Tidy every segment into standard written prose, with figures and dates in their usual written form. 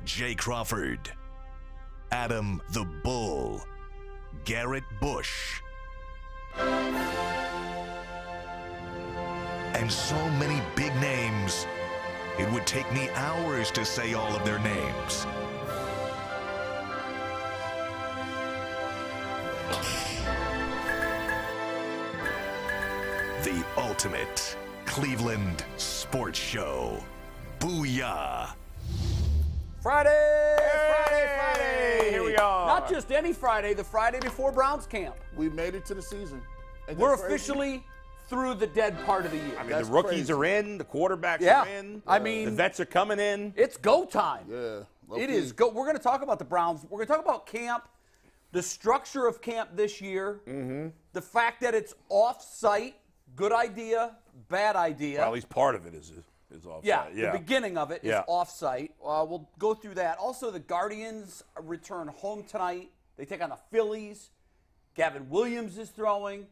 Jay Crawford, Adam the Bull, Garrett Bush, and so many big names, it would take me hours to say all of their names. The ultimate Cleveland sports show. Booyah! Friday! Here we are. Not just any Friday, the Friday before Browns camp. We made it to the season. Ain't We're that crazy? officially through the dead part of the year. I mean, That's the rookies crazy. are in, the quarterbacks Yeah. are in. I mean, the vets are coming in. It's go time. Yeah. It is go. We're going to talk about the Browns. We're going to talk about camp, the structure of camp this year, the fact that it's off-site, good idea, bad idea. Well, at least part of it is offside. Yeah, the beginning of it is Yeah. off-site. We'll go through that. Also, the Guardians return home tonight. They take on the Phillies. Gavin Williams is throwing.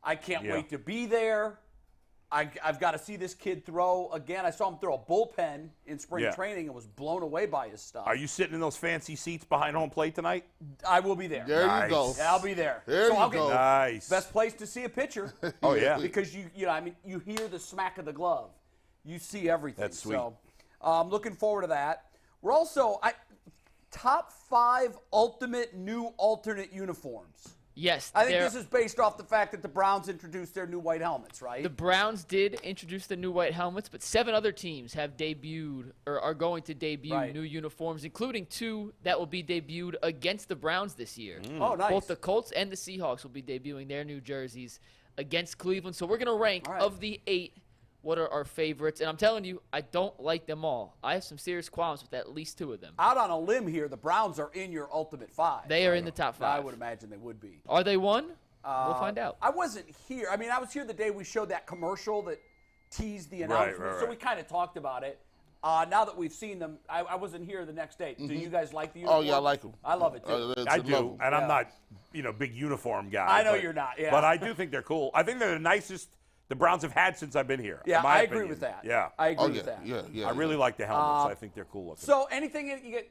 I can't Yeah. wait to be there. I've got to see this kid throw again. I saw him throw a bullpen in spring Yeah. training and was blown away by his stuff. Are you sitting in those fancy seats behind home plate tonight? I will be there. There Nice. you go. Yeah, I'll be there. There you I'll go. get Nice. best place to see a pitcher. Oh, yeah. Because you hear the smack of the glove. You see everything. That's sweet. So, looking forward to that. We're also top 5 ultimate new alternate uniforms. Yes, I think this is based off the fact that the Browns introduced their new white helmets, right? the Browns did introduce the new white helmets, but 7 other teams have debuted or are going to debut Right. new uniforms, including 2 that will be debuted against the Browns this year. Oh, nice. Both the Colts and the Seahawks will be debuting their new jerseys against Cleveland. So we're going to rank, All right. of the 8, what are our favorites. And I'm telling you, I don't like them all. I have some serious qualms with at least 2 of them. Out on a limb here, the Browns are in your ultimate 5. They are in the top 5. I would imagine they would be. Are they 1? We'll find out. I wasn't here. I mean, I was here the day we showed that commercial that teased the announcement. right, So right. we kind of talked about it. Now that we've seen them, I wasn't here the next day. Do you guys like the uniform? Oh, yeah, I like them. I love it, too. I do, and I'm not, big uniform guy. I know but- you're not, yeah. But I do think they're cool. I think they're the nicest the Browns have had since I've been here. Yeah, in my I agree opinion. with that. Yeah. I agree Oh, yeah, with that. yeah. I really like the helmets. I think they're cool looking. So anything that you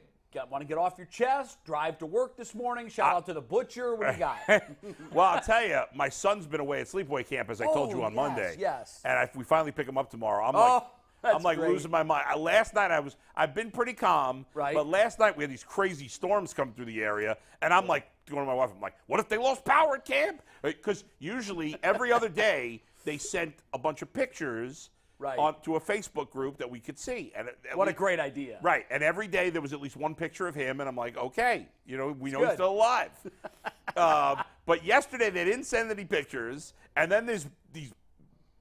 want to get off your chest, drive to work this morning, shout out to the butcher, what do you got? Well, I'll tell you, my son's been away at sleepaway camp, as I told you on yes, Monday. yes. And we finally pick him up tomorrow. That's I'm like great. losing my mind. Last night I've been pretty calm, Right. but last night we had these crazy storms come through the area, and I'm like going to my wife, I'm like, what if they lost power at camp? Because usually every other day they sent a bunch of pictures Right. onto a Facebook group that we could see. And What a great idea. Right, and every day there was at least one picture of him, and I'm like, okay, we know he's good. still alive. But yesterday they didn't send any pictures, and then these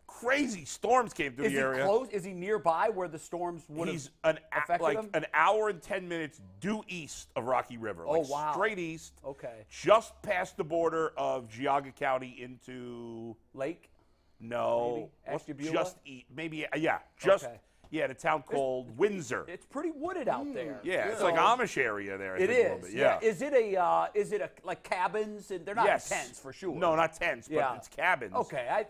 crazy storms came through Is the he area. close? Is he nearby where the storms would have He's affected him? an hour and 10 minutes due east of Rocky River. Oh, wow. Straight east. Okay. Just past the border of Geauga County into Lake? no, Maybe? Ashtabula? just east. Maybe just Okay. yeah, the town called Windsor. It's pretty wooded out there. Yeah, it's So- like Amish area there. I It think, a little is. bit. Yeah. Is it a like cabins? And they're not Yes. tents for sure. No, not tents, but Yeah. it's cabins. Okay,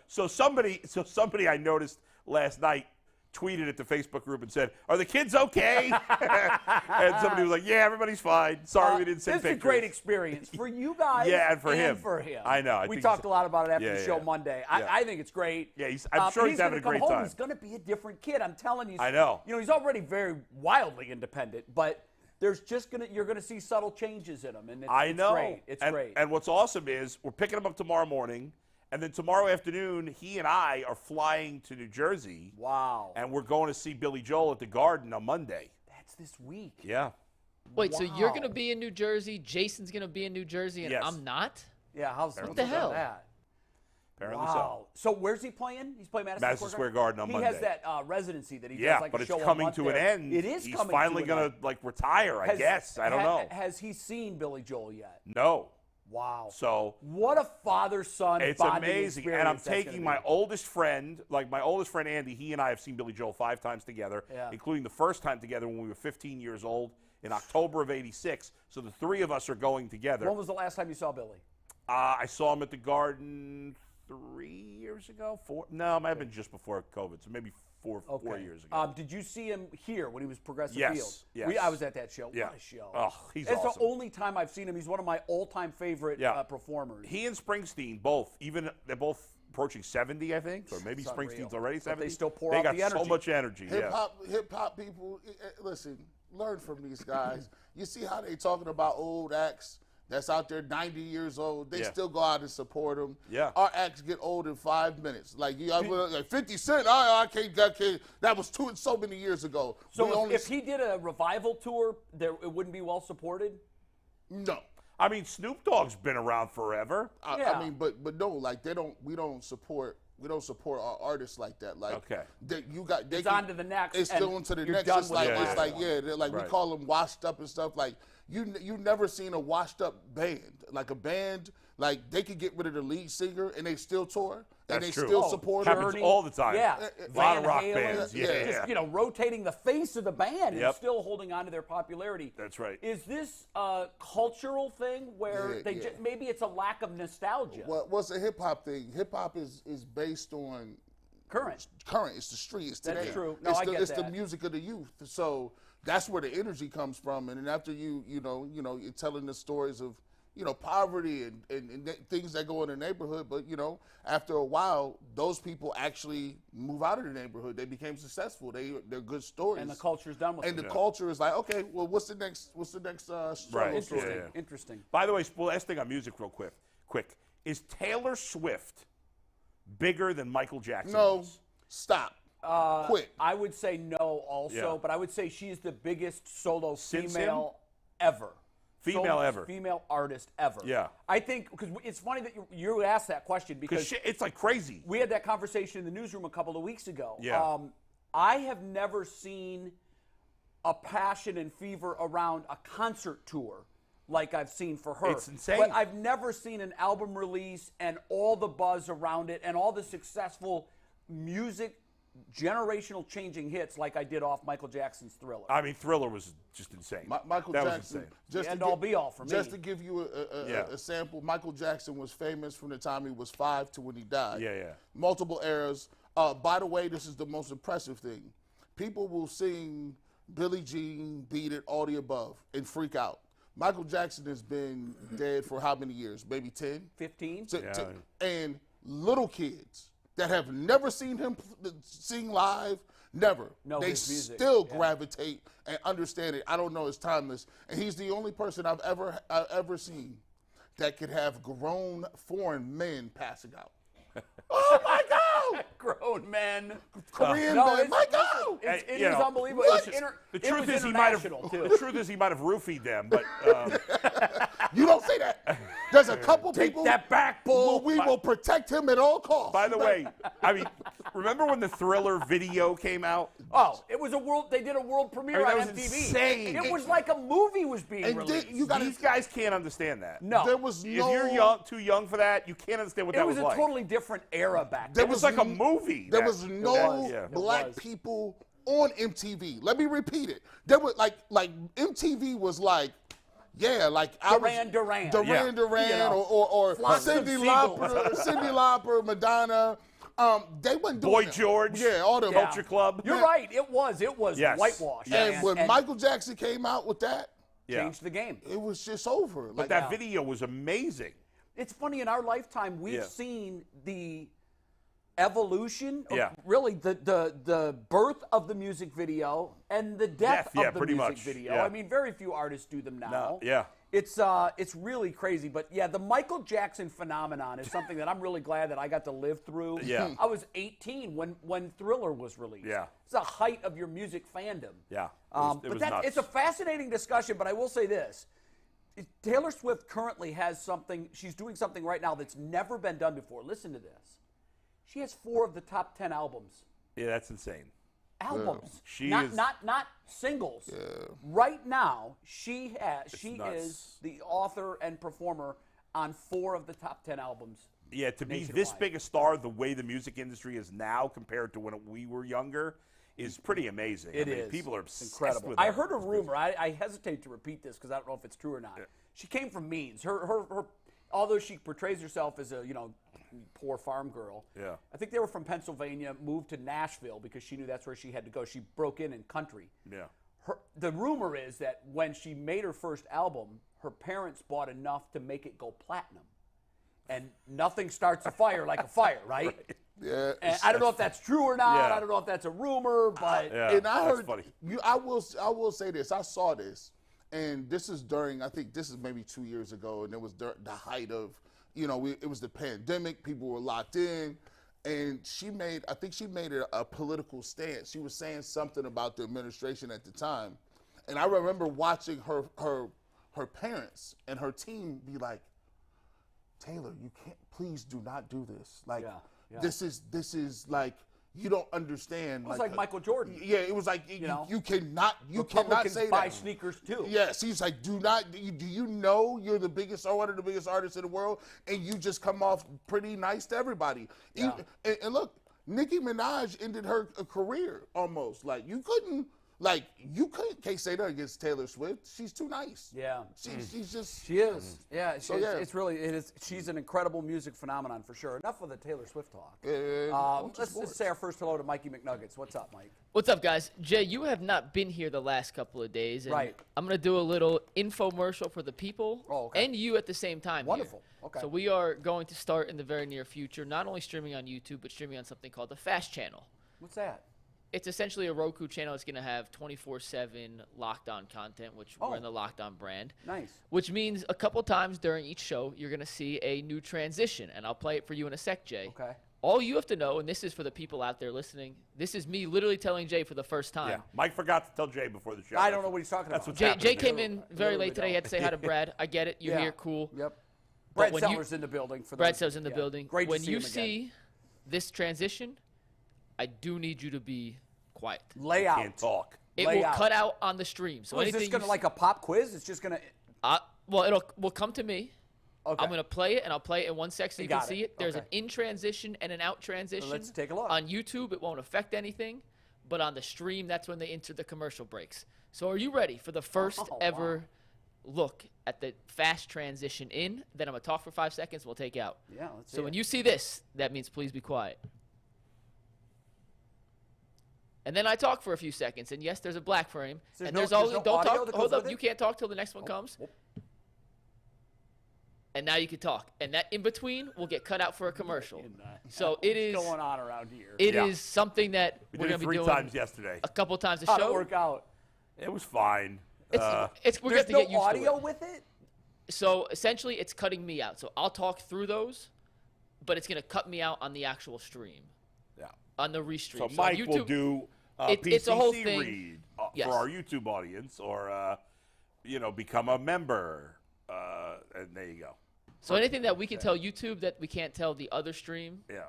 So somebody I noticed last night tweeted at the Facebook group and said, "Are the kids okay?" And somebody was like, "Yeah, everybody's fine. Sorry we didn't send This is pictures." a great experience for you guys. Yeah, and for him. I know. I we think talked so. a lot about it after Yeah, the show yeah. Monday. Yeah. I think it's great. Yeah, I'm sure he's having a gonna great come home, time. He's going to be a different kid. I'm telling you. I know. He's already very wildly independent, but there's you're going to see subtle changes in him, and I know. Great. It's great. And what's awesome is we're picking him up tomorrow morning, and then tomorrow afternoon he and I are flying to New Jersey. Wow. And we're going to see Billy Joel at the Garden on Monday. That's this week. Yeah. Wait, so you're Wow. going to be in New Jersey, Jason's going to be in New Jersey, and Yes. I'm not? Yeah. What the hell? That? Apparently Wow. So where's he playing? He's playing Madison Square Garden on he Monday. He has that residency that he Yeah, does like but a it's show a coming month to an there. end. It is He's coming finally to an going end. to retire, I guess. I don't know. Has he seen Billy Joel yet? No. Wow. So What a father-son it's bonding amazing. And I'm experience that's taking gonna my oldest friend, Andy, he and I have seen Billy Joel 5 times together, Yeah. including the first time together when we were 15 years old in October of '86. So the 3 of us are going be. together. When was the last time you saw Billy? I saw him at the Garden 3 years ago. 4? No, it might have been just before COVID, so maybe four years ago. Did you see him here when he was Progressive Yes, Field? yes. I was at that show. Yeah. What a show. Oh, he's It's awesome. the only time I've seen him. He's one of my all-time favorite performers. He and Springsteen both, they're both approaching 70, I think, or maybe It's Springsteen's unreal. already But 70. they still pour They out got the energy. so much energy. Hip hop people, listen, learn from these guys. You see how they talking about old acts that's out there 90 years old. They still go out and support them. Yeah. Our acts get old in 5 minutes. Like 50 Cent, I can't. That was so many years ago. So if he did a revival tour, it wouldn't be well supported? No. I mean, Snoop Dogg's been around forever. I mean, but no, like we don't support our artists like that. Like, Okay. It's on to the next. It's still on to the you're next. done It's with like the last one. they're like we Right. call them washed up and stuff. Like you never seen a washed up band. Like a band, like they could get rid of the lead singer and they still tour and That's they true. still Oh, support happens them. all the time. Yeah. A lot of Van rock Halen, bands. Yeah. Just, rotating the face of the band Yep. and still holding on to their popularity. That's right. Is this a cultural thing where Yeah. maybe it's a lack of nostalgia? What's a hip hop thing? Hip hop is based on Current. It's the street. It's today. That's true. No, it's I get it's the that. music of the youth. So that's where the energy comes from. And then after you're telling the stories of poverty and things that go in the neighborhood. But after a while, those people actually move out of the neighborhood. They became successful. They're good stories. And the culture's done with And it. the culture is like, okay, well, what's the next struggle story? Interesting. Yeah. Interesting. By the way, last thing on music real quick. Is Taylor Swift bigger than Michael Jackson No, was? stop. Quit. I would say no also, Yeah. but I would say she's the biggest solo Since female ever. Female Solo ever. Female artist ever. Yeah. I think, because it's funny that you asked that question because It's like crazy. we had that conversation in the newsroom a couple of weeks ago. Yeah. I have never seen a passion and fever around a concert tour like I've seen for her. It's insane. But I've never seen an album release and all the buzz around it and all the successful music, generational changing hits like I did off Michael Jackson's Thriller. I mean, Thriller was just insane. Michael that Jackson. was insane. The end-all be-all for me. Just to give you a sample, Michael Jackson was famous from the time he was 5 to when he died. Yeah. Multiple eras. By the way, this is the most impressive thing. People will sing Billie Jean, Beat It, all the above, and freak out. Michael Jackson has been dead for how many years? Maybe 10? 15? And little kids that have never seen him sing live, never. Know they his music. still gravitate and understand it. I don't know, it's timeless. And he's the only person I've ever seen that could have grown foreign men passing out. Oh my God! Grown men. Korean No, men, it's- my God! It is you know, unbelievable. what? The It truth was is he might have. international, too. The truth is he might have roofied them, but You don't say that. There's a couple Take people. that back, bull. We will protect him at all costs. by the way, I mean, remember when the Thriller video came out? Oh, it was they did a world premiere I mean, on that was MTV. insane. It was like a movie was being And released. you got These guys can't understand that. no. There was If no. you're too young for that, you can't understand what it that was was a like. totally different era back There then. It was like a movie. There that- was no was. Yeah. black It was. people on MTV. Let me repeat it. There was like MTV was like, yeah, like Duran, Yeah. Duran, You know, or Flocks of Cyndi Seagulls. Lauper, Madonna. They weren't doing Boy that. George. Yeah, all them. Culture Club. You're right. It was Yes. whitewashed. And when Michael Jackson came out with that, Yeah. changed the game. it was just over. But Like that video was amazing. It's funny, in our lifetime, we've Yeah. seen the evolution of Yeah. really the birth of the music video and the death Yeah, of the pretty music much. video. Yeah. I mean, very few artists do them now. No, yeah. It's really crazy. But yeah, the Michael Jackson phenomenon is something that I'm really glad that I got to live through. Yeah. I was 18 when Thriller was released. Yeah. It's the height of your music fandom. Yeah. It But was nuts. it's a fascinating discussion, but I will say this. Taylor Swift currently has something, she's doing something right now that's never been done before. Listen to this. She has 4 of the top 10 albums. Yeah, that's insane. Albums. She not, is- not singles. Right now, she is nuts. the author and performer on 4 of the top 10 albums. Yeah, to be this Nationwide. big a star the way the music industry is now compared to when we were younger is pretty amazing. It I mean, is. People are It's obsessed incredible. with I her. heard a rumor. I hesitate to repeat this because I don't know if it's true or not. She came from means. Her although she portrays herself as a poor farm girl. Yeah. I think they were from Pennsylvania, moved to Nashville because she knew that's where she had to go. She broke in country. Yeah. The rumor is that when she made her first album, her parents bought enough to make it go platinum. And nothing starts a fire like a fire, right? Yeah. And I don't know if that's true or not. Yeah. I don't know if that's a rumor, but Yeah. And I that's heard funny. I will say this. I saw this, and this is during, I think this is maybe 2 years ago, and it was the height of, it was the pandemic. People were locked in, and I think she made a political stance. She was saying something about the administration at the time, and I remember watching her parents and her team be like, Taylor, you can't, please do not do this. Like, Yeah. this is like, you don't understand. it was like Michael Jordan. Yeah, it was like, you cannot Republicans say buy that. sneakers too. Yes, he's like, do you know you're the biggest, or one of the biggest artists in the world, and you just come off pretty nice to everybody. Yeah. And look, Nicki Minaj ended her career almost. Like, can't say that against Taylor Swift. She's too nice. Yeah. She's just. She is. Yeah, yeah. It's really, it is. She's an incredible music phenomenon for sure. Enough of the Taylor Swift talk. Let's just say our first hello to Mikey McNuggets. What's up, Mike? What's up, guys? Jay, you have not been here the last couple of days. And Right. I'm going to do a little infomercial for the people and you at the same time. Wonderful. Here. Okay. So we are going to start in the very near future, not only streaming on YouTube, but streaming on something called the Fast Channel. What's that? It's essentially a Roku channel. It's going to have 24/7 Locked On content, which we're in the Locked On brand. Nice. Which means a couple times during each show, you're going to see a new transition, and I'll play it for you in a sec, Jay. Okay. All you have to know, and this is for the people out there listening, this is me literally telling Jay for the first time. Yeah. Mike forgot to tell Jay before the show. I don't know what he's talking That's about. what's Jay happening. came in very Literally late today. He had to say hi to Brad. I get it. You're Yeah. here. Cool. Yep. But Brad when Seller's in the building. For Brad those- Seller's in the yeah. building. Great When to see you him again. see this transition, I do need you to be quiet. Lay out. Can't talk. It Lay will out. cut out on the stream. So So is anything this going to you like a pop quiz? It's just going to. well, will come to me. Okay. I'm going to play it, and I'll play it in 1 sec so you can got see it. it. There's Okay. an in transition and an out transition. Let's take a look. On YouTube, it won't affect anything, but on the stream, that's when they enter the commercial breaks. So are you ready for the first ever look at the fast transition in? Then I'm going to talk for 5 seconds. We'll take out. Yeah, let's see So when it. you see this, that means please be quiet. And then I talk for a few seconds, and yes, there's a black frame. There's And no- there's there's always no don't audio talk. that Hold goes up, with you it? can't talk till the next one comes. And now you can talk. And that in between will get cut out for a commercial. So it is What's going on around here? it Yeah. is something that We we're did going it to be 3 doing times yesterday. a couple times a How'd it show. work out? It was fine. It's we're going to There's have to no get used audio to it. with it? So essentially, it's cutting me out. So I'll talk through those, but it's going to cut me out on the actual stream, Yeah. on the restream. So on Mike will YouTube- do a it's a whole PCC thing. read Yes. for our YouTube audience, or become a member, and there you go. So anything that we can tell YouTube that we can't tell the other stream, Yeah,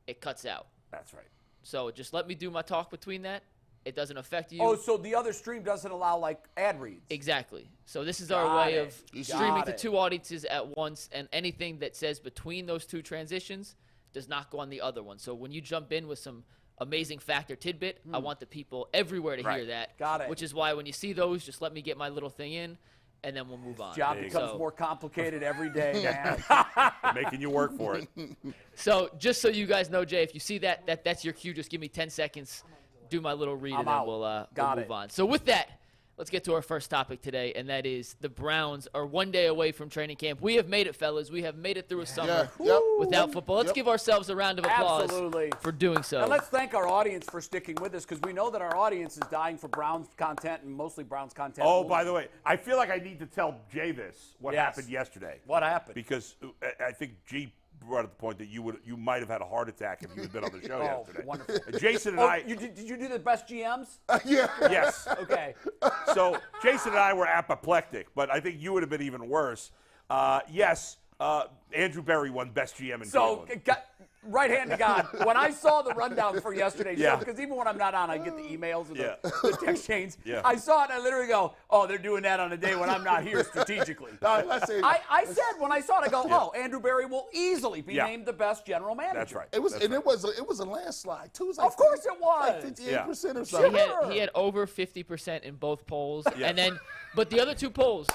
it cuts out. that's right. So just let me do my talk between that. It doesn't affect you. Oh, so the other stream doesn't allow like ad reads. Exactly. So this is our Got way it. of Got streaming to it. 2 audiences at once, and anything that says between those 2 transitions does not go on the other one. So when you jump in with some amazing fact or tidbit, I want the people everywhere to hear Right. that. Got it. Which is why when you see those, just let me get my little thing in, and then we'll move on. Job There you becomes go. more complicated every day, man. Making you work for it. So just so you guys know, Jay, if you see that's your cue. Just give me 10 seconds, do my little read, I'm and then out. we'll Got move it. on. So with that, let's get to our first topic today, and that is the Browns are 1 day away from training camp. We have made it, fellas. We have made it through a summer Yep. without football. Let's Yep. give ourselves a round of applause Absolutely. for doing so. And let's thank our audience for sticking with us because we know that our audience is dying for Browns content and mostly Browns content. Oh, only. by the way, I feel like I need to tell Jay what Yes. happened yesterday. What happened? Because I think G brought up the point that you might have had a heart attack if you had been on the show Oh, yesterday. wonderful. And Jason and Oh, I, did you do the best GMs? Yeah. yes. Okay. So Jason and I were apoplectic, but I think you would have been even worse. Yes, Andrew Berry won Best GM in So, Cleveland. right hand to God, when I saw the rundown for yesterday's Yeah. show, because even when I'm not on, I get the emails and the text chains. Yeah. I saw it and I literally go, oh, they're doing that on a day when I'm not here strategically. I say, I said when I saw it, I go, oh, Andrew Berry will easily be Yeah. named the best general manager. That's right. it was, That's and right. it was a landslide too. It was like, Of course it was. like 58% or he something. Sure. had over 50% in both polls, and then but the other 2 polls,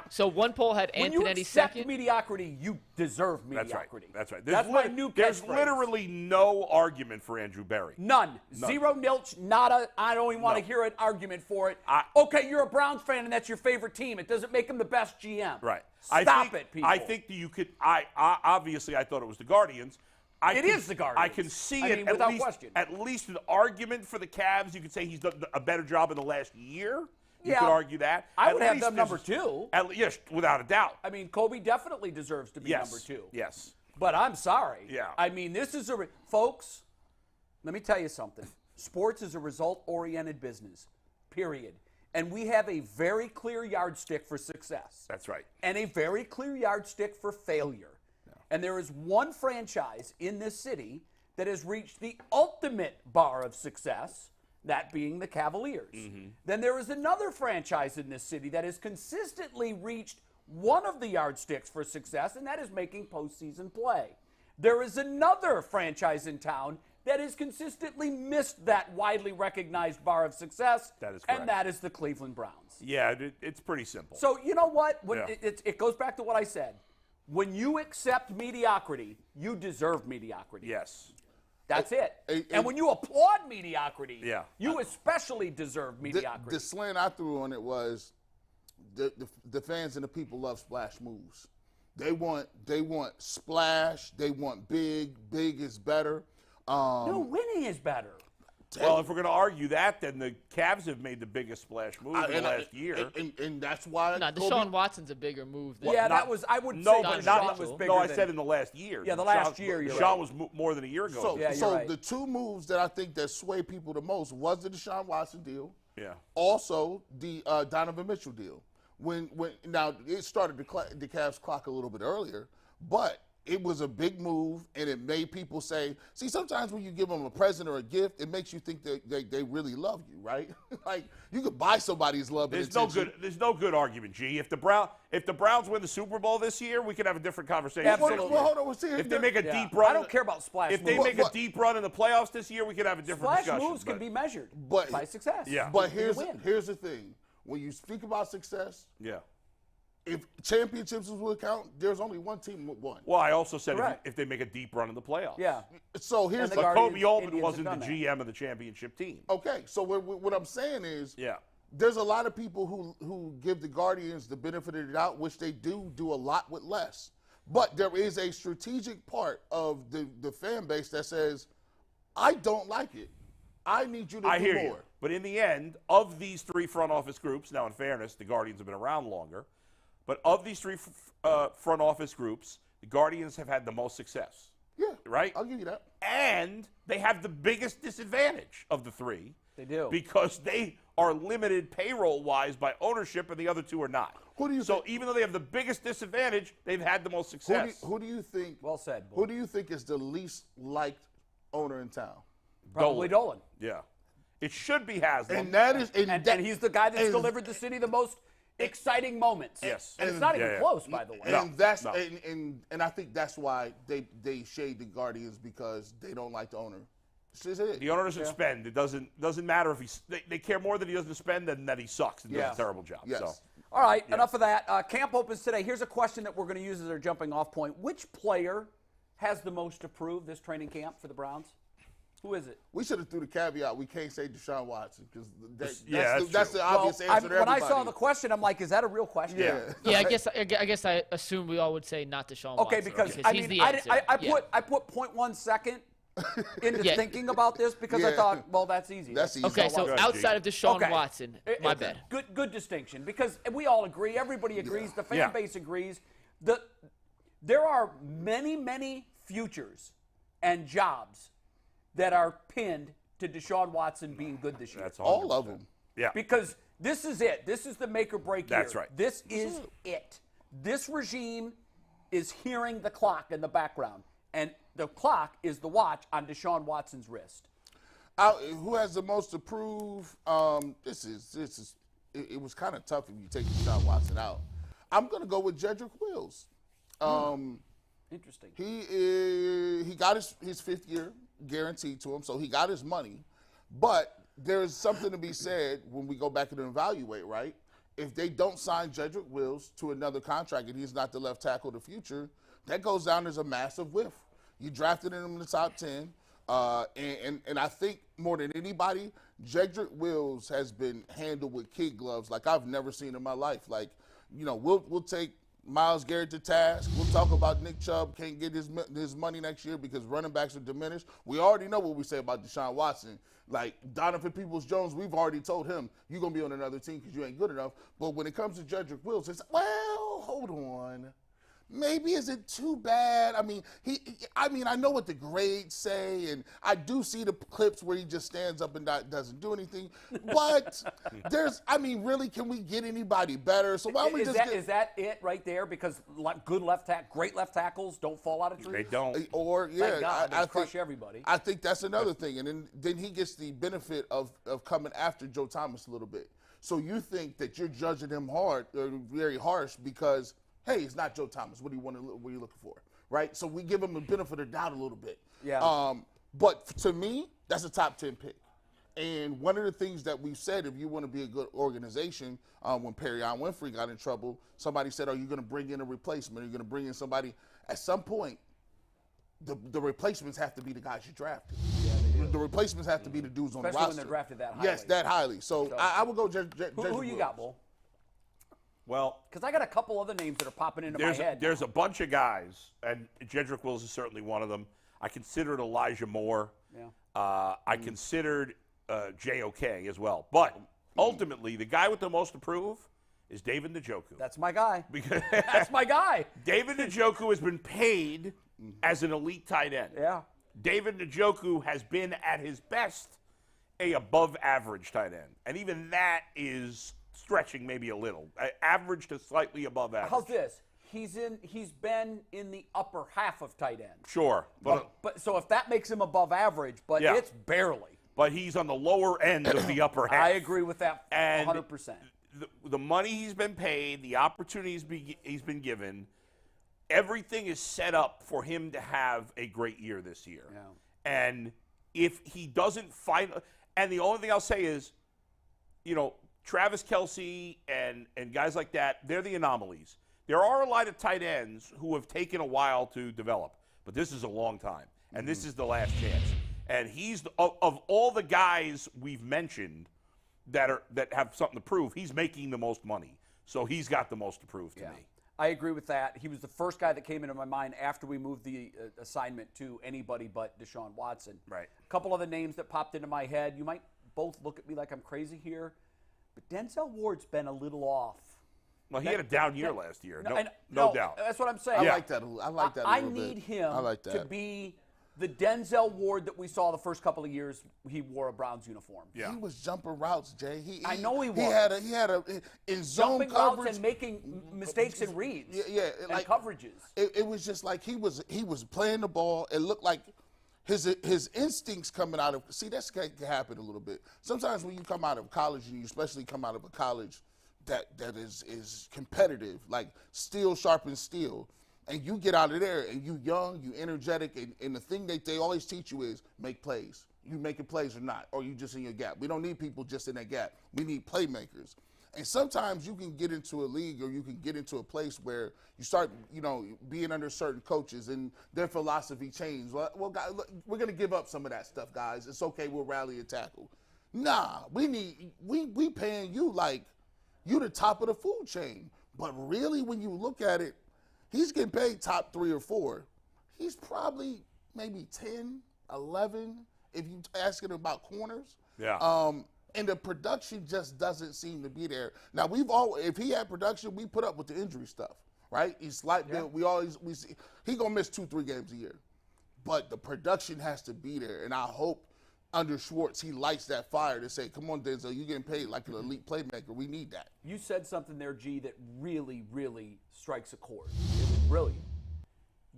So one poll had When you Antonetti accept second. mediocrity, you deserve That's right. mediocrity. That's right. That's my new There's catchphrase. literally no argument for Andrew Berry. None. Zero, nilch, nada. I don't even want to hear an argument for it. Okay, you're a Browns fan and that's your favorite team. It doesn't make him the best GM. Right. Stop it, people. I think that you could. Obviously I thought it was the Guardians. It is the Guardians. I can see I it mean, at without least, question. At least an argument for the Cavs. You could say he's done a better job in the last year. You Yeah. could argue that. I At would have least them there's- number 2. Yes, without a doubt. I mean, Kobe definitely deserves to be Yes. number 2. Yes. But I'm sorry. Yeah. I mean, this is folks, let me tell you something. Sports is a result-oriented business, period. And we have a very clear yardstick for success. That's right. And a very clear yardstick for failure. Yeah. And there is one franchise in this city that has reached the ultimate bar of success, that being the Cavaliers. Mm-hmm. Then there is another franchise in this city that has consistently reached one of the yardsticks for success, and that is making postseason play. There is another franchise in town that has consistently missed that widely recognized bar of success. That is correct. And that is the Cleveland Browns. Yeah, it's pretty simple. So you know what? Yeah. It goes back to what I said. When you accept mediocrity, you deserve mediocrity. Yes. That's it. And when you applaud mediocrity, Yeah. you especially deserve mediocrity. The slant I threw on it was the fans and the people love splash moves. They want splash. They want big. Big is better. No, winning is better. Well, if we're going to argue that, then the Cavs have made the biggest splash move in the last year. And that's why. No, Deshaun Watson's a bigger move than Yeah, not- I wouldn't No, say but Deshaun not. was bigger No, I than- said in the last year. Yeah, the last year, you're Deshaun right. was more than a year ago. So, Yeah, you're so right. the two moves that I think that sway people the most was the Deshaun Watson deal. Yeah. Also, the Donovan Mitchell deal. When now it started the Cavs clock a little bit earlier, but it was a big move, and it made people say, see, sometimes when you give them a present or a gift, it makes you think that they really love you, right? Like, you could buy somebody's love and attention. There's no good argument, G. If the Browns win the Super Bowl this year, we could have a different conversation. Absolutely. Well, hold on, we'll see. If they make a Yeah. deep run, I don't care about splash If they moves. make a deep run in the playoffs this year, we could have a different Splash discussion. moves can be measured But- by success. Yeah. But You here's win. the thing. When you speak about success, Yeah. if championships will count, there's only one team with one. Well, I also said Correct. if they make a deep run in the playoffs. Yeah. So here's And the the But Guardians, Kobe Altman Indians wasn't the have done that. GM of the championship team. okay. So what I'm saying is, Yeah. there's a lot of people who give the Guardians the benefit of the doubt, which they do a lot with less. But there is a strategic part of the fan base that says, I don't like it. I need you to I do hear more. you. But in the end, of these three front office groups, now in fairness, the Guardians have been around longer, but of these three front office groups, the Guardians have had the most success. Yeah. Right? I'll give you that. And they have the biggest disadvantage of the three. They do. Because they are limited payroll-wise by ownership, and the other two are not. Who do you so think- even though they have the biggest disadvantage, they've had the most success. Who do you think? Well said, Bull. Who do you think is the least liked owner in town? Probably Dolan. Yeah. It should be Haslam. And that is, And he's the guy that's delivered the city the most exciting moments. Yes. And it's not even Yeah. close, by the way. And that's no. and I think that's why they shade the Guardians, because they don't like the owner. This is it. The owner doesn't spend. It doesn't matter if they care more that he doesn't spend than that he sucks and Yeah. does a terrible job. Yes. So All right, enough of that. Camp opens today. Here's a question that we're going to use as our jumping off point. Which player has the most to prove this training camp for the Browns? Who is it? We should have threw the caveat. We can't say Deshaun Watson because that's that's true. the obvious Well, answer to when I everybody. saw the question, I'm like, is that a real question? Yeah. Yeah, I guess I assume we all would say not Deshaun Okay, Watson. because he's I mean, the I answer. put 0.1 second into Yeah. thinking about this because I Yeah. thought, well, that's easy. That's easy. Okay, Deshaun so Watson. outside of Deshaun Okay. Watson, my bad. Good distinction, because we all agree. Everybody agrees. The fan Yeah. base agrees. There are many futures and jobs that are pinned to Deshaun Watson being good this year. that's all of them. Yeah. Because this is it. This is the make or break year. That's right. This is it. This regime is hearing the clock in the background, and the clock is the watch on Deshaun Watson's wrist. Who has the most to prove? This is. It was kind of tough if you take Deshaun Watson out. I'm gonna go with Jedrick Wills. Interesting. He got his fifth year guaranteed to him, so he got his money. But there's something to be said when we go back and evaluate, right? if they don't sign Jedrick Wills to another contract and he's not the left tackle of the future, that goes down as a massive whiff. You drafted him in the top 10, and I think more than anybody, Jedrick Wills has been handled with kid gloves like I've never seen in my life. Like, we'll take Myles Garrett to task. We'll talk about Nick Chubb can't get his money next year because running backs are diminished. We already know what we say about Deshaun Watson. Like Donovan Peoples-Jones, we've already told him you're going to be on another team because you ain't good enough. But when it comes to Jedrick Wills, it's, well, hold on. Maybe is it too bad? I mean, I know what the grades say, and I do see the clips where he just stands up and doesn't do anything. But really, can we get anybody better? So why don't we is that it right there? Because good great left tackles don't fall out of trees. They don't. Or Thank God, I crush everybody. I think that's another thing, and then he gets the benefit of coming after Joe Thomas a little bit. So you think that you're judging him hard, or very harsh, because hey, it's not Joe Thomas. What are you looking for, right? So we give him the benefit of the doubt a little bit. Yeah. But to me, that's a top 10 pick. And one of the things that we've said, if you want to be a good organization, when Perrion Winfrey got in trouble, somebody said, are you going to bring in a replacement? Are you going to bring in somebody? At some point, the replacements have to be the guys you drafted. Yeah, they do. The replacements have to be the dudes on the roster. Especially when they're drafted that highly. Yes, that highly. So I would go Who you got, Bull? Well, because I got a couple other names that are popping into my head. There's a bunch of guys, and Jedrick Wills is certainly one of them. I considered Elijah Moore. Yeah. I considered JOK as well. But ultimately, the guy with the most to prove is David Njoku. That's my guy. That's my guy. David Njoku has been paid as an elite tight end. Yeah. David Njoku has been at his best a above average tight end. And even that is stretching maybe a little. Average to slightly above average. How's this? He's been in the upper half of tight end. Sure. But so if that makes him above average, but yeah. It's barely. But he's on the lower end of the upper half. I agree with that 100%. The money he's been paid, the opportunities he's been given, everything is set up for him to have a great year this year. Yeah. And if he doesn't find – and the only thing I'll say is, Travis Kelce and guys like that, they're the anomalies. There are a lot of tight ends who have taken a while to develop, but this is a long time, and this is the last chance. And he's of all the guys we've mentioned that have something to prove, he's making the most money, so he's got the most to prove to me. I agree with that. He was the first guy that came into my mind after we moved the assignment to anybody but Deshaun Watson. Right. A couple other names that popped into my head. You might both look at me like I'm crazy here. But Denzel Ward's been a little off. Well, he had a down year last year, no doubt. That's what I'm saying. I like that. I like that. I need him to be the Denzel Ward that we saw the first couple of years he wore a Browns uniform. Yeah. He was jumping routes, Jay. I know he was. He had a in zone jumping coverage routes and making mistakes in reads. and like coverages. It was just like he was playing the ball. It looked like his instincts coming out of – see, that's can happen a little bit. Sometimes when you come out of college, and you especially come out of a college that is competitive, like steel sharpens steel, and you get out of there and you young, you energetic, and the thing that they always teach you is make plays. You making plays or not, or you just in your gap. We don't need people just in that gap. We need playmakers. And sometimes you can get into a league or you can get into a place where you start, being under certain coaches and their philosophy changes. Well, guys, look, we're going to give up some of that stuff, guys. It's okay. We'll rally and tackle. Nah, we paying you like you the top of the food chain. But really, when you look at it, he's getting paid top 3 or 4. He's probably maybe 10, 11 if you asking about corners. Yeah. And the production just doesn't seem to be there. Now if he had production, we put up with the injury stuff, right? He's like we see he gonna miss 2-3 games a year, but the production has to be there. And I hope under Schwartz he lights that fire to say, "Come on, Denzel, you're getting paid like an elite playmaker. We need that." You said something there, G, that really, really strikes a chord. It was brilliant.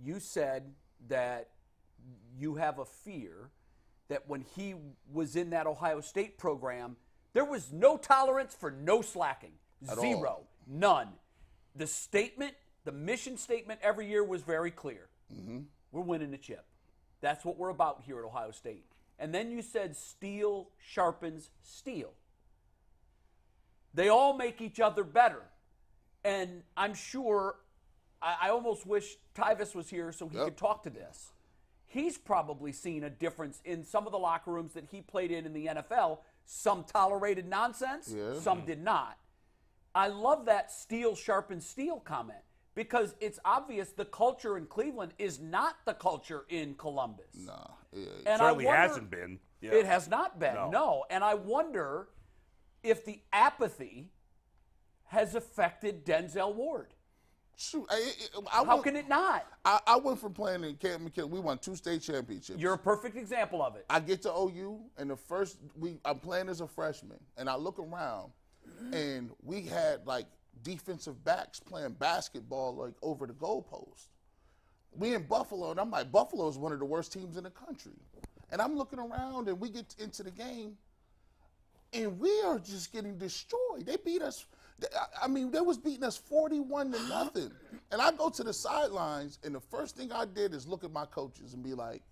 You said that you have a fear that when he was in that Ohio State program, there was no tolerance for no slacking. Zero. None. The statement, the mission statement every year was very clear. Mm-hmm. We're winning the chip. That's what we're about here at Ohio State. And then you said steel sharpens steel. They all make each other better. And I'm sure, I almost wish Tyvis was here so he could talk to this. He's probably seen a difference in some of the locker rooms that he played in the NFL. Some tolerated nonsense, some did not. I love that steel sharpens steel comment because it's obvious the culture in Cleveland is not the culture in Columbus. Nah, And certainly hasn't been. Yeah. It has not been, no. And I wonder if the apathy has affected Denzel Ward. Shoot, How can it not? I went from playing in Camp McKinley. We won 2 state championships. You're a perfect example of it. I get to OU, and the first week I'm playing as a freshman, and I look around, and we had like defensive backs playing basketball like over the goalpost. We in Buffalo, and I'm like, Buffalo is one of the worst teams in the country. And I'm looking around, and we get into the game, and we are just getting destroyed. They beat us. I mean, they was beating us 41-0. And I go to the sidelines, and the first thing I did is look at my coaches and be like,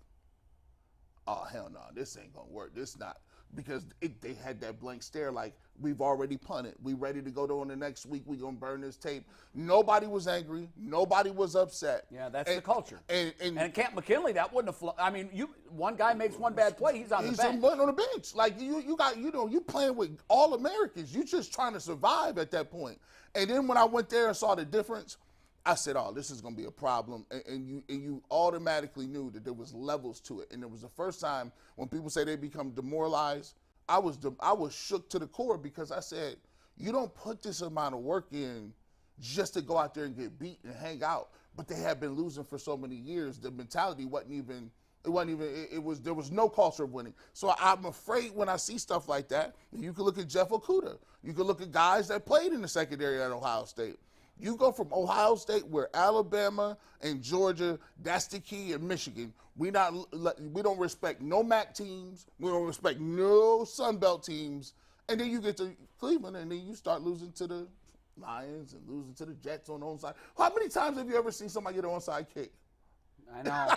oh, hell no, this ain't going to work. This not. Because they had that blank stare like, we've already punted. We ready to go on the next week. We going to burn this tape. Nobody was angry. Nobody was upset. Yeah, that's the culture. And at Camp McKinley, that wouldn't have I mean, one guy makes one bad play, he's on the bench. He's on the bench. Like, you playing with all Americans. You just trying to survive at that point. And then when I went there and saw the difference, I said, oh, this is going to be a problem. And you automatically knew that there was levels to it. And it was the first time when people say they become demoralized, I was shook to the core because I said, you don't put this amount of work in just to go out there and get beat and hang out. But they have been losing for so many years. The mentality there was no culture of winning. So I'm afraid when I see stuff like that, you can look at Jeff Okudah. You can look at guys that played in the secondary at Ohio State. You go from Ohio State, where Alabama and Georgia, that's the key, and Michigan. We don't respect no MAC teams. We don't respect no Sun Belt teams. And then you get to Cleveland, and then you start losing to the Lions and losing to the Jets on the onside. How many times have you ever seen somebody get an onside kick? I know.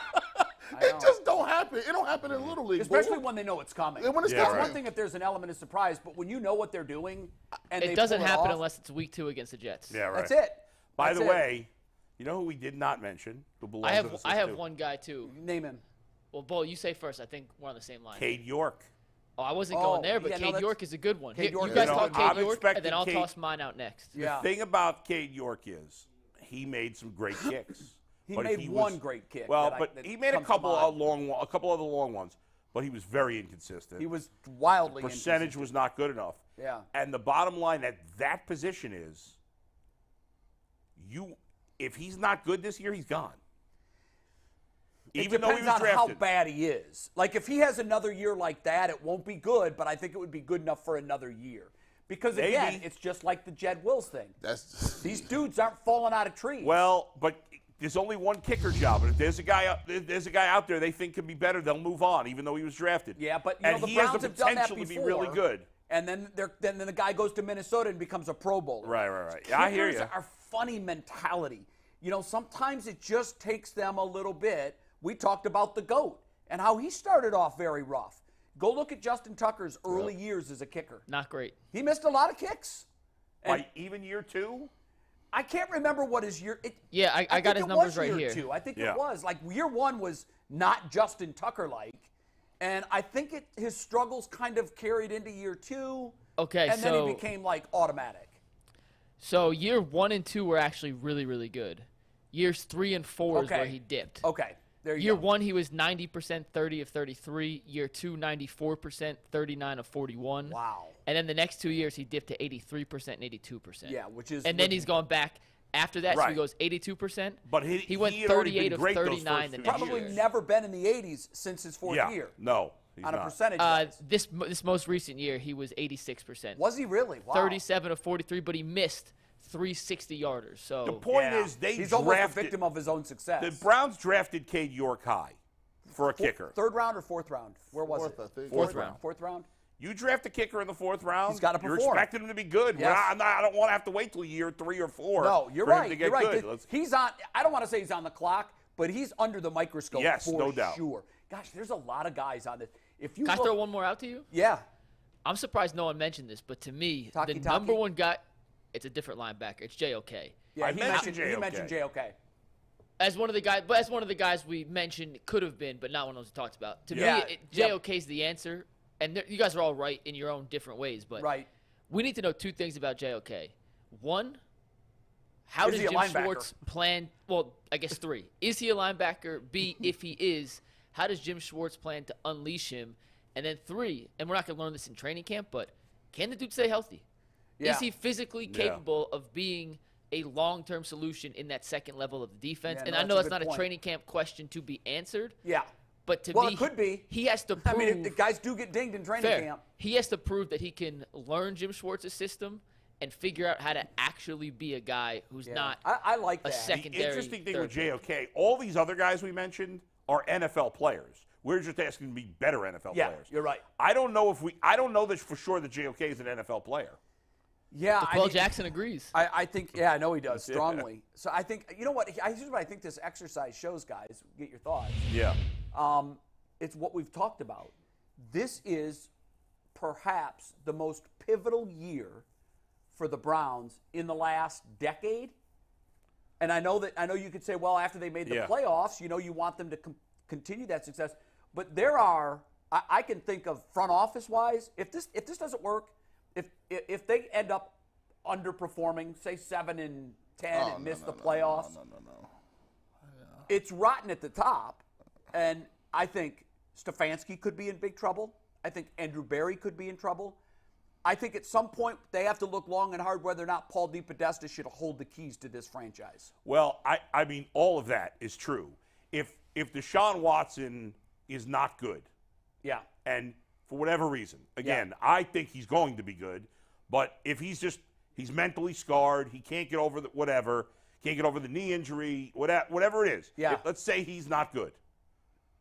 It just don't happen. It don't happen in Little League. Especially when they know it's coming. When it's coming. One thing if there's an element of surprise, but when you know what they're doing, and it doesn't happen unless it's week 2 against the Jets. Yeah, right. That's it. By the way, you know who we did not mention? Who belongs to us I have one guy too. Name him. Well, Bo, you say first. I think we're on the same line. Cade York. Oh, I wasn't going there, but Cade York is a good one. Cade York you guys is talk good. Cade York, and then I'll toss mine out next. The thing about Cade York is he made some great kicks. He made one great kick. Well, but he made a couple of the long ones. But he was very inconsistent. He was wildly inconsistent. Percentage was not good enough. Yeah. And the bottom line at that position is, if he's not good this year, he's gone. Even though he was drafted. It depends on how bad he is. Like, if he has another year like that, it won't be good, but I think it would be good enough for another year. Because, again, it's just like the Jed Wills thing. These dudes aren't falling out of trees. Well, but there's only one kicker job. And if there's a guy out there they think could be better, they'll move on, even though he was drafted. Yeah, but the Browns have done that before. to be really good. And then the guy goes to Minnesota and becomes a Pro Bowler. Right. Yeah, I hear you. Kickers are funny mentality. Sometimes it just takes them a little bit. We talked about the GOAT and how he started off very rough. Go look at Justin Tucker's early years as a kicker. Not great. He missed a lot of kicks. Even year 2? I can't remember what his year. I got his numbers right here. Two. I think it was. Like, year 1 was not Justin Tucker-like. And I think his struggles kind of carried into year 2. Okay, and then he became, like, automatic. So year 1 and 2 were actually really, really good. Years 3 and 4 is where he dipped. Okay. Year 1, he was 90%, 30 of 33. Year 2, 94%, 39 of 41. Wow. And then the next 2 years, he dipped to 83% and 82%. Yeah, which is. And then he's gone back after that, so he goes 82%. But he went 38 of 39 the next probably year. never been in the 80s since his fourth year. No, he's on not. A percentage. This most recent year, he was 86%. Was he really? Wow. 37 of 43, but he missed 360-yarders. So the point is, he's almost a victim of his own success. The Browns drafted Cade York high for a kicker. 3rd round or 4th round? Where was Fourth, it? I think. 4th round. 4th round? You draft a kicker in the 4th round. He's got to perform. You're expecting him to be good. Yes. I don't want to have to wait till year 3 or 4. No, you're for right. Him to get You're right. Good. He's on. I don't want to say he's on the clock, but he's under the microscope. Yes, for no doubt. Sure. Gosh, there's a lot of guys on this. If you Can I throw one more out to you? Yeah. I'm surprised no one mentioned this, but to me, Taki the Taki? number one guy, it's a different linebacker. It's JOK. Yeah, he mentioned he mentioned JOK. As one of the guys we mentioned could have been, but not one of those we talked about. To Yeah. me, JOK is the answer, and you guys are all right in your own different ways. But Right. we need to know two things about JOK. One, how Is does he a Jim linebacker? Schwartz plan? Well, I guess three. Is he a linebacker? B, if he is, how does Jim Schwartz plan to unleash him? And then three, and we're not going to learn this in training camp, but can the dude stay healthy? Yeah. Is he physically capable of being a long-term solution in that second level of the defense? Yeah, and no, I know that's a that's not good a point. training camp question to be answered, Yeah. but to Well, me, it could be. he has to prove. I mean, the guys do get dinged in training fair. camp. He has to prove that he can learn Jim Schwartz's system and figure out how to actually be a guy who's Yeah. not I like a that. secondary. The interesting thing third with JOK, all these other guys we mentioned are NFL players. We're just asking to be better NFL Yeah, players. you're right. I don't know that for sure that JOK is an NFL player. Yeah, DeQuell Jackson agrees. I think, yeah, I know he does strongly. So I think, you know what? Here's what I think this exercise shows, guys. Get your thoughts. Yeah. It's what we've talked about. This is perhaps the most pivotal year for the Browns in the last decade. And I know you could say, well, after they made the playoffs, you want them to continue that success. But I can think of front office wise, if this doesn't work, if they end up underperforming, say 7-10 and miss the playoffs, it's rotten at the top. And I think Stefanski could be in big trouble. I think Andrew Berry could be in trouble. I think at some point they have to look long and hard whether or not Paul DePodesta should hold the keys to this franchise. Well, I mean, all of that is true. If Deshaun Watson is not good, Yeah. and for whatever reason, again, I think he's going to be good, but if he's mentally scarred, he can't get over can't get over the knee injury, whatever it is. Yeah. Let's say he's not good.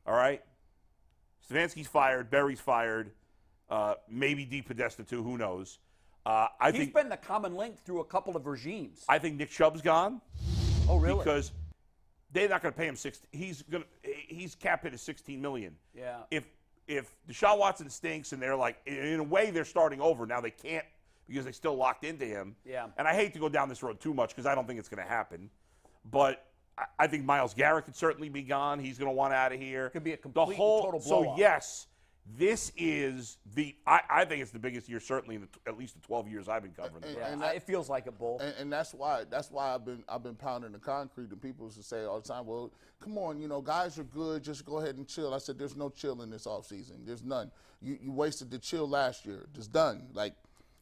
All right? Stefanski's fired, Berry's fired, maybe DePodesta too, who knows. He's been the common link through a couple of regimes. I think Nick Chubb's gone. Oh, really? Because they're not going to pay him he's cap hit is $16 million. Yeah. If Deshaun Watson stinks and they're like, in a way, they're starting over. Now they can't because they still locked into him. Yeah. And I hate to go down this road too much because I don't think it's going to happen. But I think Myles Garrett could certainly be gone. He's going to want out of here. Could be a complete total blowout. So, yes, this is I think it's the biggest year certainly in at least the 12 years I've been covering the Browns. It feels like a bull. And that's why I've been pounding the concrete, and people used to say all the time, well, come on, guys are good, just go ahead and chill. I said, there's no chill in this offseason. There's none. You wasted the chill last year. Just done. Like,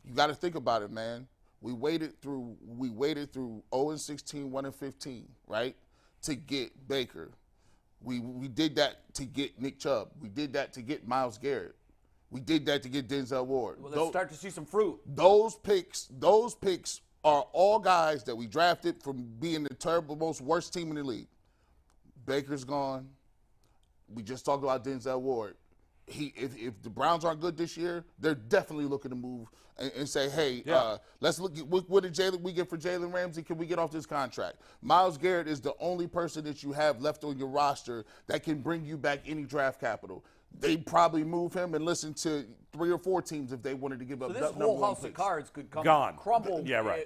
you got to think about it, man. We waited through 0-16, 1-15, right, to get Baker. We did that to get Nick Chubb. We did that to get Myles Garrett. We did that to get Denzel Ward. Well, let's start to see some fruit. Those picks are all guys that we drafted from being the most worst team in the league. Baker's gone. We just talked about Denzel Ward. If the Browns aren't good this year, they're definitely looking to move and say, hey, let's look at what did we get for Jalen Ramsey? Can we get off this contract? Myles Garrett is the only person that you have left on your roster that can bring you back any draft capital. They'd probably move him and listen to 3 or 4 teams if they wanted to give up. So this whole house of cards could crumble. Yeah, right.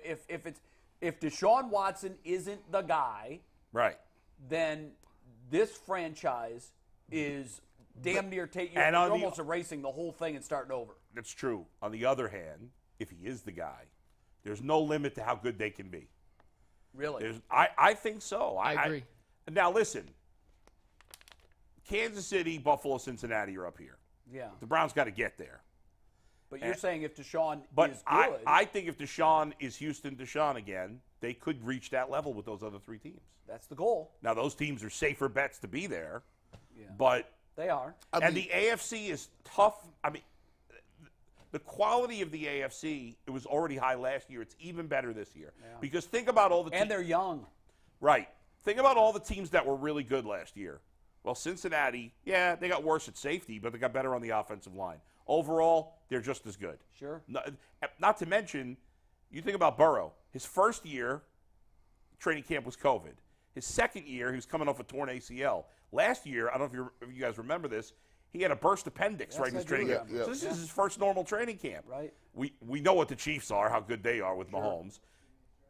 If Deshaun Watson isn't the guy, Right. then this franchise is damn near you're almost erasing the whole thing and starting over. That's true. On the other hand, if he is the guy, there's no limit to how good they can be. Really? I think so. I agree. Now, listen. Kansas City, Buffalo, Cincinnati are up here. Yeah. The Browns got to get there. But you're saying if Deshaun But is good. I think if Deshaun is Houston Deshaun again, they could reach that level with those other 3 teams. That's the goal. Now, those teams are safer bets to be there. Yeah. But They are. the AFC is tough. I mean, the quality of the AFC, it was already high last year. It's even better this year. Yeah. Because think about all the teams. And they're young. Right. Think about all the teams that were really good last year. Well, Cincinnati, yeah, they got worse at safety, but they got better on the offensive line. Overall, they're just as good. Sure. Not to mention, you think about Burrow. His first year, training camp was COVID. His second year, he was coming off a torn ACL. Last year, I don't know if you guys remember this, he had a burst appendix Yes, right in his I do training camp. remember. So this is his first normal training camp. Right. We know what the Chiefs are, how good they are with Mahomes.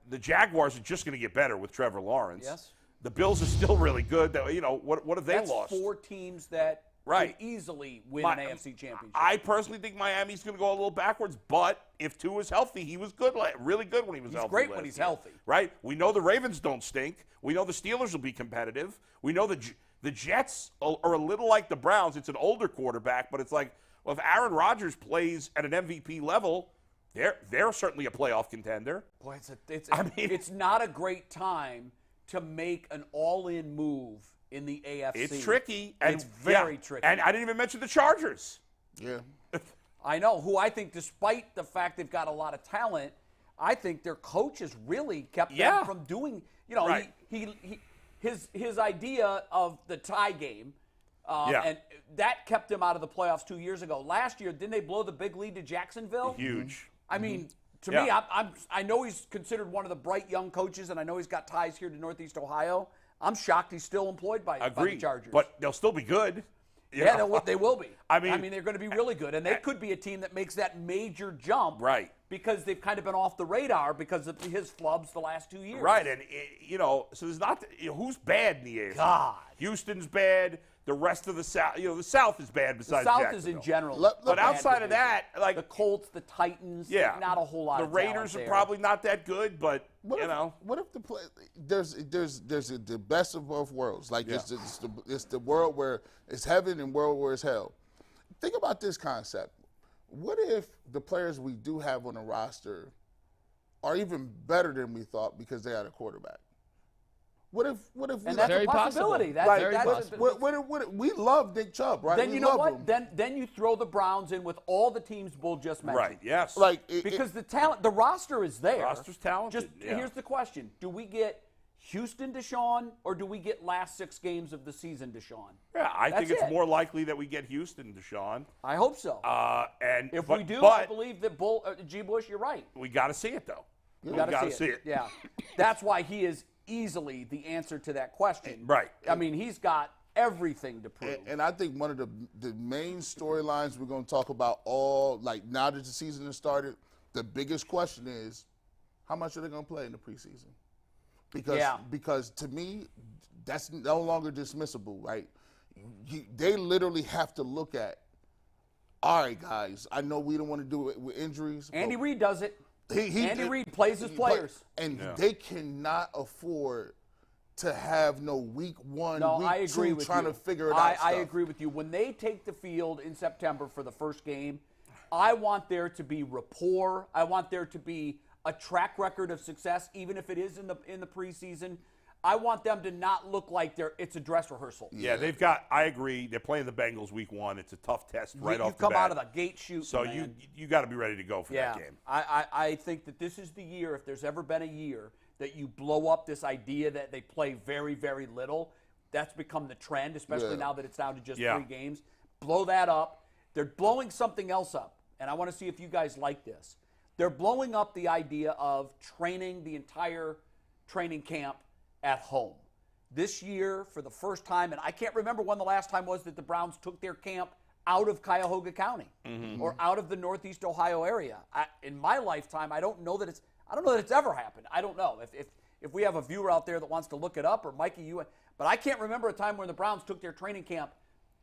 The Jaguars are just going to get better with Trevor Lawrence. Yes. The Bills are still really good. What have they That's lost? 4 teams that Right. could easily win an AFC championship. I personally think Miami's going to go a little backwards, but if Tua is healthy, he was good, really good when he was healthy. He's great last when he's year. healthy. Right? We know the Ravens don't stink. We know the Steelers will be competitive. We know the Jets are a little like the Browns. It's an older quarterback, but it's like, well, if Aaron Rodgers plays at an MVP level, they're certainly a playoff contender. Boy, it's not a great time to make an all-in move in the AFC. It's tricky. It's very tricky. And I didn't even mention the Chargers. Yeah. I know, who I think, despite the fact they've got a lot of talent, I think their coach has really kept them from doing, Right. his idea of the tie game, and that kept them out of the playoffs 2 years ago. Last year, didn't they blow the big lead to Jacksonville? Huge. I mean, to Yeah. me, I know he's considered one of the bright young coaches, and I know he's got ties here to Northeast Ohio. I'm shocked he's still employed by the Chargers. But they'll still be good. Yeah, they will be. I mean, they're going to be really good, and they could be a team that makes that major jump, Right. Because they've kind of been off the radar because of his flubs the last 2 years. Right, and so there's not who's bad in the AFC. God. Houston's bad. The rest of the South, the South is bad The besides South Jacksonville. is in general, But bad outside of division. that, like the Colts, the Titans, yeah, not a whole lot. The of talent Raiders are there. probably not that good, but What if the play there's the best of both worlds? Like it's the world where it's heaven and world where it's hell. Think about this concept. What if the players we do have on the roster are even better than we thought because they had a quarterback? What if And that's Very a possibility. possible. That's Very possible. we love Nick Chubb, right? Then we you know love what? him. Then you throw the Browns in with all the teams Bull just mentioned. right. Yes, Because the talent, the roster is there. Roster's talented, Just yeah. here's the question: do we get Houston Deshaun, or do we get last 6 games of the season Deshaun? Yeah, I think That's it's it. more likely that we get Houston, Deshaun. I hope so. And if but, we do, but I believe that G. Bush, you're right. we got to see it though. We We gotta got to see it. Yeah, that's why he is easily the answer to that question. Right. I mean, he's got everything to prove. And I think one of the main storylines we're going to talk about now that the season has started, the biggest question is how much are they going to play in the preseason? Because to me, that's no longer dismissible, right? They literally have to look at, all right, guys, I know we don't want to do it with injuries. Andy but Reid does it. Andy Reid plays his players. They cannot afford to have no week 1, No, week I agree 2 with trying you. to figure it out. I agree with you. When they take the field in September for the first game, I want there to be rapport. I want there to be a track record of success, even if it is in the preseason. I want them to not look like it's a dress rehearsal. Yeah, I agree. They're playing the Bengals week 1. It's a tough test right off You've the come bat. out of the gate shooting, So man. you got to be ready to go for Yeah, that game. I think that this is the year, if there's ever been a year, that you blow up this idea that they play very, very little. That's become the trend, especially now that it's down to just 3 games. Blow that up. They're blowing something else up, and I want to see if you guys like this. They're blowing up the idea of training the entire training camp at home. This year, for the first time, and I can't remember when the last time was that the Browns took their camp out of Cuyahoga County or out of the Northeast Ohio area. In my lifetime, I don't know that it's ever happened. I don't know if we have a viewer out there that wants to look it up, or Mikey, but I can't remember a time when the Browns took their training camp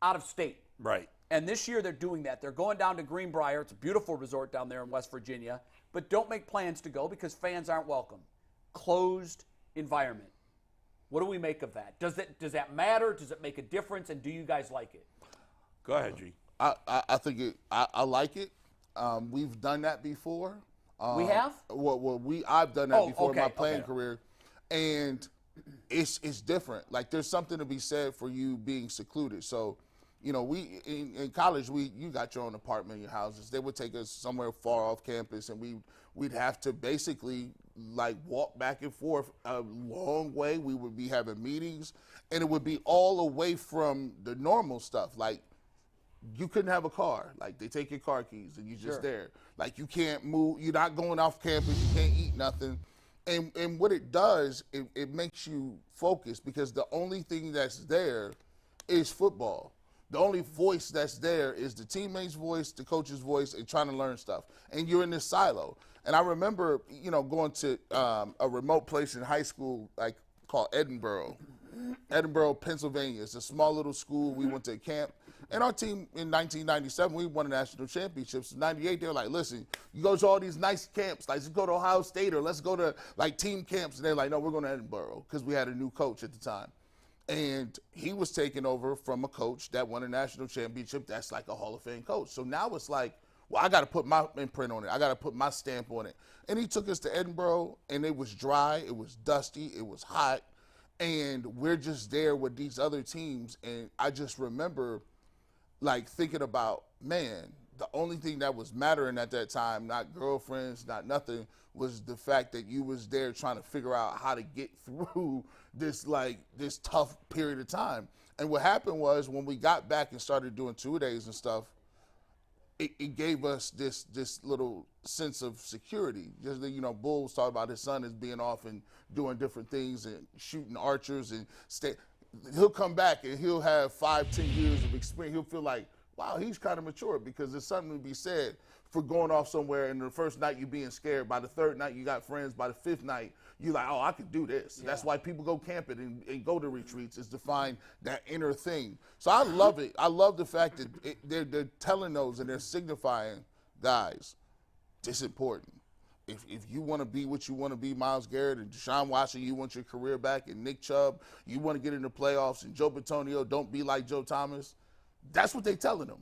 out of state. Right. And this year they're doing that. They're going down to Greenbrier. It's a beautiful resort down there in West Virginia, but don't make plans to go because fans aren't welcome. Closed environment. What do we make of that? Does that matter? Does it make a difference? And do you guys like it? Go ahead, G. I think I like it. We've done that before. We have? I've done that before in my okay, playing career, and it's different. Like there's something to be said for you being secluded. So, we in college you got your own apartment, your houses. They would take us somewhere far off campus, and we'd have to basically walk back and forth a long way. We would be having meetings, and it would be all away from the normal stuff. Like you couldn't have a car. Like they take your car keys and you're just there. Like you can't move. You're not going off campus. You can't eat nothing. And what it does, it makes you focus because the only thing that's there is football. The only voice that's there is the teammate's voice, the coach's voice, and trying to learn stuff. And you're in this silo. And I remember, going to a remote place in high school, like called Edinburgh, Pennsylvania. It's a small little school. We went to camp. And our team in 1997, we won a national championships. In 98, they were like, listen, you go to all these nice camps. Like, let's go to Ohio State or let's go to, like, team camps. And they're like, no, we're going to Edinburgh because we had a new coach at the time. And he was taken over from a coach that won a national championship. That's like a Hall of Fame coach. So now it's like, well, I got to put my imprint on it. I got to put my stamp on it. And he took us to Edinburgh, and it was dry. It was dusty. It was hot. And we're just there with these other teams. And I just remember, like, thinking about, man, the only thing that was mattering at that time, not girlfriends, not nothing, was the fact that you was there trying to figure out how to get through this tough period of time. And what happened was when we got back and started doing two-a-days and stuff, it gave us this little sense of security. Just Bull was talking about his son is being off and doing different things and shooting archers and he'll come back and he'll have 5-10 years of experience. He'll feel like, wow, he's kind of mature, because there's something to be said for going off somewhere and the first night you being scared. By the third night you got friends. By the fifth night you're like, oh, I can do this. Yeah. That's why people go camping and go to retreats, is to find that inner thing. So I love it. I love the fact that they're telling those and they're signifying, guys, it's important. If you want to be what you want to be, Myles Garrett and Deshaun Watson, you want your career back, and Nick Chubb, you want to get in the playoffs, and Joe Bitonio, don't be like Joe Thomas. That's what they're telling them.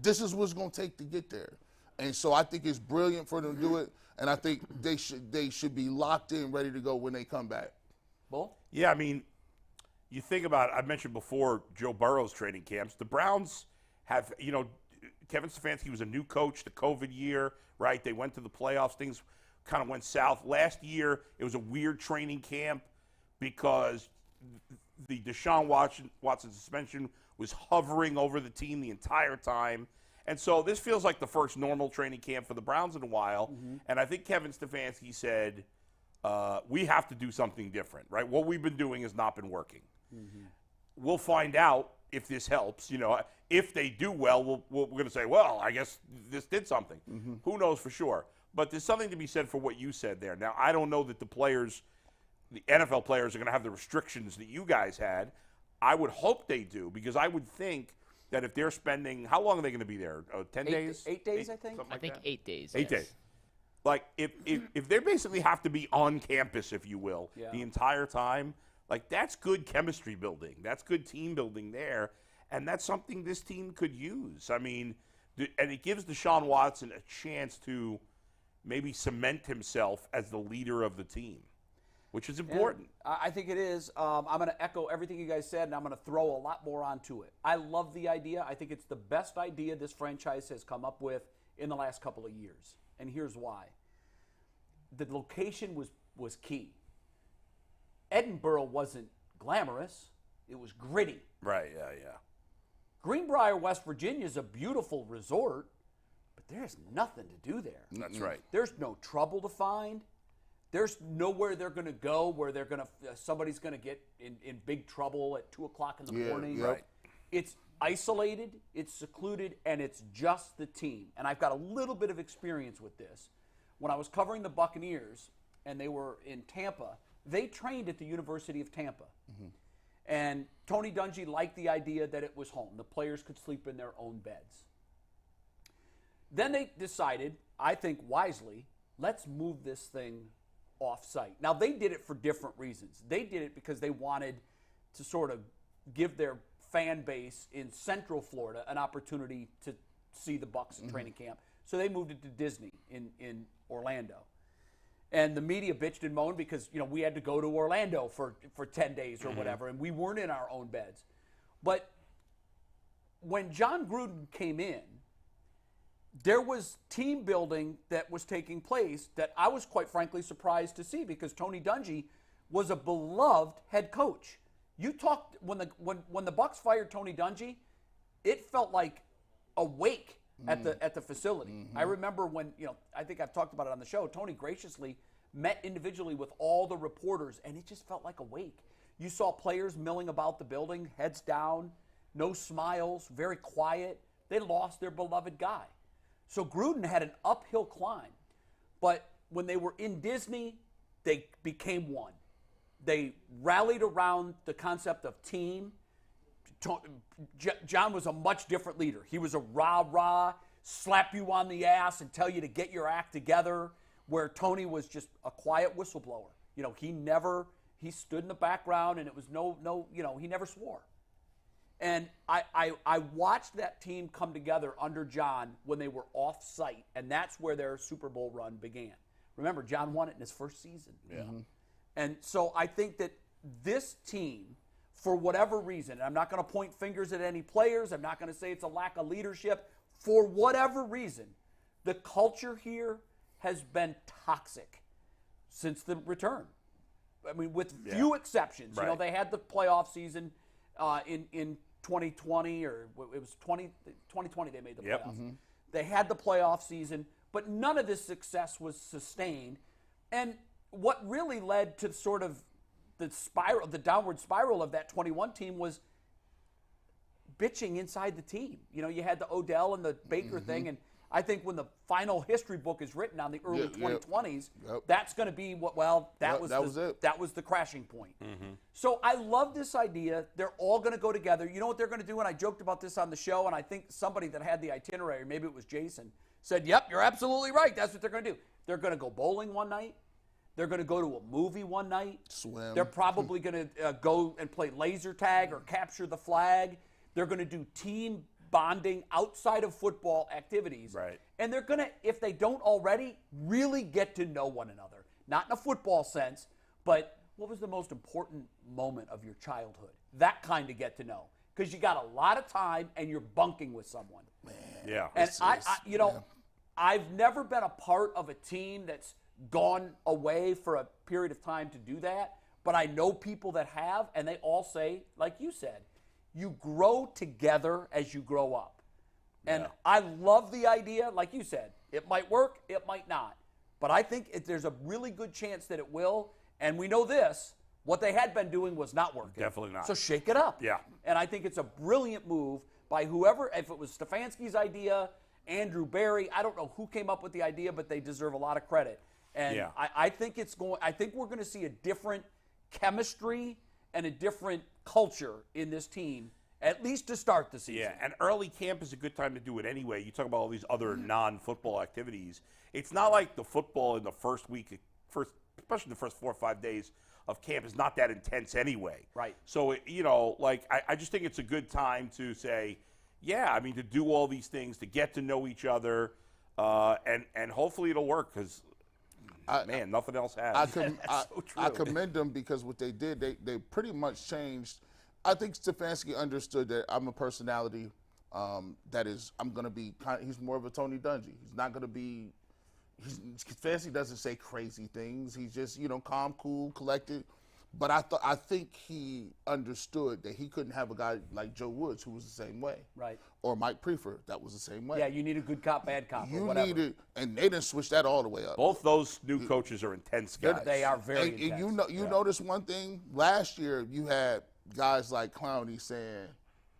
This is what's going to take to get there. And so I think it's brilliant for them to do it, and I think they should be locked in, ready to go when they come back. Bull? Yeah, I mean, you think about it. I mentioned before Joe Burrow's training camps. The Browns have, Kevin Stefanski was a new coach the COVID year, right? They went to the playoffs. Things kind of went south. Last year, it was a weird training camp because the Deshaun Watson suspension was hovering over the team the entire time. And so this feels like the first normal training camp for the Browns in a while. Mm-hmm. And I think Kevin Stefanski said, we have to do something different, right? What we've been doing has not been working. Mm-hmm. We'll find out if this helps. If they do well, we're going to say, well, I guess this did something. Mm-hmm. Who knows for sure? But there's something to be said for what you said there. Now, I don't know that the NFL players are going to have the restrictions that you guys had. I would hope they do, because I would think that if they're spending, how long are they going to be there? 10 days? 8 days, I think. I think 8 days. 8 days. Like, if they basically have to be on campus, if you will, the entire time, like, that's good chemistry building. That's good team building there. And that's something this team could use. I mean, and it gives Deshaun Watson a chance to maybe cement himself as the leader of the team, which is important. And I think it is. I'm going to echo everything you guys said, and I'm going to throw a lot more onto it. I love the idea. I think it's the best idea this franchise has come up with in the last couple of years. And here's why. The location was key. Edinburgh wasn't glamorous. It was gritty. Right, yeah. Greenbrier, West Virginia is a beautiful resort, but there's nothing to do there. That's right. There's no trouble to find. There's nowhere they're going to go where they're going to somebody's going to get in big trouble at 2 o'clock in the morning. Right. It's isolated, it's secluded, and it's just the team. And I've got a little bit of experience with this. When I was covering the Buccaneers and they were in Tampa, they trained at the University of Tampa. Mm-hmm. And Tony Dungy liked the idea that it was home. The players could sleep in their own beds. Then they decided, I think wisely, let's move this thing off-site. Now, they did it for different reasons. They did it because they wanted to sort of give their fan base in Central Florida an opportunity to see the Bucs in training camp. So they moved it to Disney in Orlando. And the media bitched and moaned because, we had to go to Orlando for 10 days or whatever, and we weren't in our own beds. But when John Gruden came in, there was team building that was taking place that I was quite frankly surprised to see, because Tony Dungy was a beloved head coach. You talked when the Bucs fired Tony Dungy, it felt like a wake at the facility. Mm-hmm. I remember when, I think I've talked about it on the show, Tony graciously met individually with all the reporters, and it just felt like a wake. You saw players milling about the building, heads down, no smiles, very quiet. They lost their beloved guy. So Gruden had an uphill climb. But when they were in Disney, they became one. They rallied around the concept of team. John was a much different leader. He was a rah-rah, slap you on the ass and tell you to get your act together, where Tony was just a quiet whistleblower. You know, he stood in the background, and it was he never swore. And I watched that team come together under John when they were off-site, and that's where their Super Bowl run began. Remember, John won it in his first season. Yeah. Mm-hmm. And so I think that this team, for whatever reason, and I'm not going to point fingers at any players, I'm not going to say it's a lack of leadership, for whatever reason, the culture here has been toxic since the return. I mean, with few exceptions. Right. You know, they had the playoff season in 2020, or it was 2020 they made the playoffs. Mm-hmm. They had the playoff season, but none of this success was sustained. And what really led to sort of the downward spiral of that 21 team was bitching inside the team. You know, you had the Odell and the Baker thing, and I think when the final history book is written on the early 2020s, that's going to be that was the crashing point. Mm-hmm. So I love this idea. They're all going to go together. You know what they're going to do? And I joked about this on the show, and I think somebody that had the itinerary, maybe it was Jason, said, "Yep, you're absolutely right. That's what they're going to do. They're going to go bowling one night. They're going to go to a movie one night. Swim. They're probably going to go and play laser tag or capture the flag. They're going to do team bonding outside of football activities. Right. And they're going to, if they don't already, really get to know one another. Not in a football sense, but what was the most important moment of your childhood? That kind of get to know. Because you got a lot of time and you're bunking with someone. Man. Yeah. And I've never been a part of a team that's gone away for a period of time to do that, but I know people that have, and they all say, like you said, you grow together as you grow up. And I love the idea, like you said, it might work, it might not. But I think there's a really good chance that it will, and we know this, what they had been doing was not working. Definitely not. So shake it up. Yeah. And I think it's a brilliant move by whoever, if it was Stefanski's idea, Andrew Barry, I don't know who came up with the idea, but they deserve a lot of credit. And I think we're going to see a different chemistry and a different culture in this team, at least to start the season. Yeah, and early camp is a good time to do it anyway. You talk about all these other non-football activities. It's not like the football in the first week, especially the first 4 or 5 days of camp, is not that intense anyway. Right. So, I just think it's a good time to say, to do all these things, to get to know each other, and hopefully it'll work because – nothing else has. I commend them because what they did, they pretty much changed. I think Stefanski understood that I'm a personality I'm going to be he's more of a Tony Dungy. He's not going to be Stefanski doesn't say crazy things. He's just, calm, cool, collected. But I think he understood that he couldn't have a guy like Joe Woods who was the same way. Right. Or Mike Prefer that was the same way. Yeah, you need a good cop, bad cop, or You whatever. needed, and they didn't switch that all the way up. Both those new coaches are intense guys. They are very intense. And you notice one thing, last year you had guys like Clowney saying,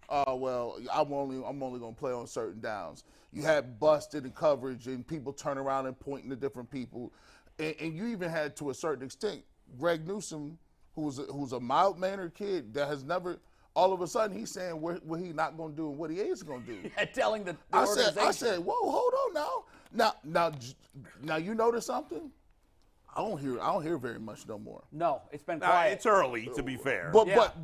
"Oh well, I'm only going to play on certain downs." You had busted in coverage and people turn around and pointing to different people, and you even had, to a certain extent, Greg Newsome, who's a mild-mannered kid that has never. All of a sudden, he's saying what he not going to do and what he is going to do. Telling the organization. I said, whoa, hold on now, you notice something? I don't hear very much no more. No, it's been quiet. It's early, to be fair. But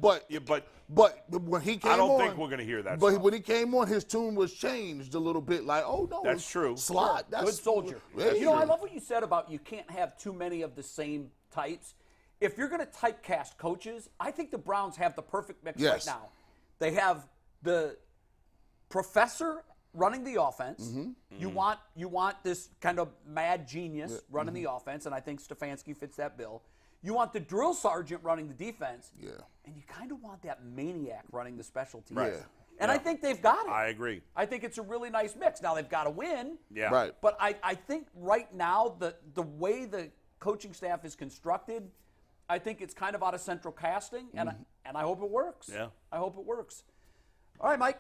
when he came on, I don't think we're going to hear that. But when he came on, his tune was changed a little bit. Like, oh no, that's true. Slot, that's good soldier. I love what you said about you can't have too many of the same types. If you're going to typecast coaches, I think the Browns have the perfect mix right now. They have the professor running the offense. Mm-hmm. You want this kind of mad genius running the offense, and I think Stefanski fits that bill. You want the drill sergeant running the defense. Yeah. And you kind of want that maniac running the special teams. Right. And I think they've got it. I agree. I think it's a really nice mix. Now, they've got to win. Yeah. Right. But I think right now, the way the coaching staff is constructed, I think it's kind of out of central casting, and I hope it works. Yeah. I hope it works. All right, Mike.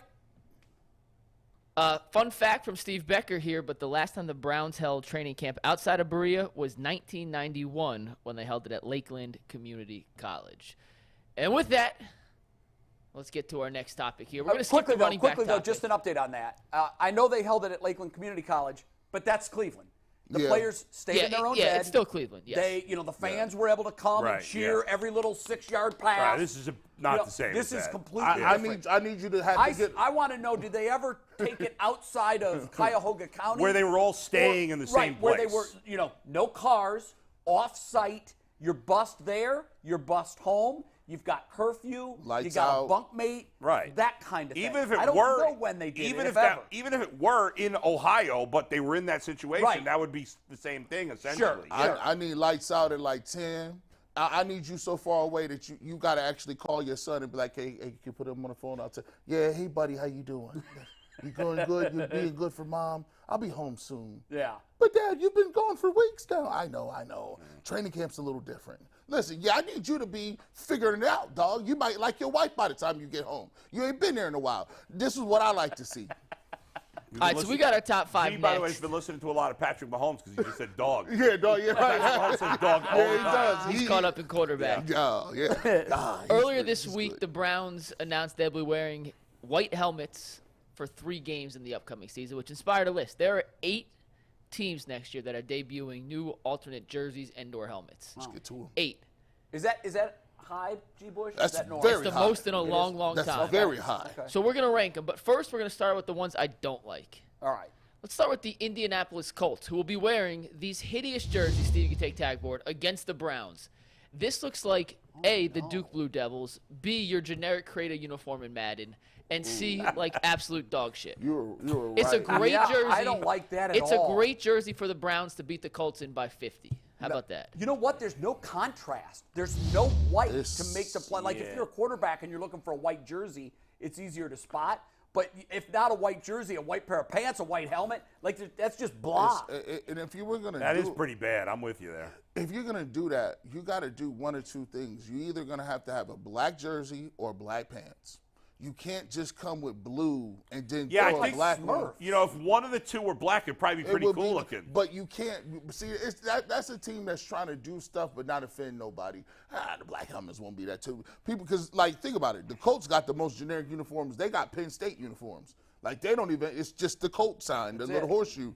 Fun fact from Steve Becker here, but the last time the Browns held training camp outside of Berea was 1991 when they held it at Lakeland Community College. And with that, let's get to our next topic here. We're going to skip the running back topic. Just an update on that. I know they held it at Lakeland Community College, but that's Cleveland. The players stayed in their own bed. Yeah, it's still Cleveland, yes. They, the fans were able to come and cheer every little 6-yard pass. Right, this is not the same. This is completely different. I need you to have to get. I want to know, did they ever take it outside of Cuyahoga County? Where they were all staying in the same place. Where they were, no cars, off-site. You're bussed there, you're bussed home. You've got curfew. Lights you got out. a bunkmate. Right. That kind of thing. Even if it I don't were, know when they did even it, even if it were in Ohio, but they were in that situation, that would be the same thing essentially. Sure. I need lights out at like 10. I need you so far away that you got to actually call your son and be like, hey, can you put him on the phone? I'll tell yeah, hey, buddy, how you doing? You going good? You being good for mom? I'll be home soon. Yeah. But, Dad, you've been gone for weeks now. I know. Training camp's a little different. Listen, I need you to be figuring it out, dog. You might like your wife by the time you get home. You ain't been there in a while. This is what I like to see. All right, so we got our top 5 next. By the way, has been listening to a lot of Patrick Mahomes because he just said dog. Yeah, dog. Yeah, right. Mahomes says dog all Yeah, the he time. does. He's caught up in quarterback. Yeah. Earlier this week, the Browns announced they'll be wearing white helmets for 3 games in the upcoming season, which inspired a list. There are 8 teams next year that are debuting new alternate jerseys and/or helmets. Let's get to them. 8. Is that high, G. Bush? That's is that normal? very It's the high. most in a long That's time. very high. Okay. So we're going to rank them, but first we're going to start with the ones I don't like. All right. Let's start with the Indianapolis Colts, who will be wearing these hideous jerseys, Steve, you can take tag board, against the Browns. This looks like, A, the Duke Blue Devils, B, your generic Crata uniform in Madden, and C, like absolute dog shit. You're right. It's a great jersey. I don't like that at It's all. a great jersey for the Browns to beat the Colts in by 50. How about that? You know what? There's no contrast. There's no white This- to make the play. Like if you're a quarterback and you're looking for a white jersey, it's easier to spot. But if not a white jersey, a white pair of pants, a white helmet, like that's just blah. And if you were gonna That is pretty bad. I'm with you there. if you're gonna do that, you got to do one or two things. You're either gonna have to have a black jersey or black pants. You can't just come with blue and then Yeah, throw I a think black one. if one of the two were black, it'd probably be It pretty would cool looking. But you can't see. That's a team that's trying to do stuff but not offend nobody. The black helmets won't be that too. People, because think about it. The Colts got the most generic uniforms. They got Penn State uniforms. Like they don't even. It's just the Colt sign, the little horseshoe.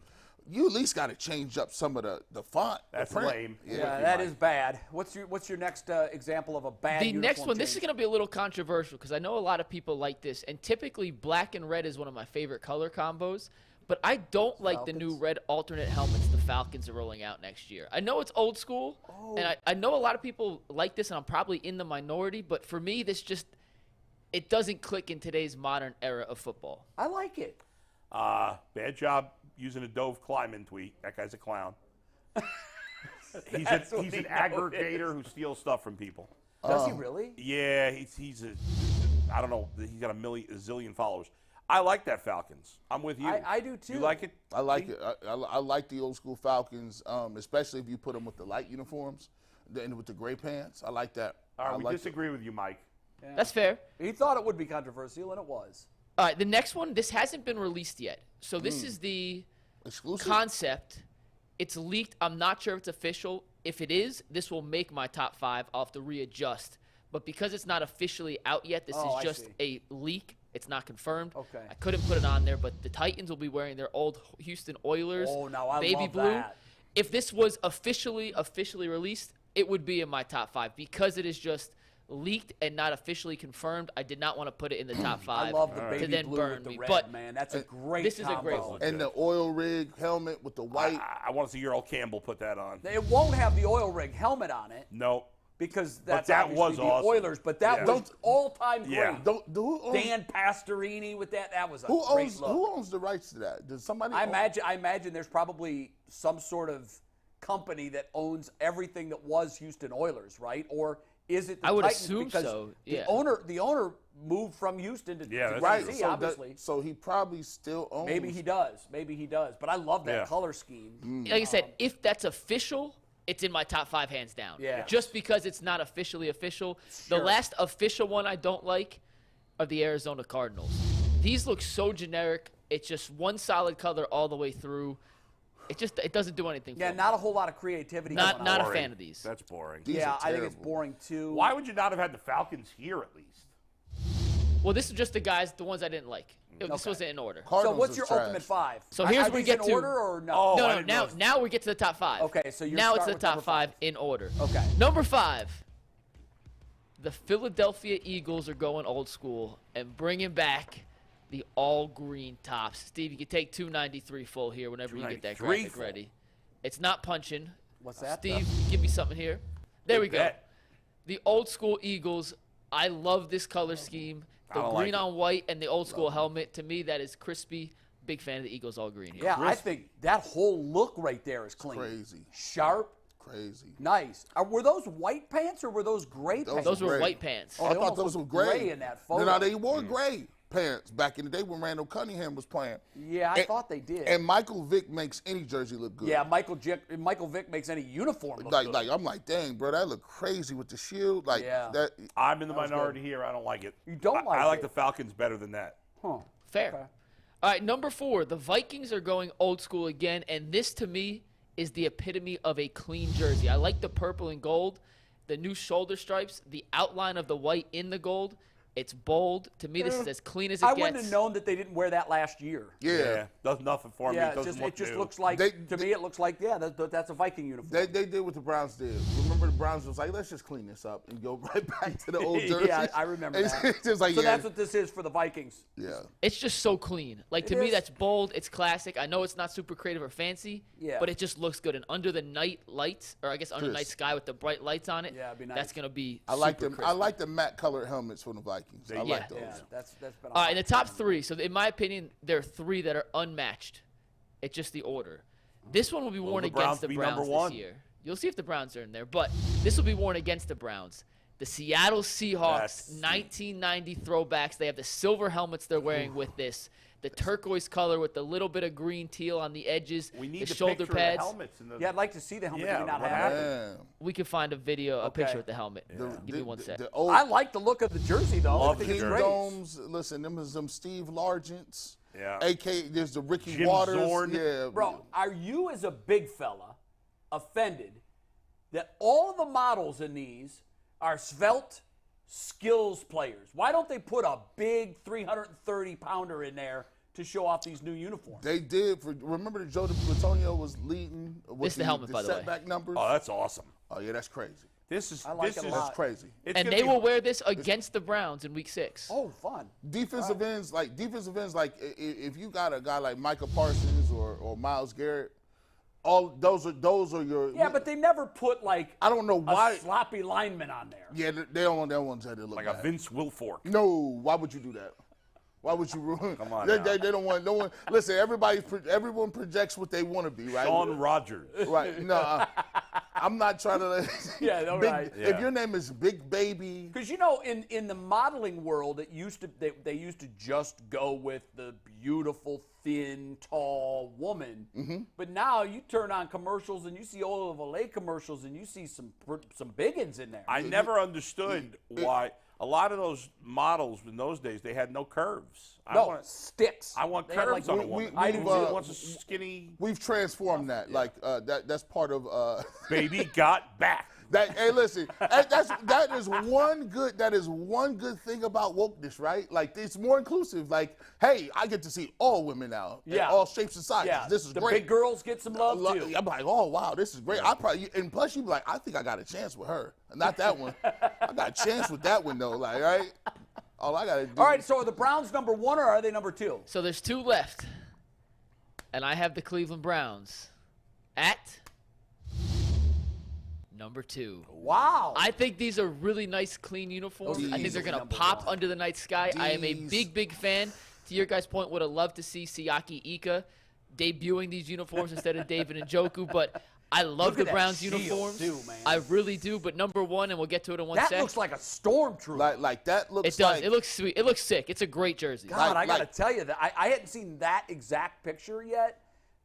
You at least got to change up some of the font. That's the print. lame. Yeah, that is bad. What's your next example of a bad The uniform next one, this change? is going to be a little controversial because I know a lot of people like this, and typically black and red is one of my favorite color combos, but I don't like the new red alternate helmets the Falcons are rolling out next year. I know it's old school, and I know a lot of people like this, and I'm probably in the minority, but for me, it doesn't click in today's modern era of football. I like it. Bad job using a Dove Kleiman tweet. That guy's a clown. he's an aggregator who steals stuff from people. Does he really? Yeah, he's I don't know. He's got a zillion followers. I like that Falcons. I'm with you. I do too. You like it? I like it. I like the old school Falcons, especially if you put them with the light uniforms, then with the gray pants. I like that. All right, we like disagree with you, Mike. Yeah. That's fair. He thought it would be controversial, and it was. All right, the next one, this hasn't been released yet. So this is the Exclusive. concept. It's leaked. I'm not sure if it's official. If it is, this will make my top 5. I'll have to readjust. But because it's not officially out yet, this Oh, is I just see. a leak. It's not confirmed. Okay. I couldn't put it on there, but the Titans will be wearing their old Houston Oilers Oh, now I baby love blue. that. If this was officially released, it would be in my top 5. Because it is just leaked and not officially confirmed, I did not want to put it in the top 5 I love the to baby then blue burn with the me. red, But man. That's a great this is a great combo. one. And the oil rig helmet with the white. I want to see Earl Campbell put that on. It won't have the oil rig helmet on it No. because that's that obviously was the awesome. Oilers, but that Yeah. was all-time great. Yeah. Who owns, Dan Pastorini with that. That was a who great owns look. who owns the rights to that? Does somebody? I own- imagine there's probably some sort of company that owns everything that was Houston Oilers, right? Or is it the I would Titans? assume because so, The yeah. owner moved from Houston to Yeah, that's Right. DC, So, obviously. so he probably still owns. Maybe he does. But I love that Yeah. color scheme. Like I said, if that's official, it's in my top 5 hands down. Yeah. Just because it's not officially official. Sure. The last official one I don't like are the Arizona Cardinals. These look so generic. It's just one solid color all the way through. It doesn't do anything for me. not a whole lot of creativity. Not going on. a fan of these. That's boring. Yeah, I think it's terrible. boring too. Why would you not have had the Falcons here at least? Well, this is just the ones I didn't like. This wasn't in order. So Cardinals what's is your trash. ultimate 5? So here's Are where we these get in to- order or no? Oh, I No, didn't now know. now we get to the top 5. Okay, so you're now it's starting the with top number 5 5. in order. Okay. Number 5. The Philadelphia Eagles are going old school and bringing back the all green tops. Steve, you can take 293 full here whenever you get that 293 graphic full. ready. It's not punching. What's that? Steve, give me something here. There we go. bet. The old school Eagles. I love this color scheme. The don't like green it. on white and the old school helmet. To me, that is crispy. Big fan of the Eagles all green here. Yeah, I think that whole look right there is clean. Crazy. Sharp, Crazy. nice. Were those white pants or were those gray pants? Those were Gray. white pants. Oh, I they thought almost those were look gray. gray in that photo. No, they wore gray pants back in the day when Randall Cunningham was playing. Yeah, I thought they did. And Michael Vick makes any jersey look good. Yeah, Michael Vick makes any uniform look good. Like I'm like, dang, bro, that look crazy with the shield. Like Yeah. that. I'm in the minority here. I don't like it. You don't like I like it? the Falcons better than that. Huh. Fair. Okay. All right, number 4. The Vikings are going old school again, and this to me is the epitome of a clean jersey. I like the purple and gold, the new shoulder stripes, the outline of the white in the gold. It's bold. To me, this is as clean as it I gets. wouldn't have known that they didn't wear that last year. Yeah. Does nothing for me. Yeah, It doesn't it just new. looks like, They- to me, it looks like, yeah, that's a Viking uniform. They did what the Browns did. Remember the Browns was like, let's just clean this up and go right back to the old jerseys. Yeah, I remember It's that. just like, So yeah, that's what this is for the Vikings. yeah. It's just so clean. Like, to It me, is. that's bold. It's classic. I know it's not super creative or fancy, Yeah. but it just looks good. And under the night lights, or I guess under Crisp. night sky with the bright lights on it, Yeah, it'd be nice. that's going to be I like super them. crispy. I like the matte colored helmets from the Vikings. I like those. Yeah, that's been All right, in the top 3. So, in my opinion, there are 3 that are unmatched. It's just the order. This one will be worn the against Browns the be Browns number this 1? year. You'll see if the Browns are in there, but this will be worn against the Browns. The Seattle Seahawks, Yes. 1990 throwbacks. They have the silver helmets they're wearing with this. The turquoise color with the little bit of green teal on the edges. We need the the shoulder picture pads. of the helmets. And the, Yeah, I'd like to see the helmet. Yeah, Do we not what have it? happened? Damn. We can find a video, a Okay. picture with the helmet. Give me one sec. The old I like the look of the jersey, though. Love I think the it's jersey. great. domes. Listen, them is them Steve Largents. Yeah. AK, there's the Ricky Jim Waters. Zorn. Yeah, Bro, are you as a big fella offended that all of the models in these are svelte skills players? Why don't they put a big 330-pounder in there to show off these new uniforms? They did. Remember that Joe DiPlatonio was leading with This is the helmet, by the way. setback numbers? Oh, that's awesome. Oh, yeah, that's crazy. This is I like this it a is lot. That's crazy. It's And gonna they be- will wear this against the Browns in Week 6. Oh, fun. Defensive ends, like if you got a guy like Micah Parsons or Myles Garrett, all those are your. Yeah, but they never put, like, I don't know a why. sloppy lineman on there. Yeah, they don't want that one to look like bad. a Vince Wilfork. No, why would you do that? Why would you ruin? Come on They now. don't want no one. Listen, everyone projects what they want to be, right? Sean Rogers. Right. No, I'm not trying to. Yeah, all Big- right. Yeah. If your name is Big Baby, Because in the modeling world, it used to they used to just go with the beautiful, thin, tall woman. Mm-hmm. But now you turn on commercials and you see all of LA commercials and you see some biggins in there. I never understood why a lot of those models in those days they had no curves. Sticks. I want They had, curves like, on a woman. I I do do too. wants a skinny we've transformed that. Like that's part of. baby got back. Hey, listen. That is one good thing about wokeness, right? Like it's more inclusive. Like, hey, I get to see all women now, in Yeah. all shapes and sizes. Yeah, This is the great. big girls get some love too. I'm like, oh wow, this is great. I probably and plus you be like, I think I got a chance with her, not that one. I got a chance with that one though, like right. All I gotta do. All right, so are the Browns number 1 or are they number 2? So there's 2 left. And I have the Cleveland Browns at number 2. Wow. I think these are really nice, clean uniforms. I think they're Easily going to number pop 1. under the night sky. I am a These- big fan. To your guys' point, would have loved to see Siaki Ika debuting these uniforms instead of David Njoku, but I love Look the at that Browns shield, uniforms. too, man. I really do, but number 1, and we'll get to it in one that sec. looks like a stormtrooper. like that looks. It does. Like, It looks sweet. It looks sick. It's a great jersey. God, I got to like- tell you that I hadn't seen that exact picture yet.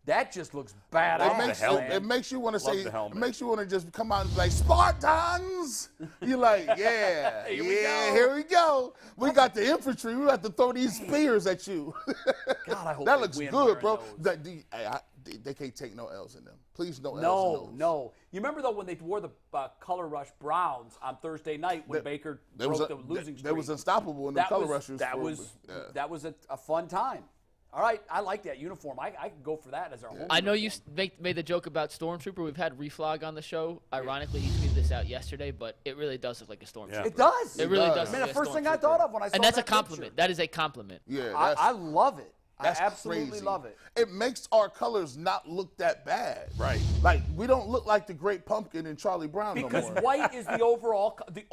That just looks badass. It makes you want to say. the helmet. It makes you want to just come out and be like Spartans. You're like, yeah, here we go. We got the infantry. We got to throw these spears at you. God, I hope that they looks win good, wearing bro. those. They can't take no L's in them. Please, no L's in those. No. You remember though when they wore the Color Rush Browns on Thursday night when Baker broke the losing streak? They was unstoppable in the color rushers. That was a fun time. All right, I like that uniform. I can go for that as our home. I know you made the joke about Stormtrooper. We've had Reflog on the show. Ironically, he tweeted this out yesterday, but it really does look like a Stormtrooper. Yeah. It does. It really does. I mean, look the like first a thing I Stormtrooper. thought of when I saw And that's a that compliment. picture. That is a compliment. Yeah, I love it. That's I absolutely crazy. love it. It makes our colors not look that bad. Right. Like we don't look like the Great Pumpkin and Charlie Brown Because no more. white is the overall, right.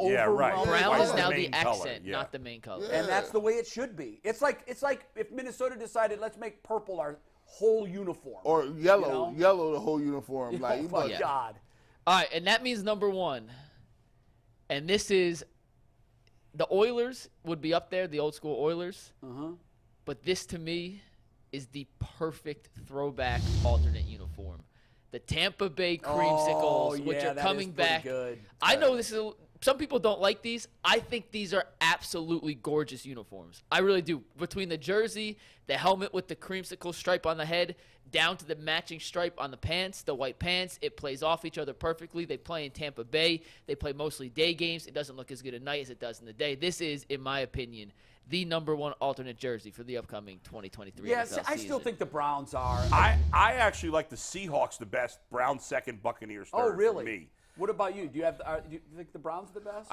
Brown White is is the now the main color, accent, yeah. not the main color. and that's the way it should be. It's like if Minnesota decided let's make purple our whole uniform. Or yellow, You know? yellow the whole uniform. Like, Oh my Yeah. God. All right, and that means number one. And this is the Oilers would be up there, the old school Oilers. But this to me is the perfect throwback alternate uniform. The Tampa Bay Creamsicles, which yeah, are that coming is pretty back. good. I know this is some people don't like these. I think these are absolutely gorgeous uniforms. I really do. Between the jersey, the helmet with the creamsicle stripe on the head, down to the matching stripe on the pants, the white pants, it plays off each other perfectly. They play in Tampa Bay. They play mostly day games. It doesn't look as good at night as it does in the day. This is, in my opinion, the number one alternate jersey for the upcoming 2023 Yeah, NFL see, I still season. think the Browns are. I actually like the Seahawks the best. Browns second, Buccaneers third. Oh, really? For me. What about you? Do you think the Browns are the best?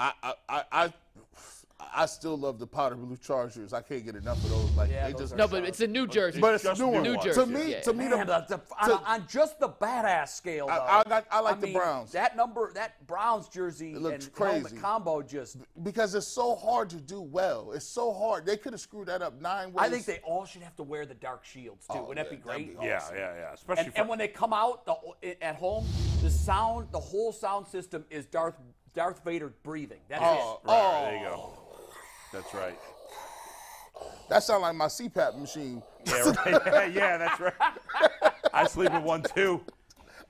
I still love the powder blue Chargers. I can't get enough of those. Like Yeah, they those just are No, but it's a new jersey. But it's just a new one. new jersey. To me, Yeah. to me, Man, on just the badass scale, though. I like the mean, Browns. That Browns jersey looks and helmet crazy. combo just. because it's so hard to do well. It's so hard. They could have screwed that up 9 ways. I think they all should have to wear the dark shields too. Oh, Wouldn't that be yeah, that'd great? be Yeah, awesome. yeah. Especially And when they come out at home, the whole sound system is Darth Vader breathing. That's it. Right, there you go. That's right. That sounds like my CPAP machine. Yeah, right. Yeah, that's right. I sleep with one too.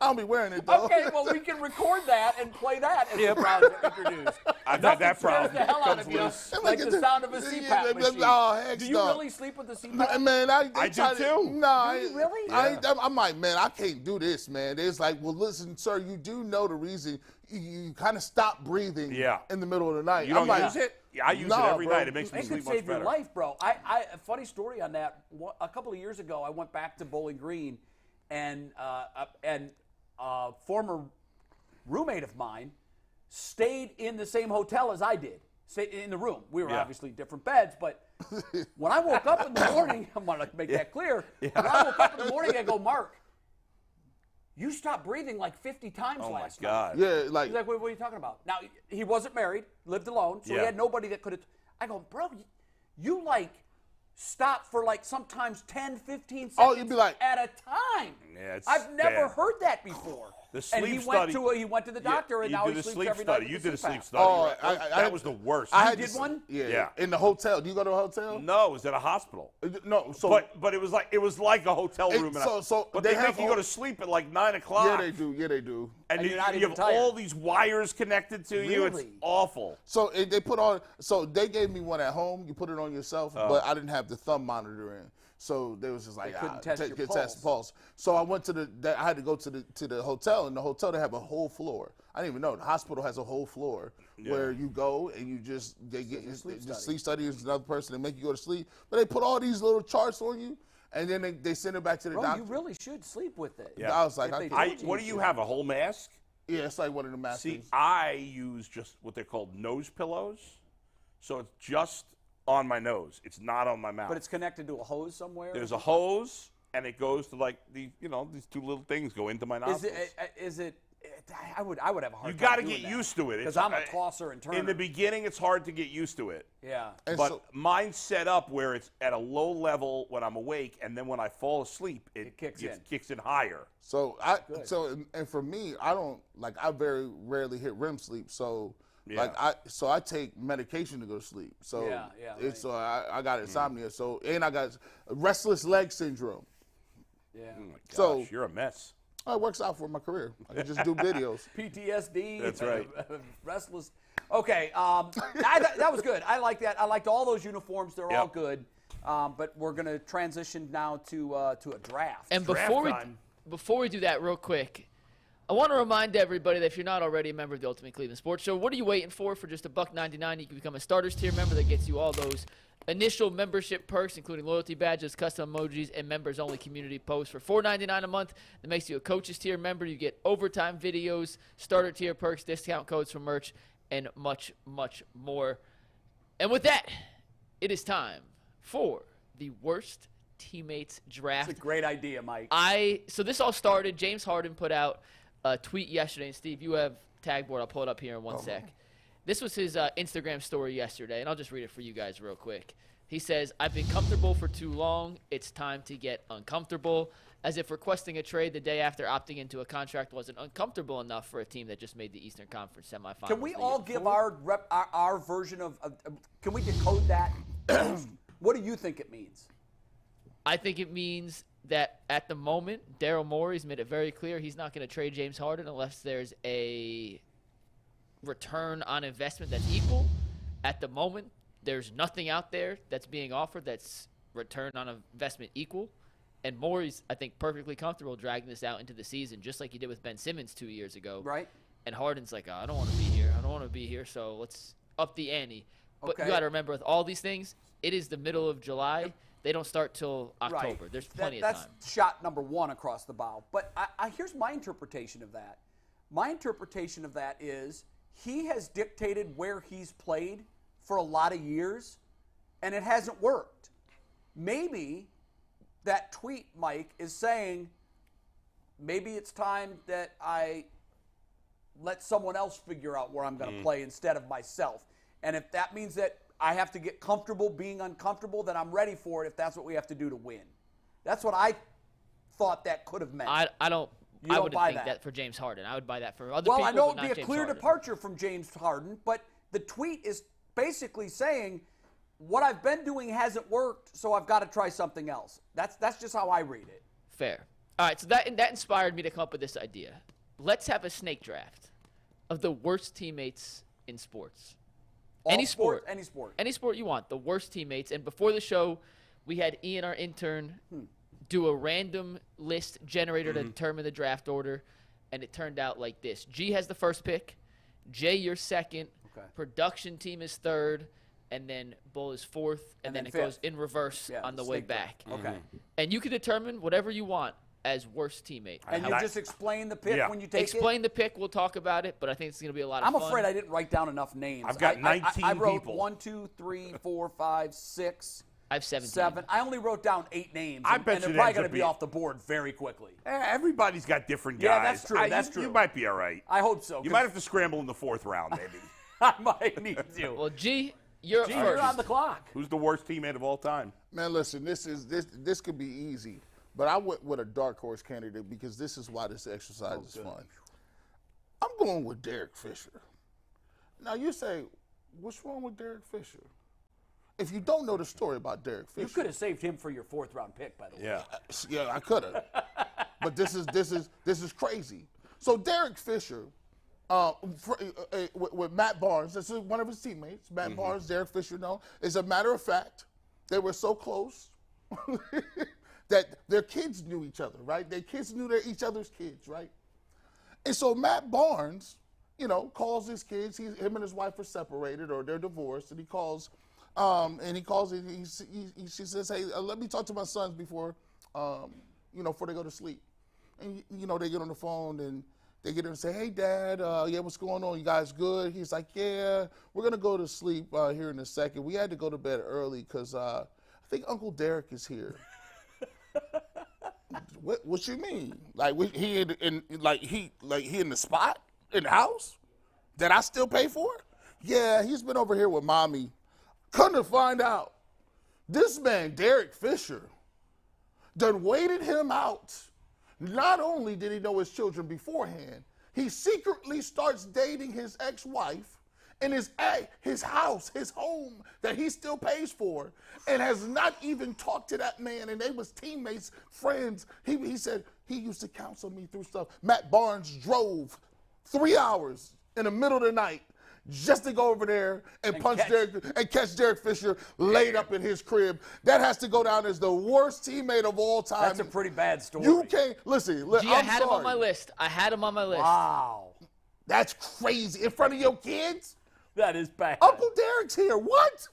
I don't be wearing it though. Okay, well we can record that and play that as the Browns are introduced. I've had that Scares problem. the hell out of Comes you, loose. like the sound of a CPAP machine. Oh, heck Do you no. really sleep with the CPAP? Man, I do try too. No, Do you really? I'm like, man, I can't do this, man. It's like, well, listen, sir, you do know the reason you kind of stop breathing in the middle of the night. You don't I'm like, use it? Yeah, I use it every night. It makes me It sleep could much save better. your life, bro. A funny story on that. A couple of years ago, I went back to Bowling Green, and a former roommate of mine stayed in the same hotel as I did. Stayed in the room. We were obviously different beds, but when I woke up in the morning, I want to make that clear. When I woke up in the morning, I go, Mark, you stopped breathing like 50 times Oh, my last night. God. yeah, like, He's like, what are you talking about? Now, he wasn't married, lived alone, so he Yeah. had nobody that could have. I go, bro, you like stop for like sometimes 10, 15 seconds Oh, you'd be like- at a time. Yeah, it's I've never bad. heard that before. The and he sleep went study- he went to the doctor, and you now did he a sleeps sleep every study. night. You with did a CPAP. sleep study. Oh, right? That was the worst. I You had did to- one? Yeah. In the hotel. Do you go to a hotel? No, it was at a hospital. No. So But it was like a hotel room. But they have make you go to sleep at like 9 o'clock. yeah, they do. Yeah, they do. And And you you're not you even have tired. all these wires connected to you. It's Really? awful. So they put on. So they gave me one at home. You put it on yourself, but I didn't have the thumb monitor in. So they was just like, couldn't test your test the pulse. So I went to I had to go to the hotel. In the hotel, they have a whole floor. I didn't even know the hospital has a whole floor where you go and you just sleep study is another person. They make you go to sleep, but they put all these little charts on you, and then they send it back to the Bro, doctor. you really should sleep with it. Yeah. I was like, If they I told can't. What do you have? A whole mask? Yeah, it's like one of the masters. See, I use just what they're called nose pillows. So it's just on my nose. It's not on my mouth. But it's connected to a hose somewhere? There's a hose, and it goes to like these two little things go into my nostrils. Is it? I would have a hard time. You got to doing get that. used to it. Because I'm a tosser and turner. In the beginning, it's hard to get used to it. Yeah. And But so- mine's set up where it's at a low level when I'm awake, and then when I fall asleep, it kicks in higher. So and for me, I very rarely hit REM sleep. So I take medication to go to sleep. So Yeah, so I got insomnia. So and I got restless leg syndrome. Yeah. Oh my gosh, So- you're a mess. Oh, it works out for my career. I can just do videos. PTSD. That's right. Restless. Okay, that was good. I like that. I liked all those uniforms. They're all Yep. good. But we're going to transition now to a draft. And Draft time. before we do that real quick, I want to remind everybody that if you're not already a member of the Ultimate Cleveland Sports Show, what are you waiting for? For just $1.99, you can become a starters tier member that gets you all those initial membership perks, including loyalty badges, custom emojis, and members-only community posts. For $4.99 a month, that makes you a coaches tier member. You get overtime videos, starter tier perks, discount codes for merch, and much, much more. And with that, it is time for the worst teammates draft. It's a great idea, Mike. So this all started, James Harden put out a tweet yesterday, and Steve, you have tag board. I'll pull it up here in one sec. This was his Instagram story yesterday, and I'll just read it for you guys real quick. He says, "I've been comfortable for too long. It's time to get uncomfortable." As if requesting a trade the day after opting into a contract wasn't uncomfortable enough for a team that just made the Eastern Conference semifinals. Can we the all year give before. our version of can we decode that? What do you think it means? I think it means that at the moment, Daryl Morey's made it very clear he's not going to trade James Harden unless there's a return on investment that's equal. At the moment, there's nothing out there that's being offered that's return on investment equal. And Morey's, I think, perfectly comfortable dragging this out into the season, just like he did with Ben Simmons 2 years ago. Right. And Harden's like, I don't want to be here. I don't want to be here, so let's up the ante. But you got to remember, with all these things, it is the middle of July. They don't start till October. There's plenty of time. That's shot number one across the bow. But here's my interpretation of that. My interpretation of that is he has dictated where he's played for a lot of years, and it hasn't worked. Maybe that tweet, Mike, is saying maybe it's time that I let someone else figure out where I'm going to play instead of myself. And if that means that I have to get comfortable being uncomfortable, then I'm ready for it if that's what we have to do to win. That's what I thought that could have meant. I don't You don't wouldn't buy think that for James Harden. I would buy that for other Well, people. I know but it'd be not a James clear Harden. departure from James Harden, but the tweet is basically saying what I've been doing hasn't worked, so I've got to try something else. That's just how I read it. Fair. All right, so that inspired me to come up with this idea. Let's have a snake draft of the worst teammates in sports. Any sport. Any sport. Any sport you want, the worst teammates. And before the show, we had Ian, our intern, do a random list generator to determine the draft order, and it turned out like this. G has the first pick. Jay, you're second. Okay. Production team is third. And then Bull is fourth. And then it fifth. goes in reverse on the way snake back. draft. Okay. And you can determine whatever you want as worst teammate. And you just explain the pick when you take Explain the pick. We'll talk about it, but I think it's going to be a lot of I'm fun. afraid I didn't write down enough names. I've got 19 I wrote people. 1, 2, 3, 4, 5, 6, I have 17. 7. I only wrote down 8 names. I and, bet and you they're it probably ends going up to be being- off the board very quickly. Everybody's got different guys. Yeah, that's true. That's true. You might be all right. I hope so. You might have to scramble in the fourth round, maybe. I might need to. Well, G, you're Gee, first. you're on the clock. Who's the worst teammate of all time? Man, listen, this could be easy, but I went with a dark horse candidate because this is why this exercise is fun. I'm going with Derek Fisher. Now you say, what's wrong with Derek Fisher? If you don't know the story about Derek Fisher, You could have saved him for your 4th round pick, by the way. Yeah. yeah, I could have, but this is crazy. So Derek Fisher, with Matt Barnes, this is one of his teammates. Matt Barnes, Derek Fisher, as a matter of fact, they were so close that their kids knew each other, right? Their kids knew each other's kids, right? And so Matt Barnes, calls his kids. Him and his wife are separated or they're divorced, and he calls, she says, "Hey, let me talk to my sons before they go to sleep." And they get on the phone and they get in and say, "Hey, Dad, what's going on? You guys good?" He's like, "Yeah, we're gonna go to sleep here in a second. We had to go to bed early because I think Uncle Derek is here." What you mean? Like he in the spot in the house that I still pay for? Yeah, he's been over here with Mommy. Come to find out, this man Derek Fisher done waited him out. Not only did he know his children beforehand, he secretly starts dating his ex-wife in his house, his home that he still pays for, and has not even talked to that man. And they was teammates, friends. He said he used to counsel me through stuff. Matt Barnes drove 3 hours in the middle of the night just to go over there and catch Derek Fisher laid up in his crib. That has to go down as the worst teammate of all time. That's a pretty bad story. You can't listen. I had him on my list. Wow. That's crazy. In front of your kids? That is bad. Uncle Derek's here. What?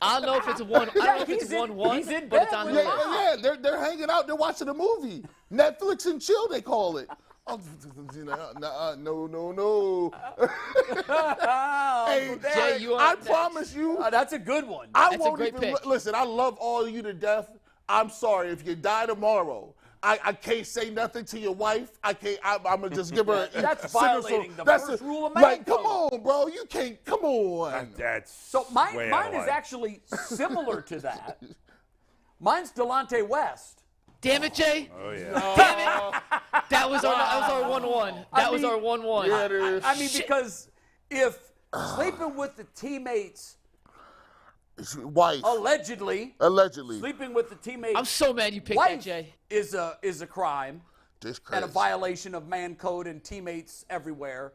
I don't know if it's 1. I don't know if it's 1-1. He's in but bed it's on with the him. list. Yeah, they're hanging out. They're watching a movie. Netflix and chill, they call it. Oh, no. Hey, Jay, you are I next. promise you. That's a good one. I That's a won't great even pick. listen. I love all of you to death. I'm sorry if you die tomorrow. I can't say nothing to your wife. I'm gonna just give her. That's send her violating some- the first rule of man Like, come code. on, bro. You can't. Come on. That's So mine way out of is line. actually similar to that. Mine's Delonte West. Damn it, Jay. Oh yeah. Damn it. That was our 1-1. That was mean- our 1-1. Yeah, it is. I mean, because if sleeping with the teammates, Wife. allegedly sleeping with the teammates, I'm so mad you picked that, wife Jay. is a crime This and a crazy. violation of man code and teammates everywhere.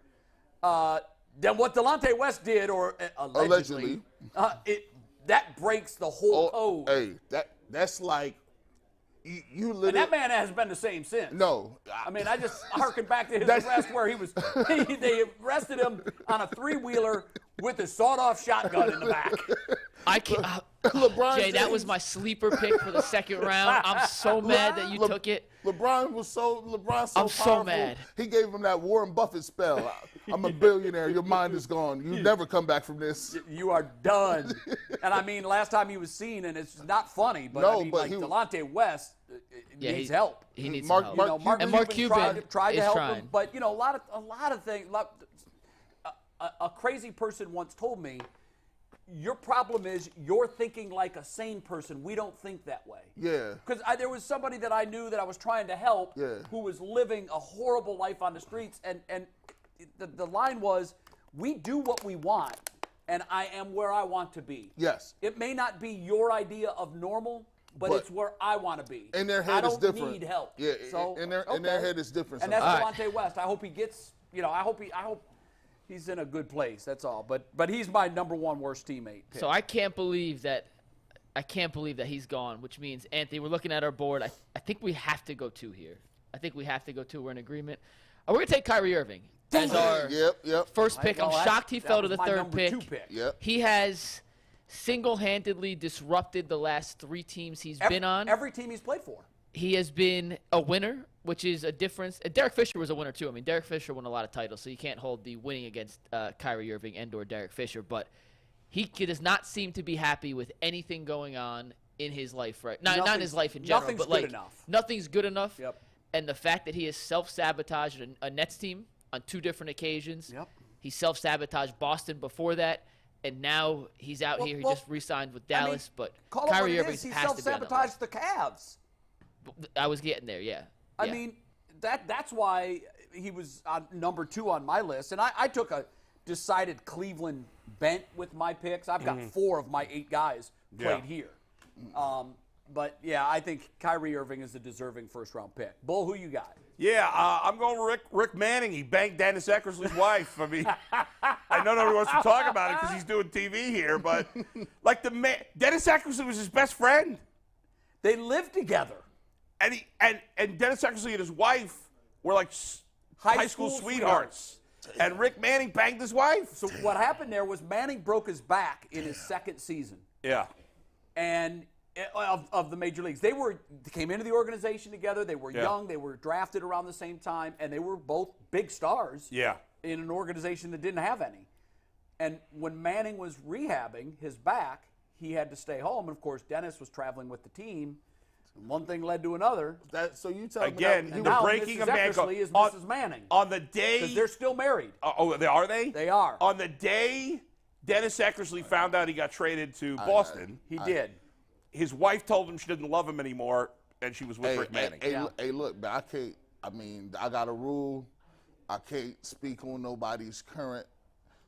Then what Delonte West did, or allegedly, that breaks the whole code. Hey, that's like you And literally. that man hasn't been the same since. No. I mean, I just harken back to his That's- arrest where they arrested him on a 3-wheeler with a sawed-off shotgun in the back. I can't. LeBron Jay, that James- was my sleeper pick for the second round. I'm so mad that you took it. LeBron's so I'm powerful. so mad. He gave him that Warren Buffett spell. I'm a billionaire. Your mind is gone. You never come back from this. You are done. And I mean, last time he was seen, and it's not funny, but No, I mean, but like he- Delonte West needs help. He needs Mark- some Mark help. You know, Mark And Mark Cuban tried to is help trying. him, but you know, a lot of things. A crazy person once told me, "Your problem is you're thinking like a sane person. We don't think that way." Yeah. Because there was somebody that I knew that I was trying to help, Yeah. who was living a horrible life on the streets, and the line was, "We do what we want, and I am where I want to be." Yes. It may not be your idea of normal, but But it's where I want to be. in their head I it's don't different. need help. Yeah, So, in their okay. head it's different And that's sometimes. Delonte West. I hope he gets. I hope he's in a good place. That's all. But he's my number one worst teammate. Pick. So I can't believe that he's gone, which means, Anthony, we're looking at our board. I think we have to go 2 here. We're in agreement. We're going to take Kyrie Irving as our Yep. first pick. I'm Well, shocked he that fell to was the my third number pick. 2 pick. Yep. He has single-handedly disrupted the last 3 teams he's been on. Every team he's played for. He has been a winner, which is a difference. Derek Fisher was a winner, too. I mean, Derek Fisher won a lot of titles, so you can't hold the winning against Kyrie Irving and or Derek Fisher. But he does not seem to be happy with anything going on in his life, right? Not in his life in general, nothing's but good like enough. nothing's good enough. Yep. And the fact that he has self-sabotaged a Nets team on 2 different occasions. Yep. He self-sabotaged Boston before that. And now he's out here. He just re-signed with Dallas. But Call it what Kyrie it Irving is. He has to be on that list. self-sabotaged the Cavs. I was getting there, yeah. I Yeah. mean, that's why he was on number 2 on my list. And I took a decided Cleveland bent with my picks. I've got 4 of my 8 guys played here. But, yeah, I think Kyrie Irving is a deserving first-round pick. Bull, who you got? Yeah, I'm going Rick Manning. He banged Dennis Eckersley's wife. I mean, I know nobody wants to talk about it because he's doing TV here, but like Dennis Eckersley was his best friend, They lived together. and Dennis Eckersley and his wife were like high school sweethearts. And Rick Manning banged his wife. So what happened there was Manning broke his back in his second season. Yeah. And of the major leagues. They came into the organization together. They were young. They were drafted around the same time, and they were both big stars in an organization that didn't have any. And when Manning was rehabbing his back, he had to stay home. And, of course, Dennis was traveling with the team. And one thing led to another. So you tell Again, me he And was now breaking Mrs. a man Eckersley is Mrs. Manning. on the day. Because they're still married. Oh, are they? They are. On the day Dennis Eckersley found out he got traded to Boston, He did. his wife told him she didn't love him anymore, and she was with Rick Manning. Hey, look, man, I can't. I mean, I got a rule. I can't speak on nobody's current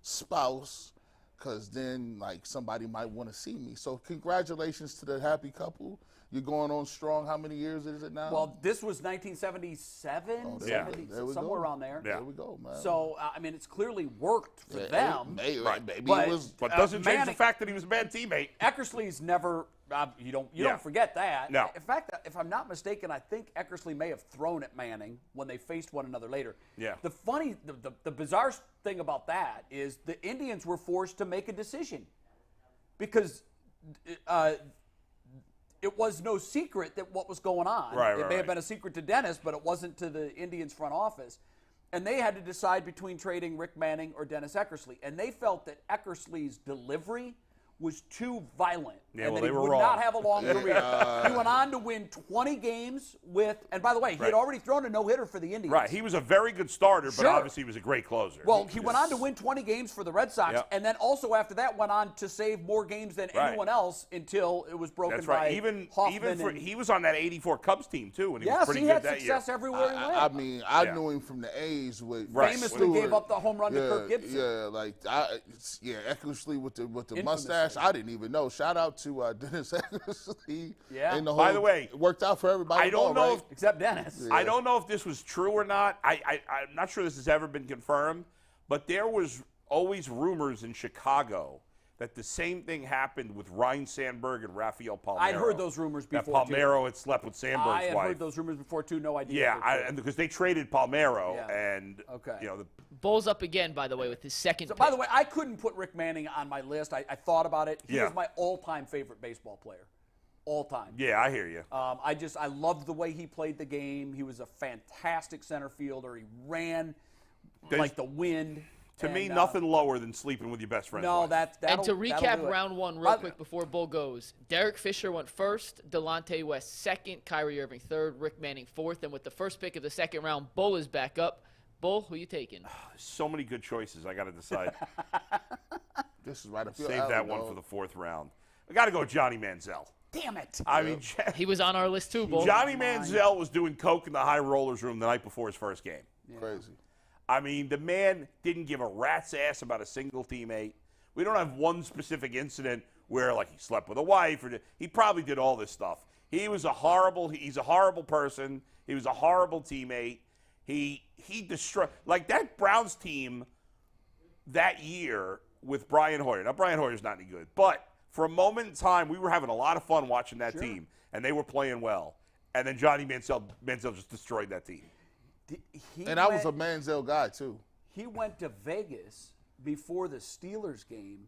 spouse, because then like somebody might want to see me. So congratulations to the happy couple. You're going on strong. How many years is it now? Well, this was 1977, Yeah. 70, There we somewhere go. around there. Yeah. There we go, man. So, I mean, it's clearly worked for them. Maybe But- it was. But doesn't change the Manning- fact that he was a bad teammate. Eckersley's never. You don't Yeah. forget that. No. In fact, if I'm not mistaken, I think Eckersley may have thrown at Manning when they faced one another later. Yeah. The bizarre thing about that is the Indians were forced to make a decision because it was no secret that what was going on. Right, It right, may have right. been a secret to Dennis, but it wasn't to the Indians front office. And they had to decide between trading Rick Manning or Dennis Eckersley. And they felt that Eckersley's delivery was too violent. Yeah, and well, that they he were would wrong. not have a long career. He went on to win 20 games with, and by the way, he had Right. already thrown a no-hitter for the Indians. Right. He was a very good starter, but Sure. obviously he was a great closer. Well, he went on to win 20 games for the Red Sox, Yep. and then also after that went on to save more games than Right. anyone else until it was broken That's by right. Even Hoffman. for, and, he was on that '84 Cubs team too, and he was yes, pretty he good had that success year. everywhere he went. I mean, I Yeah. knew him from the A's with Right. Famously Stewart. gave up the home run to Kirk Gibson. Yeah, like Eckersley with the Infamously. mustache. I didn't even know. Shout out to Dennis Eckersley. Yeah. And the By whole, the way, it worked out for everybody. I don't involved, know right? Except Dennis. I don't know if this was true or not. I'm not sure this has ever been confirmed, but there was always rumors in Chicago that the same thing happened with Ryan Sandberg and Rafael Palmeiro. I'd heard those rumors that before, too. Palmeiro had slept with Sandberg's I had wife. heard those rumors before, too. No idea. Yeah, if they're true. and because they traded Palmeiro, Yeah. and Okay. you know, Bulls up again, by the way, with his second So, pick. by the way, I couldn't put Rick Manning on my list. I thought about it. He Yeah. was my all-time favorite baseball player. All time. yeah, I hear you. I loved the way he played the game. He was a fantastic center fielder. He ran like the wind. To me, And, nothing lower than sleeping with your best friend's No, wife. that'll And to that'll recap do it. round one real By- quick before Bull goes, Derek Fisher went first, Delonte West second, Kyrie Irving third, Rick Manning fourth, and with the first pick of the second round, Bull is back up. Bull, who you taking? So many good choices. I got to decide. This is right up your Save alley, that one dog. for the fourth round. I got to go Johnny Manziel. Damn it. I mean, He was on our list too, Bull. Johnny Manziel was doing coke in the high rollers room the night before his first game. Crazy. I mean, the man didn't give a rat's ass about a single teammate. We don't have one specific incident where, like, he slept with a wife. He probably did all this stuff. He's a horrible person. He was a horrible teammate. He destroyed, like, that Browns team that year with Brian Hoyer. Now, Brian Hoyer's not any good, but for a moment in time, we were having a lot of fun watching that team, and they were playing well. And then Johnny Manziel just destroyed that team. And I was a Manziel guy, too. He went to Vegas before the Steelers game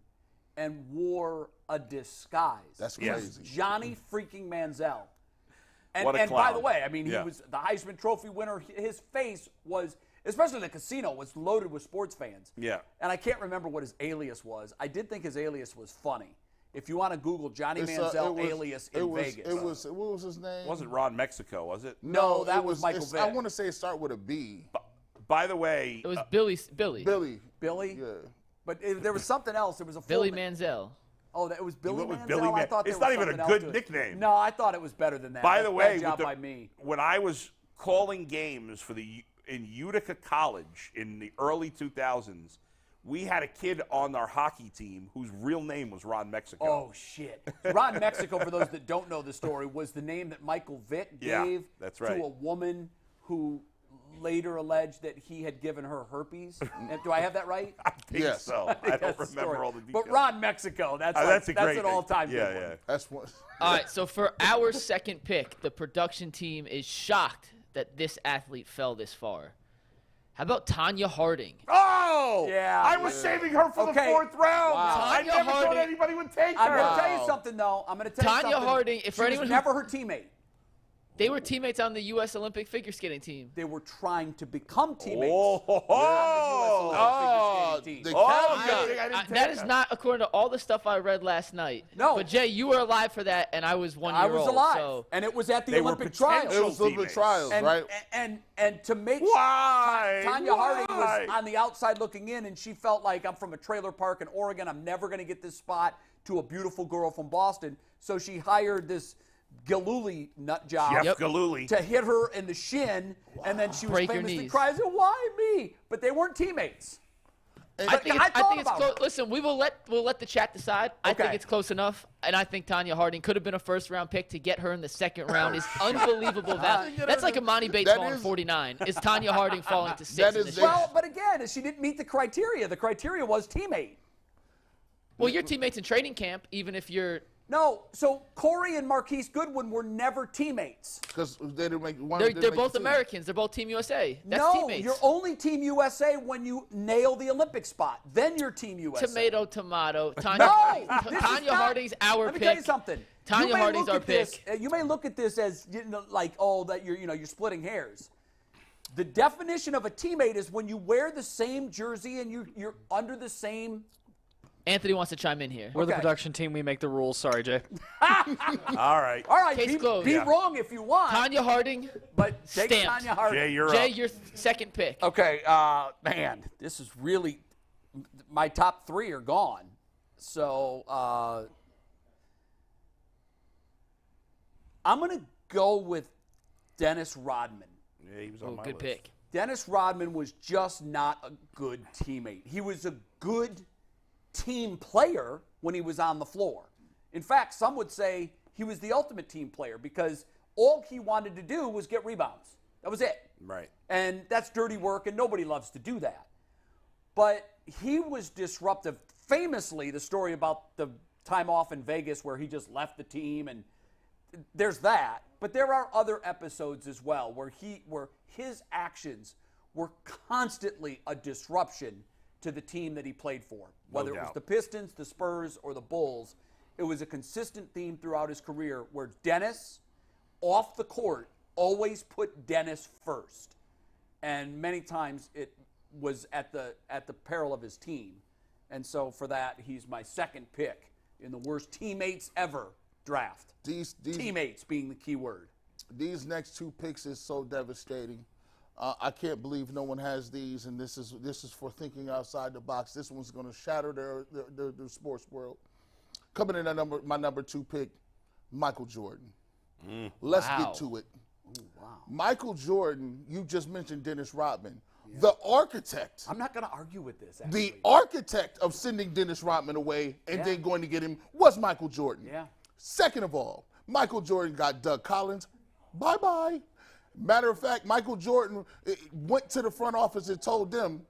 and wore a disguise. That's Yes. crazy. Johnny freaking Manziel. And, What a and by clown. the way, I mean, he Yeah. was the Heisman Trophy winner. His face was, especially in the casino, was loaded with sports fans. Yeah. And I can't remember what his alias was. I did think his alias was funny. If you want to Google Johnny Manziel alias in Vegas. What was his name? It wasn't Ron Mexico, was it? No, that was Michael Vick. I want to say it started with a B. By the way, It was Billy. Billy? Yeah. But there was something else. There was a full Billy name. Manziel. Oh, it was Billy went with Manziel? Billy I Man- thought there it's was not even a something else good to it. nickname. No, I thought it was better than that. by the way, Bad job with by me. when I was calling games for in Utica College in the early 2000s, we had a kid on our hockey team whose real name was Ron Mexico. Oh, shit. Ron Mexico, for those that don't know the story, was the name that Michael Vick Yeah, gave that's right. to a woman who later alleged that he had given her herpes. And do I have that right? I think Yes. so. I don't That's the remember story. all the details. But Ron Mexico, that's That's a great an name. all-time Yeah, good yeah. one. That's what. All right, so for our second pick, the production team is shocked that this athlete fell this far. How about Tanya Harding? Oh! Yeah. I was saving her for the Okay. fourth round. Wow. I Tanya never thought Harding- anybody would take I'm her. going to tell you something, though. I'm going to tell you Tanya something. Harding, if she for anyone was who- never her teammate. They were teammates on the U.S. Olympic figure skating team. They were trying to become teammates. Oh, on the US Olympic figure skating team. the Oh, caveat. good thing I didn't That take is her. not according to all the stuff I read last night. No. But Jay, you were alive for that, and I was 1 year I old. was alive, So and it was at the They were Olympic trials. potential It was Olympic teammates. trials, And, right? and to make Why? Tanya Harding Why? was on the outside looking in, and she felt like, I'm from a trailer park in Oregon. I'm never going to get this spot to a beautiful girl from Boston. So she hired this Galooly nut job Jeff Galooly. to hit her in the shin, and then she was Break your famously knees. cries, "Why me?" But they weren't teammates. I think it's about close. it. Listen, we'll let the chat decide. I think Okay. it's close enough, and I think Tanya Harding could have been a first-round pick. To get her in the second round is unbelievable value. That's like Imani Bates That falling is- 49. Is Tanya Harding falling to 6? That in is this the- draft? Well, but again, she didn't meet the criteria. The criteria was teammate. Well, your teammates in training camp, even if you're No, so Corey and Marquise Goodwin were never teammates. Because they didn't make one. they're both Americans. They're both Team USA. That's no, teammates. you're only Team USA when you nail the Olympic spot. Then you're Team USA. Tomato. Tanya, No, this is Tanya not- Harding's our Let me pick. tell you something. Tanya You may Harding's look our at this- pick. You may look at this as like, oh, that you're splitting hairs. The definition of a teammate is when you wear the same jersey and you're under the same. Anthony wants to chime in here. We're the Okay. production team. We make the rules. Sorry, Jay. All right. All right, Case be closed. be wrong if you want, Tanya Harding, but take stamped. Tanya Harding. Jay, you're Jay, up. your second pick. Okay, man, this is really my top 3 are gone. So I'm gonna go with Dennis Rodman. Yeah, he was on Oh, my good list. pick. Dennis Rodman was just not a good teammate. He was a good team player when he was on the floor. In fact, some would say he was the ultimate team player because all he wanted to do was get rebounds. That was it. Right. And that's dirty work, and nobody loves to do that. But he was disruptive. Famously, the story about the time off in Vegas where he just left the team, and there's that. But there are other episodes as well where his actions were constantly a disruption to the team that he played for. Whether it was doubt. the Pistons, the Spurs, or the Bulls, it was a consistent theme throughout his career where Dennis, off the court, always put Dennis first. And many times it was at the peril of his team. And so for that, he's my second pick in the worst teammates ever draft. These Teammates being the key word. These next 2 picks is so devastating. I can't believe no one has these, and this is for thinking outside the box. This one's going to shatter their sports world. Coming in at my number 2 pick, Michael Jordan. Let's Wow. get to it. Wow. Michael Jordan, you just mentioned Dennis Rodman. The architect, I'm not going to argue with this, actually. the architect of sending Dennis Rodman away and then going to get him was Michael Jordan. Yeah. Second of all, Michael Jordan got Doug Collins. Bye-bye. Matter of fact, Michael Jordan went to the front office and told them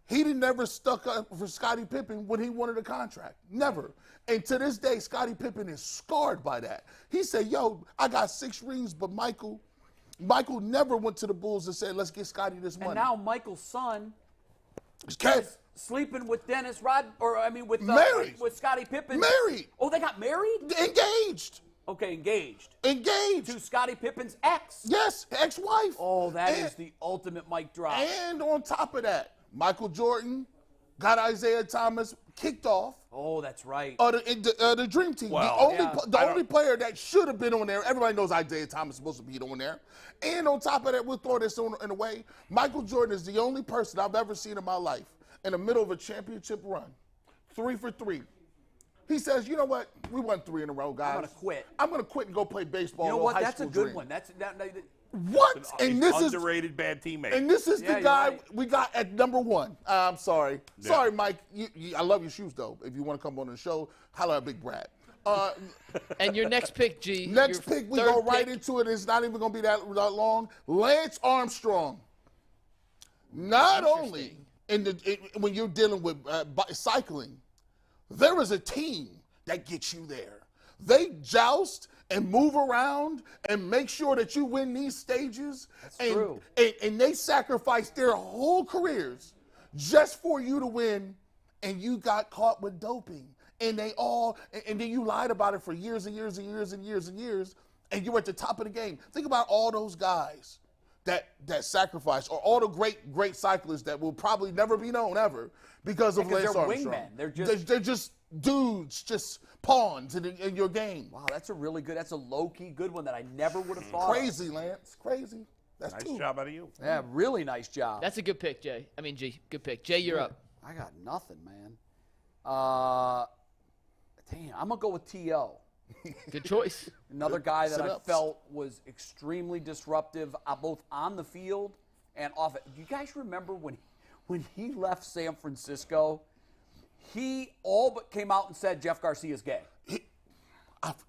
he never stuck up for Scottie Pippen when he wanted a contract. Never. And to this day, Scottie Pippen is scarred by that. He said, yo, I got 6 rings, but Michael never went to the Bulls and said, let's get Scottie this money. And now Michael's son Kev, is sleeping with Dennis Married. with Scottie Pippen. Married. Oh, they got married? engaged. Okay, engaged. Engaged. To Scottie Pippen's ex. Yes, ex-wife. Oh, that is the ultimate mic drop. And on top of that, Michael Jordan got Isaiah Thomas kicked off Oh, that's right. the Dream Team. Well, the only player that should have been on there, everybody knows Isaiah Thomas is supposed to be on there. And on top of that, we'll throw this in a way, Michael Jordan is the only person I've ever seen in my life in the middle of a championship run, 3 for 3. He says, you know what? We won 3 in a row, guys. I'm gonna quit. I'm going to quit and go play baseball. You know little what? high That's a school good dream. one. That's What? He's And this is underrated bad teammate. And this is Yeah, the you're guy right. we got at number 1. I'm sorry. Yeah. Sorry, Mike. I love your shoes, though. If you want to come on the show, holla at Big Brad. And your next pick, G. Next your pick, we third go right pick. into it. It's not even going to be that long. Lance Armstrong. Not only when you're dealing with cycling, there is a team that gets you there. They joust and move around and make sure that you win these stages. That's true. And they sacrifice their whole careers just for you to win, and you got caught with doping. And then you lied about it for years and years and years and years and years, and you were at the top of the game. Think about all those guys that sacrifice, or all the great cyclists that will probably never be known ever because of Lance they're Armstrong. wingmen. They're just dudes, just pawns in your game. Wow, that's a low-key good one that I never would have thought of. Crazy, Lance. Crazy. That's Nice 2. job out of you. Yeah, really nice job. That's a good pick, Jay. I mean, G. Good pick. Jay, you're up. I got nothing, man. Damn, I'm going to go with T.O. Good choice. Another guy that I Sit-ups. felt was extremely disruptive, both on the field and off it. Do you guys remember when when he left San Francisco, he all but came out and said Jeff Garcia's gay.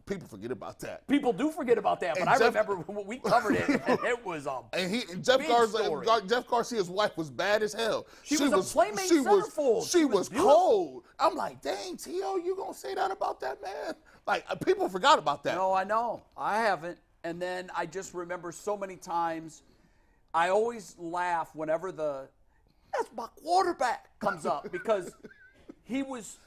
People forget about that. People do forget about that, but I remember when we covered it, and it was a And Jeff Garcia's wife was bad as hell. She was a playmate centerfold. She was cold. I'm like, dang, T.O., you gonna say that about that man? Like, people forgot about that. No, I know. I haven't. And then I just remember so many times, I always laugh whenever that's my quarterback comes up because he was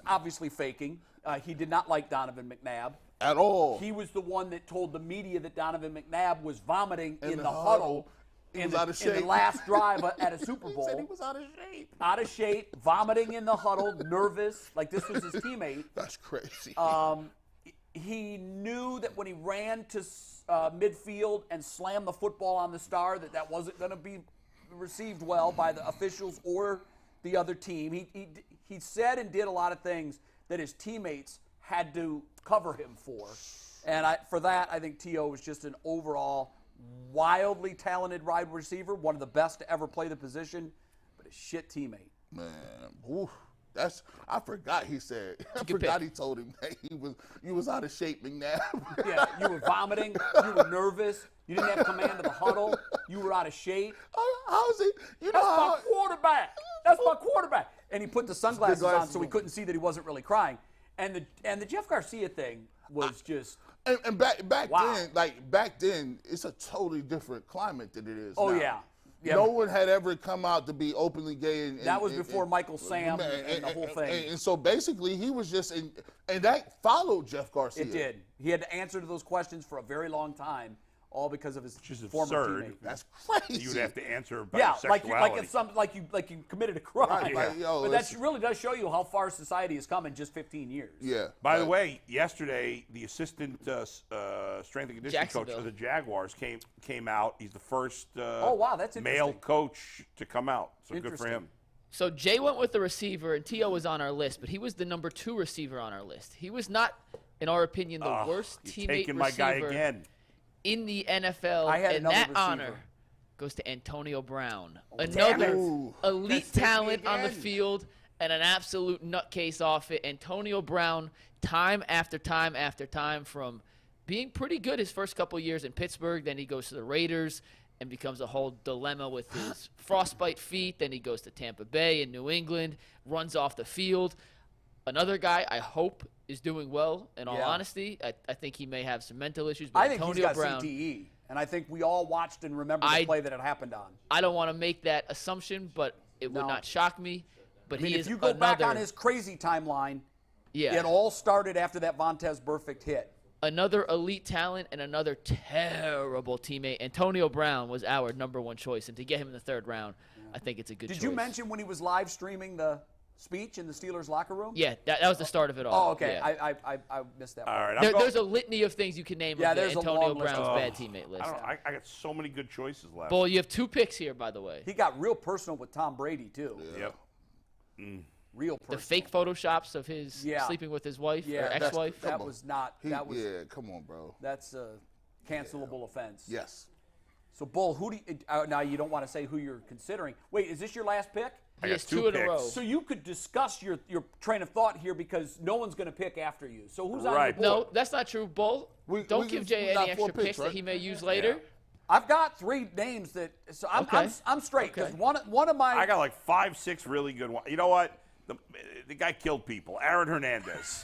obviously faking. He did not like Donovan McNabb. At all. He was the one that told the media that Donovan McNabb was vomiting in the huddle in the last drive at a Super Bowl. He said he was out of shape. Out of shape, vomiting in the huddle, nervous, like this was his teammate. That's crazy. He knew that when he ran to midfield and slammed the football on the star, that wasn't going to be received well by the officials or the other team. He said and did a lot of things that his teammates had to cover him for. And for that, I think T.O. was just an overall wildly talented wide receiver, one of the best to ever play the position, but a shit teammate. Man, oof. I forgot he said. I forgot he told him that you was out of shape, McNabb. Yeah, you were vomiting. You were nervous. You didn't have command of the huddle. You were out of shape. How's he? That's my quarterback. That's my quarterback. And he put the sunglasses on so we couldn't see that he wasn't really crying. And the Jeff Garcia thing was just. And back wow. back then, it's a totally different climate than it is now. Yeah. No one had ever come out to be openly gay. That was before Michael Sam and the whole thing. And so basically, he was just and that followed Jeff Garcia. It did. He had to answer to those questions for a very long time, all because of his former teammate. That's crazy. You would have to answer about sexuality. like you committed a crime. Right, but that really does show you how far society has come in just 15 years. Yeah. By the way, yesterday the assistant strength and conditioning coach of the Jaguars came out. He's the first that's male coach to come out. So good for him. So Jay went with the receiver, and T.O. was on our list, but he was the number 2 receiver on our list. He was not, in our opinion, the worst teammate taking receiver my guy again. in the NFL, and that honor goes to Antonio Brown. Another elite talent on the field and an absolute nutcase off it. Antonio Brown, time after time after time, from being pretty good his first couple years in Pittsburgh, then he goes to the Raiders and becomes a whole dilemma with his frostbite feet. Then he goes to Tampa Bay in New England, runs off the field. Another guy I hope is doing well, in all honesty. I think he may have some mental issues, but I think Antonio he's got Brown, CTE, and I think we all watched and remember the play that it happened on. I don't want to make that assumption, but it would not shock me. But he is if you go back on his crazy timeline, it all started after that Vontaze Burfict hit. Another elite talent and another terrible teammate. Antonio Brown was our number 1 choice, and to get him in the 3rd round, I think it's a good choice. Did you mention when he was live streaming the speech in the Steelers locker room? Yeah, that was the start of it all. Oh, okay. Yeah. I missed that. All right, there's a litany of things you can name on the Antonio Brown's bad teammate list. I got so many good choices left. Bull, you have 2 picks here, by the way. He got real personal with Tom Brady, too. Yep. Real personal. The fake photoshops of his sleeping with his wife or ex-wife. That was not. Come on, bro. That's a cancelable offense. Yes. So, Bull, who do you, now you don't want to say who you're considering. Wait, is this your last pick? I He got has 2 2 in a picks. row. So you could discuss your train of thought here because no one's going to pick after you. So who's on your Right. board? No, that's not true, Bull. Don't give Jay got any 4 extra picks that right? he may use later. I've got 3 names that. So I'm straight because one of my. I got like 5, 6 really good ones. You know what? The guy killed people. Aaron Hernandez.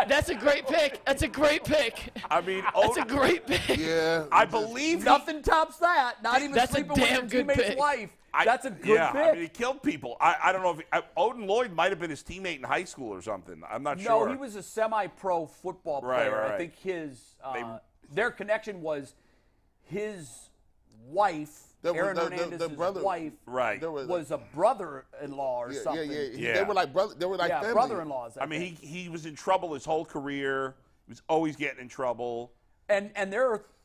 That's a great pick. That's a great pick. I mean, That's a great pick. Yeah. I believe Nothing tops that. Not even That's a sleeping with damn your good teammate's pick. wife. That's a good pick. I mean, he killed people. I don't know if Odin Lloyd might have been his teammate in high school or something. I'm not sure. No, he was a semi-pro football player. Right. I think their connection was his wife, Aaron Hernandez's wife, was a brother-in-law or something. Yeah. They were like family. Brother-in-laws. I mean, he was in trouble his whole career. He was always getting in trouble. And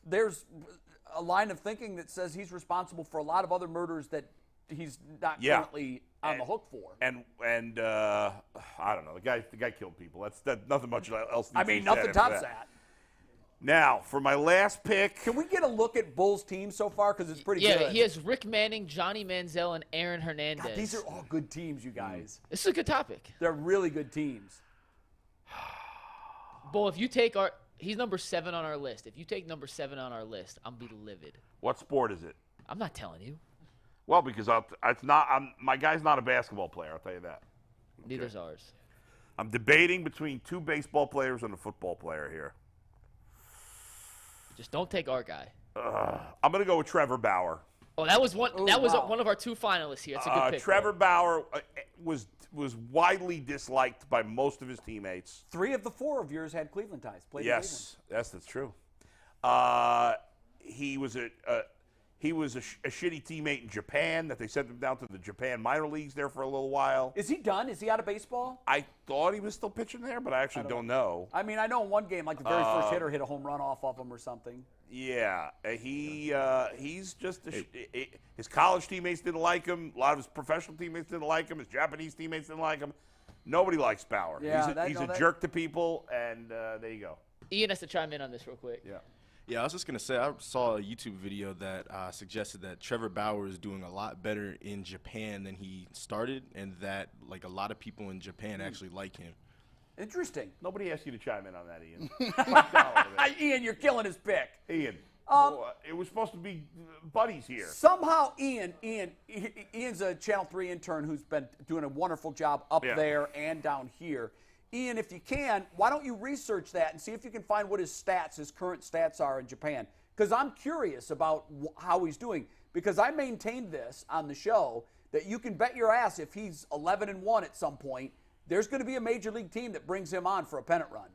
there's a line of thinking that says he's responsible for a lot of other murders that he's not currently on the hook for. And I don't know. The guy killed people. That's nothing much else. I mean, nothing tops that. Now, for my last pick. Can we get a look at Bulls' team so far? Because it's pretty good. Yeah, he has Rick Manning, Johnny Manziel, and Aaron Hernandez. God, these are all good teams, you guys. This is a good topic. They're really good teams. Bull, if you take he's number 7 on our list. If you take number 7 on our list, I'm be livid. What sport is it? I'm not telling you. Well, because my guy's not a basketball player, I'll tell you that. Neither's ours. I'm debating between 2 baseball players and a football player here. Just don't take our guy. I'm going to go with Trevor Bauer. Oh, that was one. That was wow. one of our 2 finalists here. That's a good pick. Trevor Bauer was widely disliked by most of his teammates. 3 of the 4 of yours had Cleveland ties. Played in Yes, that's true. He was a shitty teammate in Japan that they sent him down to the Japan minor leagues there for a little while. Is he done? Is he out of baseball? I thought he was still pitching there, but I actually don't know. I mean, I know in one game, like the very first hitter hit a home run off of him or something. Yeah, he's just his college teammates didn't like him. A lot of his professional teammates didn't like him. His Japanese teammates didn't like him. Nobody likes Bauer. Yeah, he's a jerk to people, and there you go. Ian has to chime in on this real quick. Yeah. Yeah, I was just going to say, I saw a YouTube video that suggested that Trevor Bauer is doing a lot better in Japan than he started, and that, like, a lot of people in Japan actually like him. Interesting. Nobody asked you to chime in on that, Ian. Ian, you're killing his pick. Ian, it was supposed to be buddies here. Somehow, Ian's a Channel 3 intern who's been doing a wonderful job up there and down here. Ian, if you can, why don't you research that and see if you can find what his current stats are in Japan? Because I'm curious about how he's doing. Because I maintained this on the show that you can bet your ass if he's 11-1 at some point, there's going to be a major league team that brings him on for a pennant run.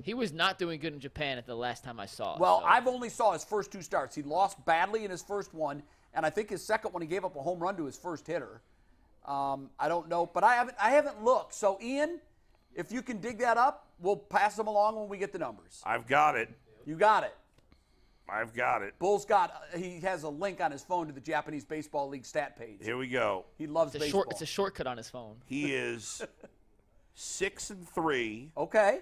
He was not doing good in Japan at the last time I saw it. Well, so. I've only saw his first 2 starts. He lost badly in his first one, and I think his second one he gave up a home run to his first hitter. I don't know, but I haven't looked. So, Ian, if you can dig that up, we'll pass them along when we get the numbers. I've got it. You got it. I've got it. Bull's he has a link on his phone to the Japanese Baseball League stat page. Here we go. He loves baseball. It's a shortcut on his phone. He is 6-3 Okay.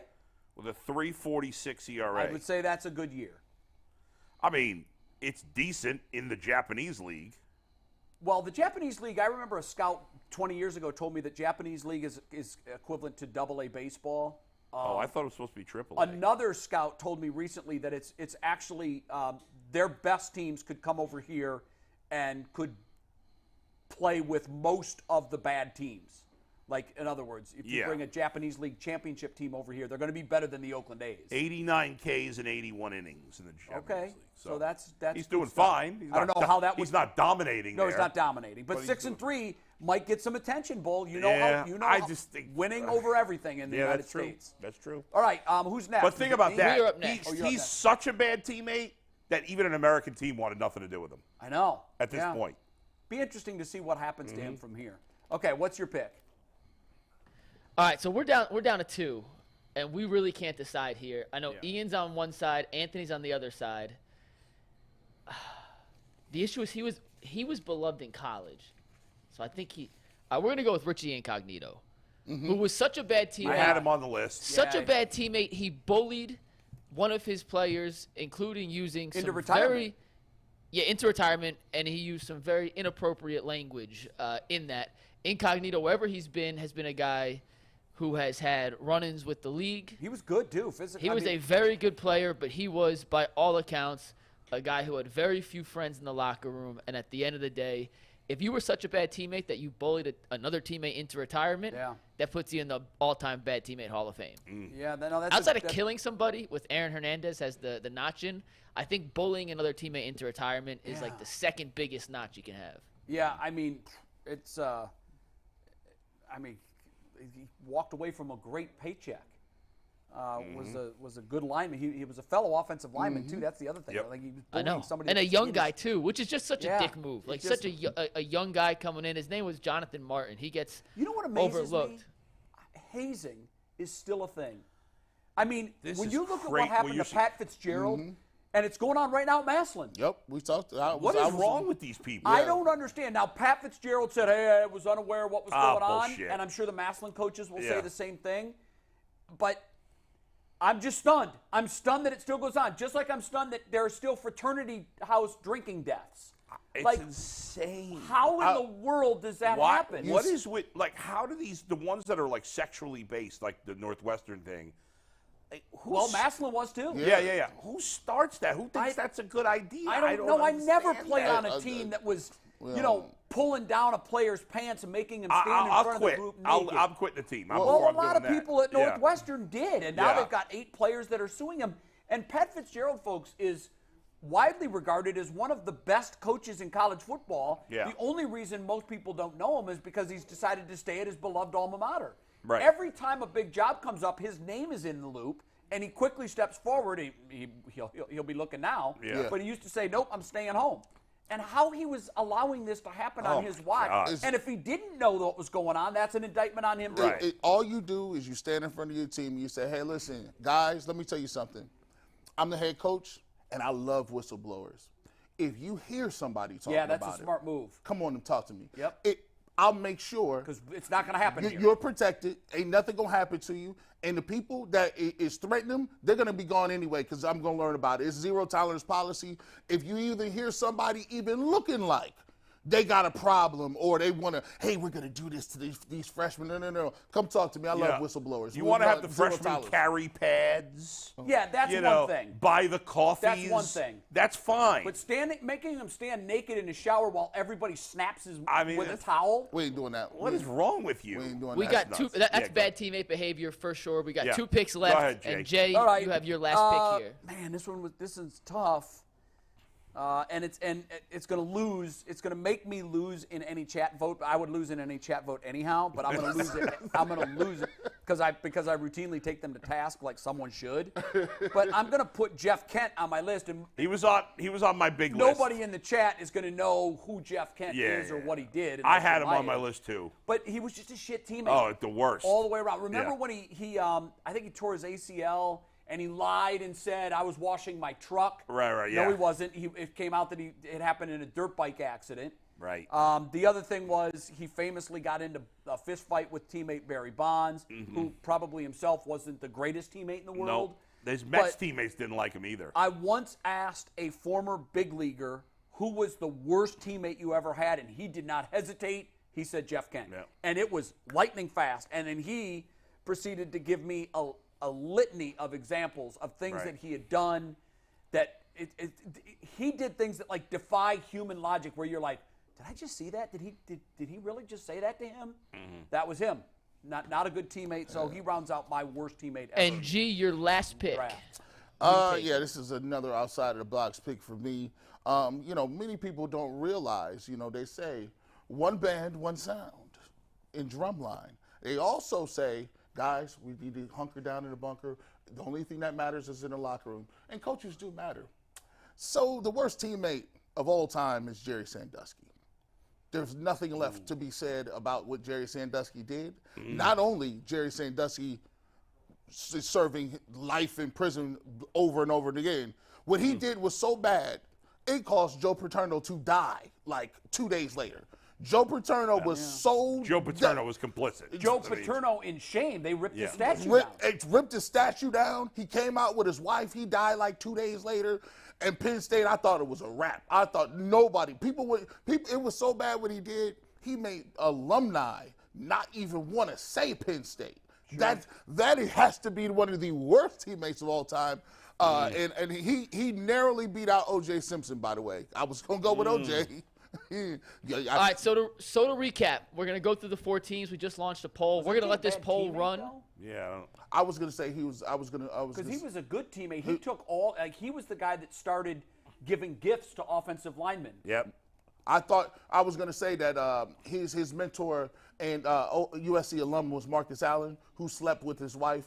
with a 3.46 ERA. I would say that's a good year. I mean, it's decent in the Japanese league. Well, the Japanese league, I remember a scout 20 years ago told me that Japanese league is equivalent to AA baseball. I thought it was supposed to be AAA. Another scout told me recently that it's actually their best teams could come over here and could play with most of the bad teams. Like, in other words, if you bring a Japanese League championship team over here, they're going to be better than the Oakland A's. 89 Ks and 81 innings in the Japanese League. So that's he's doing fine. I don't know how that was. He's not dominating. No, he's not dominating. But 6-3 might get some attention, Bull. You know I just think winning over everything in the United States. That's true. All right, who's next? But think about that. We're up next. He's such a bad teammate that even an American team wanted nothing to do with him. I know. At this point. Be interesting to see what happens to him from here. Okay, what's your pick? All right, so we're down to 2, and we really can't decide here. I know Ian's on one side, Anthony's on the other side. The issue is he was beloved in college, so I think we're gonna go with Richie Incognito, who was such a bad teammate. I had him on the list. Such a bad teammate. He bullied one of his players, including using Into some retirement. into retirement, and he used some very inappropriate language in that. Incognito, wherever he's been, has been a guy who has had run-ins with the league. He was good, too. Physically. He was a very good player, but he was, by all accounts, a guy who had very few friends in the locker room. And at the end of the day, if you were such a bad teammate that you bullied another teammate into retirement, that puts you in the all-time bad teammate Hall of Fame. Yeah, no, that's outside of killing somebody with Aaron Hernandez as the notch in, I think bullying another teammate into retirement is like the second biggest notch you can have. Yeah, I mean, it's he walked away from a great paycheck. Was a good lineman. He was a fellow offensive lineman too. That's the other thing. Yep. Like he was I know, bullying somebody and a that's young in guy his- too, which is just such a dick move. Like just- such a young guy coming in. His name was Jonathan Martin. He gets You know what amazes overlooked. me? Hazing is still a thing. I mean, This when is you look at great. what happened Well, to Pat Fitzgerald, and it's going on right now at Massillon. Yep, we talked. What is wrong with these people? I don't understand. Now, Pat Fitzgerald said, hey, I was unaware of what was going on, bullshit. and I'm sure the Massillon coaches will Yeah. say the same thing. But I'm just stunned. I'm stunned that it still goes on. Just like I'm stunned that there are still fraternity house drinking deaths. It's insane. How in the world does that happen? What is with, like, how do the ones that are, like, sexually based, like the Northwestern thing, like, Well, Maslin was too. Yeah. Who starts that? Who thinks that's a good idea? I don't know. I never understand played that. on a team that was, pulling down a player's pants and making him stand in I'll front quit. of the group naked. I'm quitting the team. Well, a lot of people at Yeah. Northwestern did, and now Yeah. they've got 8 players that are suing him. And Pat Fitzgerald, folks, is widely regarded as one of the best coaches in college football. Yeah. The only reason most people don't know him is because he's decided to stay at his beloved alma mater. Right. Every time a big job comes up, his name is in the loop, and he quickly steps forward. He'll be looking now, Yeah. but he used to say, nope, I'm staying home. And how he was allowing this to happen on his watch. God. And if he didn't know what was going on, that's an indictment on him. Right. All you do is you stand in front of your team and you say, hey, listen, guys, let me tell you something. I'm the head coach, and I love whistleblowers. If you hear somebody talking about it. Yeah, that's a smart move. Come on and talk to me. Yep. I'll make sure. Because it's not going to happen here. You're protected. Ain't nothing going to happen to you. And the people that is threatening them, they're going to be gone anyway because I'm going to learn about it. It's zero tolerance policy. If you even hear somebody even looking like they got a problem or they want to, hey, we're going to do this to these freshmen. No. Come talk to me. I love whistleblowers. You want to have the Zero freshmen tolerance. carry pads. Yeah, that's one thing. Buy the coffees. That's one thing. That's fine. But making him stand naked in the shower while everybody snaps his with a it's- towel. We ain't doing that. What is wrong with you? We ain't doing We that. got two. nuts. That's Yeah, bad teammate behavior for sure. We got Yeah. 2 picks Go left. ahead, Jay. And Jay, All right. you have your last pick here. Man, this is tough. And it's going to lose. It's going to make me lose in any chat vote. I would lose in any chat vote anyhow, but I'm going to lose it. I'm going to lose it because I routinely take them to task like someone should. But I'm going to put Jeff Kent on my list, and He was on my big list. nobody in the chat is going to know who Jeff Kent is or what he did. I unless had they him might on my have. list too. But he was just a shit teammate. Oh, the worst. All the way around. Remember Yeah. when he I think he tore his ACL and he lied and said I was washing my truck. Right, No, yeah. he wasn't. It came out that it happened in a dirt bike accident. Right. The other thing was he famously got into a fist fight with teammate Barry Bonds, who probably himself wasn't the greatest teammate in the world. No, his Mets But teammates didn't like him either. I once asked a former big leaguer who was the worst teammate you ever had, and he did not hesitate. He said Jeff Kent. Yeah. And it was lightning fast. And then he proceeded to give me a litany of examples of things Right. that he had done that he did things that like defy human logic where you're like, did I just see that? Did he really just say that to him? That was him. Not a good teammate, so he rounds out my worst teammate ever. And G, your last pick. Draft. Yeah, this is another outside of the box pick for me. Many people don't realize, they say one band, one sound in drumline. They also say, guys, we need to hunker down in the bunker. The only thing that matters is in the locker room. And coaches do matter. So the worst teammate of all time is Jerry Sandusky. There's nothing left to be said about what Jerry Sandusky did. Not only Jerry Sandusky serving life in prison over and over again, what he did was so bad, it caused Joe Paterno to die like 2 days later. Joe Paterno was so Joe Paterno was complicit. Joe I mean, Paterno in shame. They ripped Yeah. the statue down. ripped his statue down. He came out with his wife. He died like 2 days later. And Penn State, I thought it was a wrap. I thought it was so bad what he did, he made alumni not even want to say Penn State. Sure. That has to be one of the worst teammates of all time. And he narrowly beat out O.J. Simpson, by the way. I was going to go with O.J. All right, so to recap, we're going to go through the 4 teams. We just launched a poll. We're going to let this poll run. Yeah. I was going to say Because he was a good teammate. He took he was the guy that started giving gifts to offensive linemen. Yep. I thought I was going to say that his mentor and USC alum was Marcus Allen, who slept with his wife,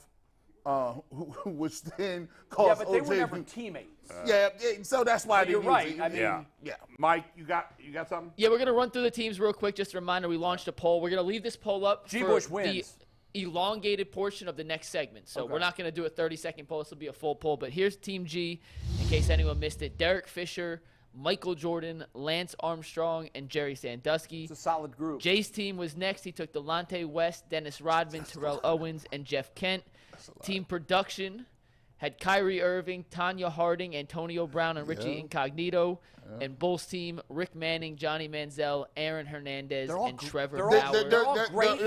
which then caused Yeah, but they OJ were never teammates. so that's why I You're didn't right. use it. I mean, Yeah. Mike, you got something? Yeah, we're going to run through the teams real quick. Just a reminder, we launched a poll. We're going to leave this poll up G. for Bush the wins. elongated portion of the next segment. So we're not going to do a 30-second poll. This will be a full poll. But here's Team G, in case anyone missed it. Derek Fisher, Michael Jordan, Lance Armstrong, and Jerry Sandusky. It's a solid group. Jay's team was next. He took Delonte West, Dennis Rodman, Terrell Owens, and Jeff Kent. Team production, had Kyrie Irving, Tanya Harding, Antonio Brown, and Richie Incognito. And Bulls team, Rick Manning, Johnny Manziel, Aaron Hernandez, and Trevor Bauer. They're all great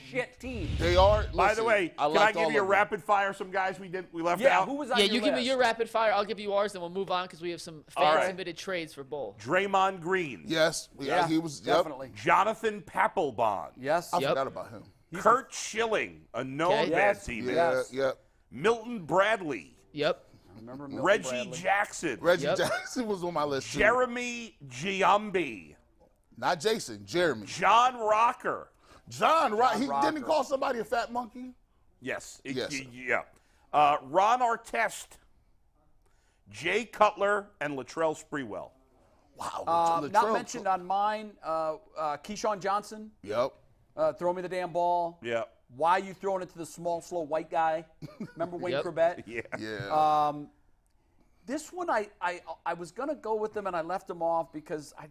shit teams. They are. By the way, can I give you a rapid fire? Some guys we left out. Who was on Yeah, your you give me list? your rapid fire. I'll give you ours, and we'll move on because we have some fan-submitted trades for Bull. Draymond Green. Yes. Yeah, he was definitely. Jonathan Papelbon. Yes. I forgot about him. Kurt Schilling, a known bad teammate. Yes. Yeah. Milton Bradley. Yep. Remember Milton Reggie Bradley? Jackson. Reggie Jackson was on my list too. Jeremy Giambi. Not Jason. Jeremy. John Rocker. John Rocker. He Rocker. didn't call somebody a fat monkey. Yes. Yes. Yeah. Ron Artest. Jay Cutler and Latrell Sprewell. Wow. Not mentioned on mine. Keyshawn Johnson. Yep. Throw me the damn ball. Yeah. Why you throwing it to the small, slow white guy? Remember Wayne Yep. Corbett? Yeah. Yeah. This one, I was gonna go with him and I left him off because I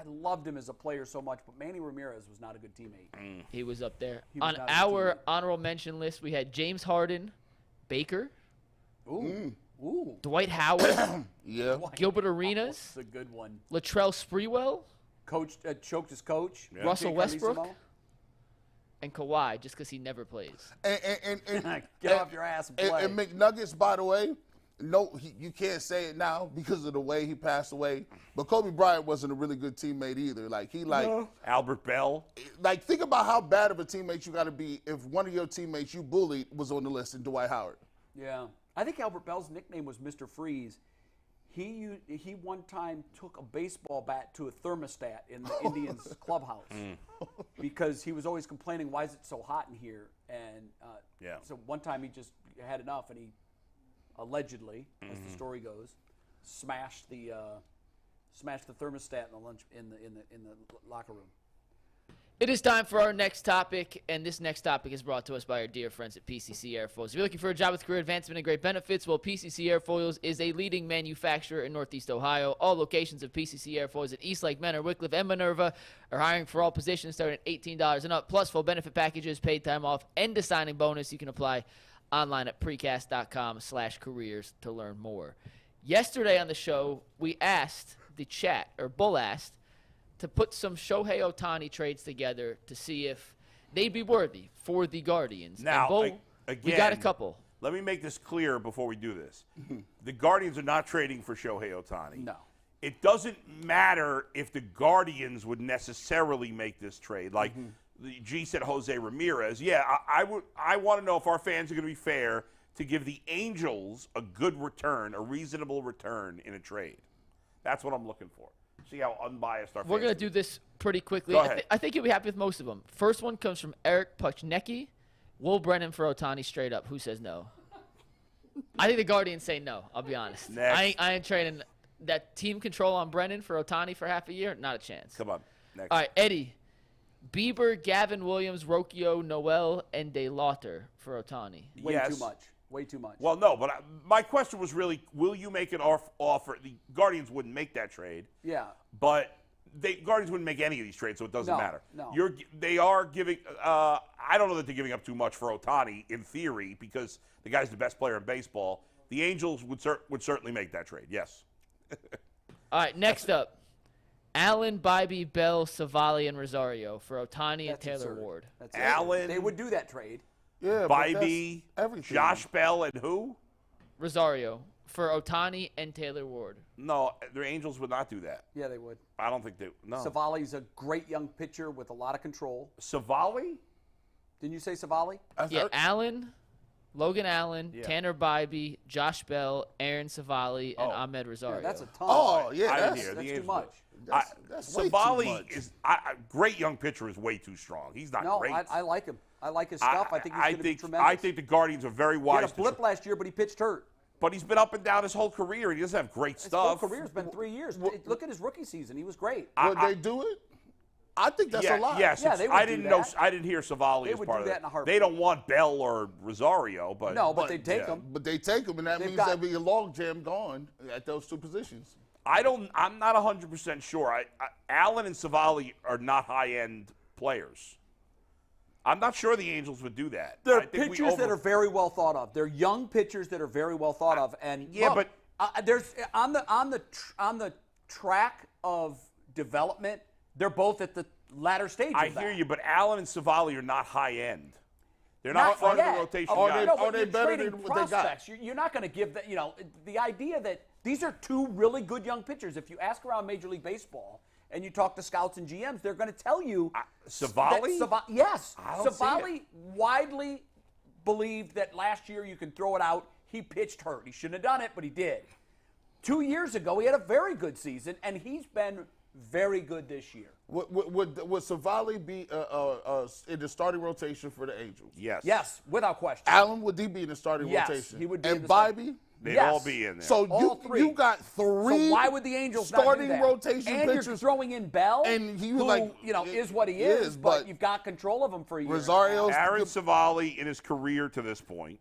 loved him as a player so much. But Manny Ramirez was not a good teammate. He was up there. He was On not a good our teammate. honorable mention list, we had James Harden, Baker, Ooh, Dwight Howard, Yeah. Gilbert Arenas, that's a good one. Latrell Sprewell, Coach choked his coach. Russell Jay Westbrook, Carlesimo. and Kawhi, just because he never plays. And Get off your ass and play. And McNuggets, by the way, no, you can't say it now because of the way he passed away. But Kobe Bryant wasn't a really good teammate either. Like Albert Bell. like think about how bad of a teammate you got to be if one of your teammates you bullied was on the list and Dwight Howard. Yeah, I think Albert Bell's nickname was Mr. Freeze. He one time took a baseball bat to a thermostat in the Indians clubhouse because he was always complaining, "Why is it so hot in here?" And so one time he just had enough, and he allegedly, as the story goes, smashed the thermostat in the locker room. It is time for our next topic, and this next topic is brought to us by our dear friends at PCC Airfoils. If you're looking for a job with career advancement and great benefits, well, PCC Airfoils is a leading manufacturer in Northeast Ohio. All locations of PCC Airfoils at Eastlake, Menor, Wickliffe, and Minerva are hiring for all positions starting at $18 and up, plus full benefit packages, paid time off, and a signing bonus. You can apply online at precast.com/careers to learn more. Yesterday on the show, we asked the chat, or Bull asked, to put some Shohei Ohtani trades together to see if they'd be worthy for the Guardians. Now, and Bull, again, we got a couple. Let me make this clear before we do this. The Guardians are not trading for Shohei Ohtani. No. It doesn't matter if the Guardians would necessarily make this trade. Like the G said, Jose Ramirez. Yeah, I want to know if our fans are going to be fair to give the Angels a good return, a reasonable return in a trade. That's what I'm looking for. See how unbiased our fans We're going to are. do this pretty quickly. Go ahead. I think you'll be happy with most of them. First one comes from Eric Puchnecki. Will Brennan for Ohtani straight up. Who says no? I think the Guardians say no, I'll be honest. Next. I ain't trading that team control on Brennan for Ohtani for half a year. Not a chance. Come on. Next. All right, Eddie. Bieber, Gavin Williams, Rocchio, Noel, and De Lauter for Ohtani. Way Yes. too much. Way too much. Well, no, but my question was really, will you make an offer? The Guardians wouldn't make that trade. Yeah. But Guardians wouldn't make any of these trades, so it doesn't No, matter. no. They are giving. I don't know that they're giving up too much for Ohtani in theory because the guy's the best player in baseball. The Angels would certainly make that trade. Yes. All right, next up. Allen, Bybee, Bell, Savali, and Rosario for Ohtani and That's Taylor absurd. Ward. That's Allen- They would do that trade. Yeah. but Bybee, that's everything. Josh Bell, and who? Rosario for Ohtani and Taylor Ward. No, the Angels would not do that. Yeah, they would. I don't think they. No. Savali's a great young pitcher with a lot of control. Savali? Didn't you say Savali? Yeah, Allen, Logan Allen, Yeah. Tanner Bybee, Josh Bell, Aaron Savali, and Oh. Ahmed Rosario. Yeah, that's a ton. Oh yeah. I didn't That's, hear. The That's too Angels much. that's way too Savali much. is a great young pitcher. Is way too strong. He's not No, great. I like him. I like his stuff. I think he's going to be I tremendous. think the Guardians are very he wise. had a blip last year, but he pitched hurt. But he's been up and down his whole career. He doesn't have great His stuff. whole career's been 3 years. Look at his rookie season. He was great. Would they do it? I think that's a lot. Yes, Yeah, they would I do didn't that. know. I didn't hear Savali They as would part do of that in a heartbeat. They don't want Bell or Rosario, but No, but they'd take him. But they take them, and that They've means got- there'll be a log jam gone at those two positions. I'm not 100% sure. Allen and Savali are not high end players. I'm not sure the Angels would do that. They're I think pitchers that are very well thought of. They're young pitchers that are very well thought of. And yeah, look, there's on the track of development, they're both at the latter stage. I of that. hear you, but Allen and Savali are not high end. They're not front of the rotation guys. Are they better than what they got? You're not going to give that. The idea that these are two really good young pitchers. If you ask around Major League Baseball and you talk to scouts and GMs, they're going to tell you Savali. Yes, I don't see Savali widely believed that last year you can throw it out. He pitched hurt. He shouldn't have done it, but he did. 2 years ago, he had a very good season, and he's been very good this year. Would Savali be in the starting rotation for the Angels? Yes. Yes, without question. Allen, would he be in the starting Yes, rotation? he would be And in the starting- Bybee? They'd Yes. all be in there. So All three. you got three. So why would the Angels not do starting that? rotation and pitchers? you're throwing in Bell, And he was who, like, is what he is, but you've got control of him for a year. Rosario's Aaron Savali in his career to this point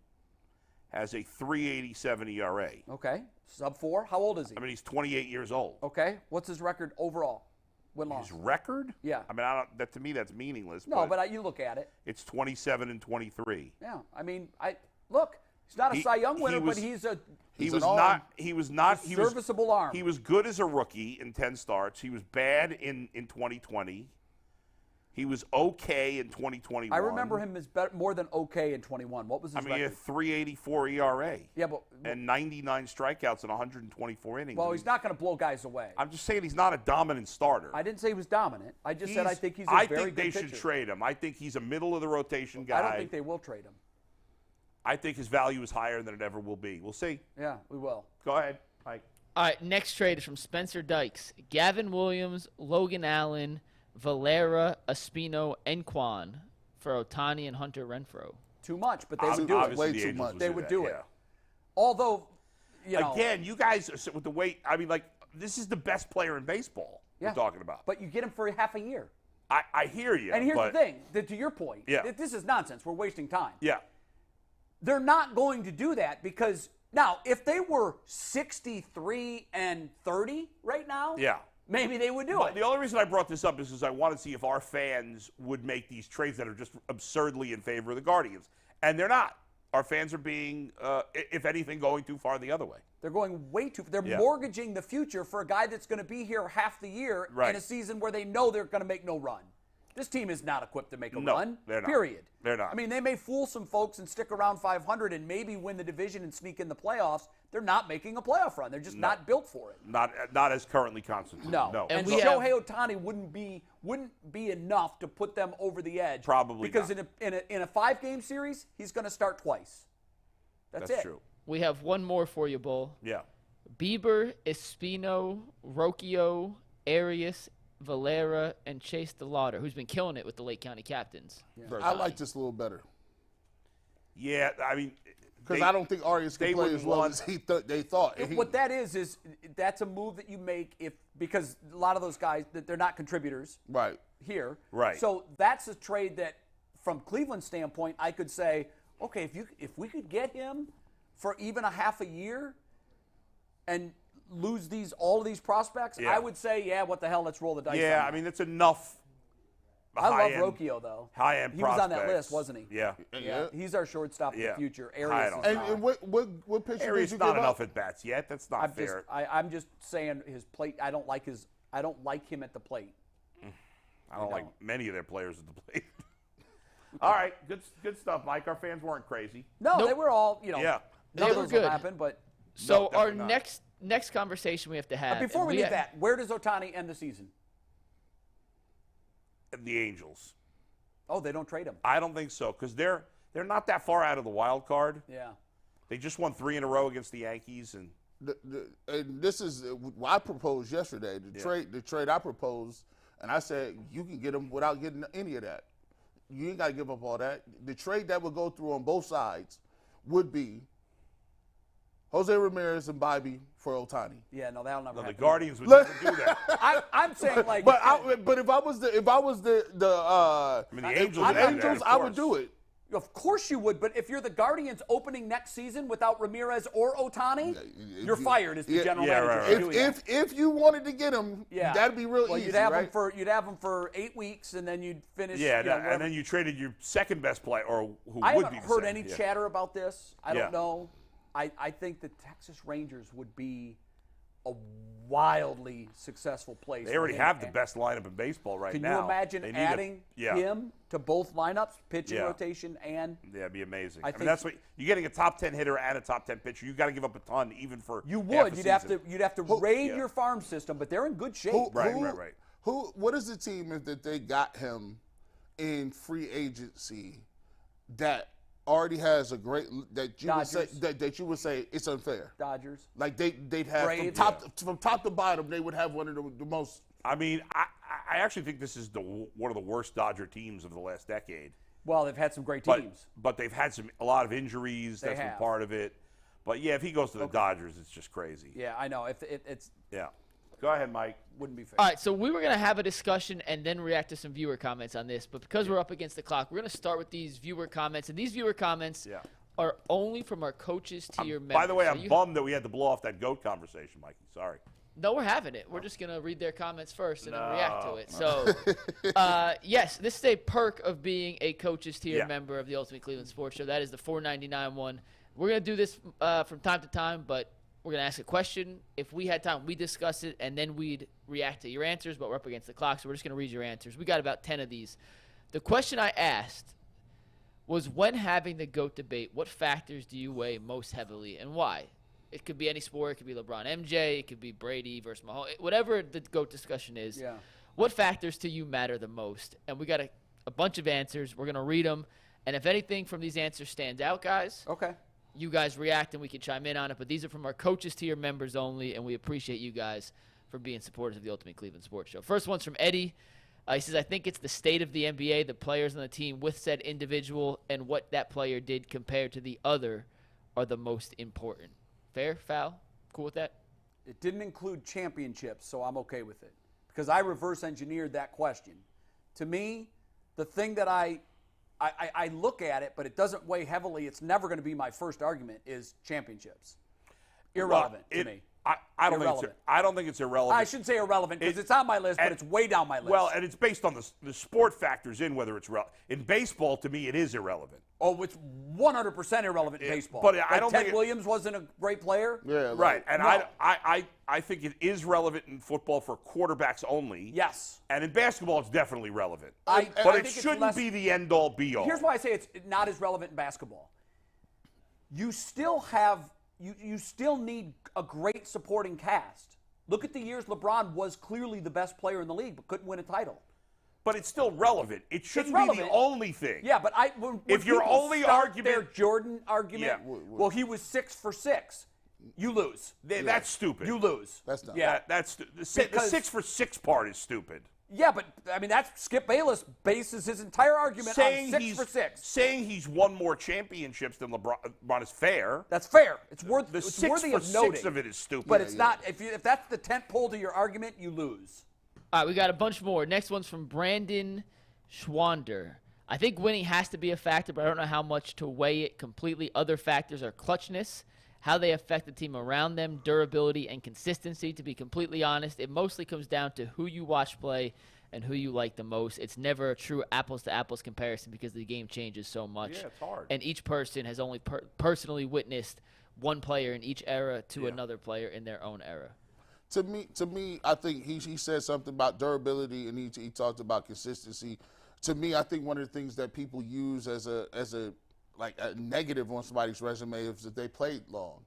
has a 3.87 ERA. Okay, sub-4. How old is he? I mean, he's 28 years old. Okay, what's his record overall? Win-loss. His record? Yeah. I mean, that to me that's meaningless. No, but you look at it. it's 27 and 23. Yeah, I mean, look. He's not a Cy Young winner, but he's a serviceable arm. He was good as a rookie in 10 starts. He was bad in 2020. He was okay in 2021. I remember him as more than okay in 21. What was his he had record? 3.84 ERA. Yeah, but and 99 strikeouts in 124 innings. Well, he's not going to blow guys away. I'm just saying he's not a dominant starter. I didn't say he was dominant. I just said I think he's a very good pitcher. I think they should trade him. I think he's a middle of the rotation guy. I don't think they will trade him. I think his value is higher than it ever will be. We'll see. Yeah, we will. Go ahead, Mike. All right, next trade is from Spencer Dykes. Gavin Williams, Logan Allen, Valera, Espino, and Quan for Ohtani and Hunter Renfroe. Too much, but they would do it. Way too much. They would do it. Although, again, you guys with the way. I mean, like this is the best player in baseball. Yeah. We're talking about. But you get him for half a year. I hear you. And here's the thing, to your point, this is nonsense. We're wasting time. Yeah. They're not going to do that because now, if they were 63 and 30 right now, maybe they would do it. The only reason I brought this up is because I want to see if our fans would make these trades that are just absurdly in favor of the Guardians. And they're not. Our fans are being, if anything, going too far the other way. They're going way too far. They're mortgaging the future for a guy that's going to be here half the year in a season where they know they're going to make no run. This team is not equipped to make a run, they're not. period. They're not. I mean, they may fool some folks and stick around 500 and maybe win the division and sneak in the playoffs. They're not making a playoff run. They're just not built for it. Not as currently constituted. No. And Shohei Ohtani wouldn't be enough to put them over the edge. Probably because not. in a 5-game series, he's going to start twice. That's it. True. We have one more for you, Bull. Yeah. Bieber, Espino, Rocchio, Arias, Valera, and Chase DeLauder, who's been killing it with the Lake County Captains. Yeah. I like this a little better. Yeah, I mean, because I don't think Arias can play as well as they thought. What that is that's a move that you make because a lot of those guys they're not contributors here. Right. So that's a trade that, from Cleveland's standpoint, I could say, okay, if we could get him for even a half a year and lose all of these prospects, I would say, what the hell, let's roll the dice. Yeah, I mean, that's enough. I love Rocchio, though. High-end He was on that list, wasn't he? Yeah. He's our shortstop in the future. I Arias and what pitcher Arias did you not give enough up? at bats yet. That's not fair. I'm just saying his plate. I don't like him at the plate. I don't like many of their players at the plate. All right, good stuff, Mike. Our fans weren't crazy. No, they were all, Yeah. None of were those good. will happen, but So our next conversation we have to have. before we leave that, where does Ohtani end the season? The Angels. Oh, they don't trade him. I don't think so because they're not that far out of the wild card. Yeah. They just won 3 in a row against the Yankees, and And this is what I proposed yesterday. The trade I proposed, and I said you can get him without getting any of that. You ain't got to give up all that. The trade that would go through on both sides would be Jose Ramirez and Bybee for Ohtani. Yeah, no, that'll never happen. the Guardians would never do that. I'm saying like, But if I was the I mean, the Angels. I would do it. Of course you would, but if you're the Guardians opening next season without Ramirez or Otani, you're fired as the general manager. right. for doing that. If you wanted to get him, that'd be real easy, you'd have right? you'd have him for 8 weeks, and then you'd finish. Yeah, whatever. and then you traded your second best player, or who I would haven't be the heard second. any chatter about this. I Yeah. don't know. I think the Texas Rangers would be a wildly successful place. They already for him. have the best lineup in baseball right Can now. you imagine They need adding yeah. him to both lineups, pitching Yeah. rotation, and Yeah, it'd be amazing. I I mean, think- that's what you're getting a top 10 hitter and a top 10 pitcher. You got to give up a ton, even for you half would. a You'd have to raid Yeah. your farm system, but they're in good shape. Right. What is the team that they got him in free agency that already has a great that you would say Dodgers. that you would say it's unfair? Dodgers. Like they'd have Braves. from top to bottom, they would have one of the most. I mean, I actually think this is one of the worst Dodger teams of the last decade. Well, they've had some great But, teams. but they've had a lot of injuries. They That's been have. part of it. But yeah, if he goes to the Dodgers, it's just crazy. Yeah, I know. If it's Yeah. Go ahead, Mike. wouldn't be fair. All right, so we were going to have a discussion and then react to some viewer comments on this. But because we're up against the clock, we're going to start with these viewer comments. And these viewer comments Yeah. are only from our coaches tier members. By the way, So I'm bummed that we had to blow off that GOAT conversation, Mikey. Sorry. No, we're having it. We're just going to read their comments first and then react to it. So, yes, this is a perk of being a coaches tier Yeah. member of the Ultimate Cleveland Sports Show. That is the $4.99 one. We're going to do this from time to time, but we're going to ask a question. If we had time, we discuss it, and then we'd react to your answers, but we're up against the clock, so we're just going to read your answers. We got about 10 of these. The question I asked was, when having the GOAT debate, what factors do you weigh most heavily and why? It could be any sport. It could be LeBron, MJ. It could be Brady versus Mahomes. Whatever the GOAT discussion is, Yeah. what factors to you matter the most? And we got a bunch of answers. We're going to read them. And if anything from these answers stands out, guys, Okay. you guys react and we can chime in on it. But these are from our coaches tier members only, and we appreciate you guys for being supporters of the Ultimate Cleveland Sports Show. First one's from Eddie. He says, I think it's the state of the NBA, the players on the team with said individual, and what that player did compared to the other are the most important. Fair? Foul? Cool with that? It didn't include championships, so I'm okay with it. Because I reverse engineered that question. To me, the thing that I look at it, but it doesn't weigh heavily, it's never going to be my first argument, is championships. Irrelevant to me. I don't think it's irrelevant. I shouldn't say irrelevant because it's on my list, but it's way down my list. Well, and it's based on the sport factors in whether it's relevant. In baseball, to me, it is irrelevant. oh, it's 100% irrelevant in baseball. but I Like don't Ted think it- Williams wasn't a great player. Yeah, Right, and No. I think it is relevant in football for quarterbacks only. Yes. And in basketball, it's definitely relevant. I but it think it's shouldn't less- be the end-all, be-all. Here's why I say it's not as relevant in basketball. You still need a great supporting cast. Look at the years LeBron was clearly the best player in the league, but couldn't win a title. But it's still relevant. It shouldn't be relevant. the only thing. Yeah, but when If your people only start argument- their Jordan argument, Yeah. well, he was 6 for 6. You lose. That's stupid. You lose. That's not. Yeah. The Because- 6 for 6 part is stupid. Yeah, but I mean that's Skip Bayless bases his entire argument on 6 for 6. Saying he's won more championships than LeBron is fair. That's fair. It's The worthy 6 for of noting. 6 of it is stupid. But it's not. If that's the tent pole to your argument, you lose. All right, we got a bunch more. Next one's from Brandon Schwander. I think winning has to be a factor, but I don't know how much to weigh it completely. Other factors are clutchness, how they affect the team around them, durability, and consistency. To be completely honest, it mostly comes down to who you watch play and who you like the most. It's never a true apples-to-apples comparison because the game changes so much. Yeah, it's hard. And each person has only personally witnessed one player in each era to another player in their own era. To me, I think he said something about durability, and he talked about consistency. To me, I think one of the things that people use as a negative on somebody's resume is that they played long.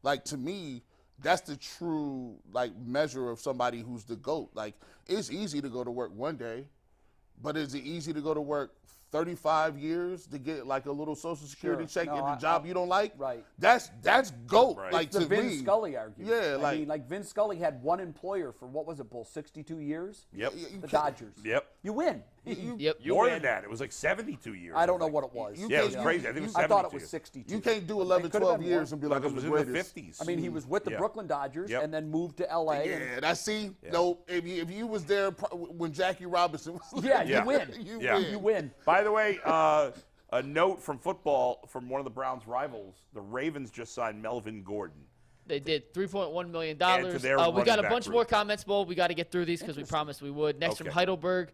Like, to me, that's the true measure of somebody who's the GOAT. Like, it's easy to go to work one day, but is it easy to go to work 35 years to get a little Social Security check No, in a job you don't like? Right. That's GOAT. Right. Like, The to Vin me, Scully argument. Yeah, I mean, Vin Scully had one employer for what was it, Bull? 62 years. Yep. The Dodgers. Yep. You win. Yep. More than that. It was like 72 years. I don't know think. what it was. Yeah, it was crazy. I think it was 72. I thought it was 62. you can't do 11, It could've 12 been years more. and be Like like, it was I'm in the the greatest. 50s. I mean, he was with the Yeah. Brooklyn Dodgers Yep. and then moved to L.A. Yeah, and, I see. No, if you was there when Jackie Robinson was yeah, Yeah. you win. you Yeah. win. You win. By the way, A note from football from one of the Browns' rivals: the Ravens just signed Melvin Gordon. They did $3.1 million. And to their We got a running bunch back more group. comments, Bull. We got to get through these because we promised we would. Next from Okay. Heidelberg.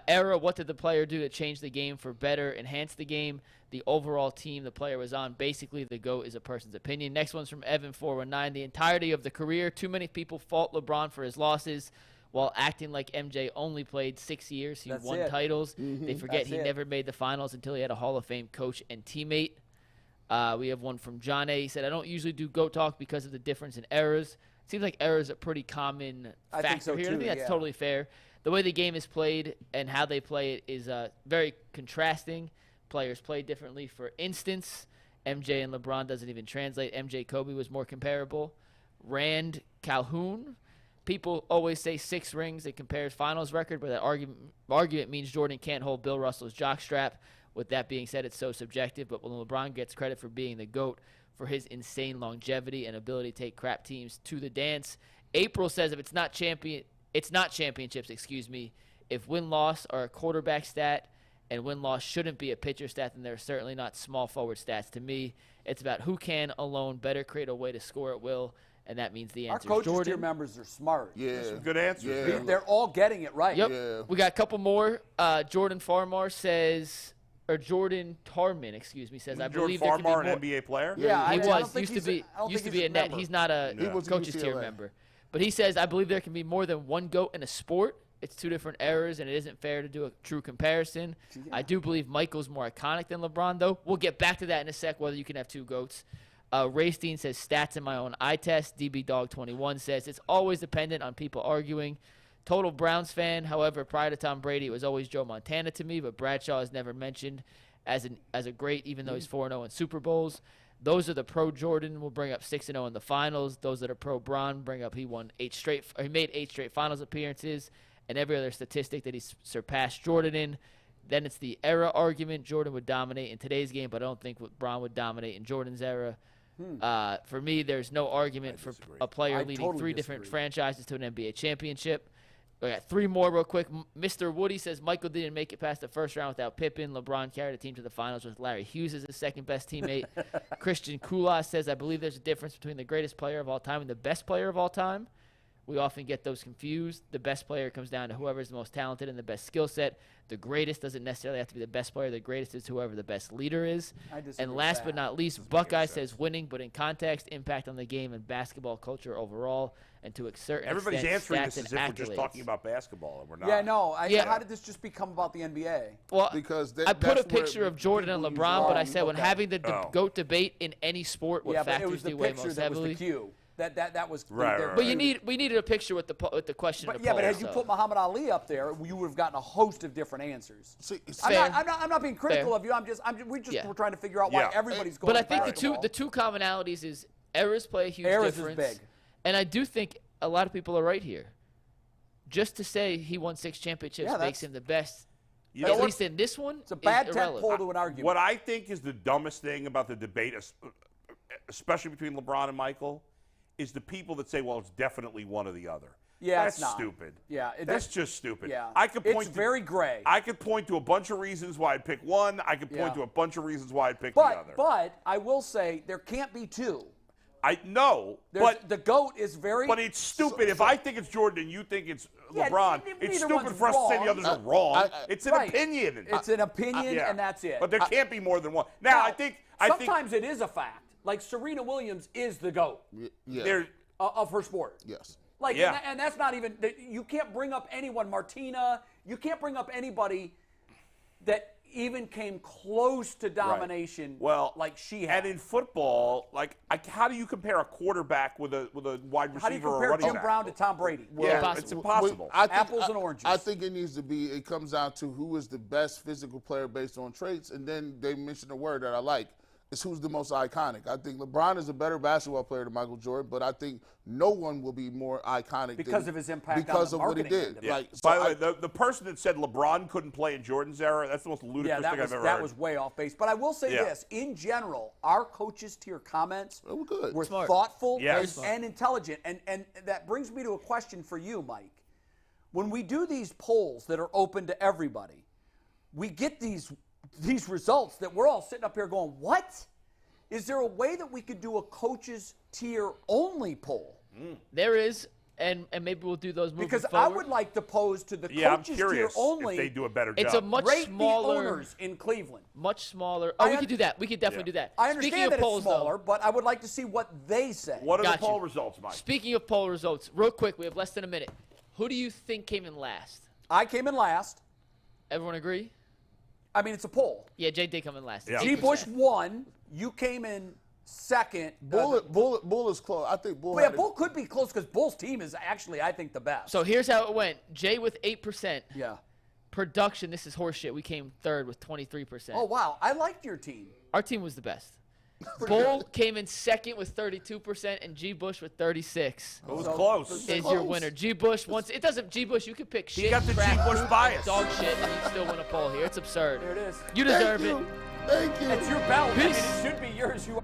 Era, what did the player do to change the game for better, enhance the game, the overall team the player was on? Basically, the GOAT is a person's opinion. Next one's from Evan419. The entirety of the career, too many people fault LeBron for his losses while acting like MJ only played 6 years. He That's won it. titles. They forget That's he it. never made the finals until he had a Hall of Fame coach and teammate. We have one from John A. He said, I don't usually do GOAT talk because of the difference in errors. It seems like errors are a pretty common I factor think so, here. too, I think that's yeah. totally fair. The way the game is played and how they play it is very contrasting. Players play differently. For instance, MJ and LeBron doesn't even translate. MJ Kobe was more comparable. Rand Calhoun. People always say 6 rings. It compares finals record, but that argument means Jordan can't hold Bill Russell's jockstrap. With that being said, it's so subjective. But when LeBron gets credit for being the GOAT for his insane longevity and ability to take crap teams to the dance. April says if it's not championships, If win-loss are a quarterback stat and win-loss shouldn't be a pitcher stat, then they're certainly not small forward stats. To me, it's about who can alone better create a way to score at will, and that means the Our answer is coaches Jordan. tier members are smart. Yeah. Good answer. Yeah. They're all getting it right. Yep. Yeah. We got a couple more. Jordan Tarman says, I Jordan believe there could be Farmar, more. an NBA player? Yeah, He I don't was think used to he's be I don't used to think be a net. member. He's not a He was a coaches tier UCLA. member, but he says I believe there can be more than one GOAT in a sport. It's 2 different eras, and it isn't fair to do a true comparison. I do believe Michael's more iconic than LeBron, though. We'll get back to that in a sec. Whether you can have 2 GOATs. Raystein says stats in my own eye test. DB Dog 21 says it's always dependent on people arguing. Total Browns fan. However, prior to Tom Brady, it was always Joe Montana to me, but Bradshaw is never mentioned as a great, even though he's 4-0 in Super Bowls. Those are the pro Jordan. Will bring up 6-0 in the finals. Those that are pro Bron bring up he made 8 straight finals appearances, and every other statistic that he's surpassed Jordan in. Then it's the era argument. Jordan would dominate in today's game, but I don't think Bron would dominate in Jordan's era. For me, there's no argument for a player I leading totally 3 different disagree. franchises to an NBA championship. We got 3 more real quick. Mr. Woody says Michael didn't make it past the first round without Pippen. LeBron carried the team to the finals with Larry Hughes as his second-best teammate. Christian Kula says, I believe there's a difference between the greatest player of all time and the best player of all time. We often get those confused. The best player comes down to whoever's the most talented and the best skill set. The greatest doesn't necessarily have to be the best player. The greatest is whoever the best leader is. I disagree And with last that. but not least, Buckeye says winning, but in context, impact on the game and basketball culture overall, and to a certain Everybody's extent, answering stats this as and if we're just accolades. talking about basketball, and we're not. Yeah, no. Yeah. How did this just become about the NBA? Well, Because I put a that's where picture of Jordan and people LeBron, use but I it. said when okay. having the Oh. GOAT debate in any sport, what Yeah, but it factors was the do weigh picture most that was the heavily. cue. That was Right, their right, But right. we needed a picture with the question. But in the yeah, but poll, had you so. put Muhammad Ali up there, you would have gotten a host of different answers. See, it's- Fair. I'm not being critical Fair. of you. Yeah. We're trying to figure out why Yeah. everybody's going. But I to think basketball. the two commonalities is eras play a huge Eras is difference. big. And I do think a lot of people are right here. Just to say he won 6 championships Yeah, makes that's- him the best. You At know what? least in this one, It's a bad is tent irrelevant. pole to an argument. What I think is the dumbest thing about the debate, especially between LeBron and Michael, is the people that say, well, it's definitely one or the other. Yeah, That's it's not. stupid. Yeah, That's just stupid. Yeah, I could point it's very gray. I could point to a bunch of reasons why I'd pick one. I could point Yeah. to a bunch of reasons why I'd pick the other. But I will say there can't be 2. I know, There's, but the GOAT is very. but it's stupid. If I think it's Jordan and you think it's Yeah, LeBron, neither it's one's stupid for us to say the wrong. others are wrong. It's an Right. opinion. It's an opinion, Yeah. and that's it. But there can't be more than one. Now, I think sometimes it is a fact. Like Serena Williams is the GOAT yeah. there. of her sport. Yes. Like, Yeah. and that's not even. You can't bring up anyone, Martina. You can't bring up anybody that even came close to domination. Well, like she had. And in football, how do you compare a quarterback with a wide receiver How do you or a compare running Jim back? Brown to Tom Brady? Yeah, Impossible. it's impossible. Apples and oranges. I think it needs to be. It comes down to who is the best physical player based on traits, and then they mention a word that I like. It's who's the most iconic. I think LeBron is a better basketball player than Michael Jordan, but I think no one will be more iconic Because than, of his impact on because the of what he marketing did. end of it. Yeah. Like, so By the I- way, the person that said LeBron couldn't play in Jordan's era, that's the most ludicrous Yeah, thing I've ever that heard. was way off base. But I will say Yeah. this: in general, our coaches tier comments They were good. were Smart. thoughtful Yes. and intelligent. And that brings me to a question for you, Mike. When we do these polls that are open to everybody, we get these these results that we're all sitting up here going, what? Is there a way that we could do a coaches tier only poll? There is, and maybe we'll do those moving Because forward. I would like to pose to the Yeah, I'm coaches tier curious only. if they do a better job. It's a much rate smaller. the owners in Cleveland. Much smaller. Oh, we could do that. We could definitely do that. I Speaking understand of that polls, it's smaller, though, but I would like to see what they say. What are Got the poll you. results, Mike? speaking of poll results, real quick, we have less than a minute. Who do you think came in last? I came in last. Everyone agree? I mean, it's a poll. Yeah, Jay did come in last. Yeah. G. 8%. Bush won. You came in second. Bull is close. I think Bull. Well, yeah, had it. Bull could be close because Bull's team is actually, I think, the best. So here's how it went. Jay with 8%. yeah. Production, this is horseshit. We came third with 23%. Oh, wow. I liked your team. Our team was the best. Bull came in second with 32%, and G. Bush with 36. It was close. Is your winner. G. Bush, once it doesn't, G. Bush, you can pick shit. got the crap, G. Bush poop, bias. Dog shit, and you still win a poll here. It's absurd. There it is. You Thank deserve you. it. Thank you. It's your belt. I mean, Peace. it should be yours. You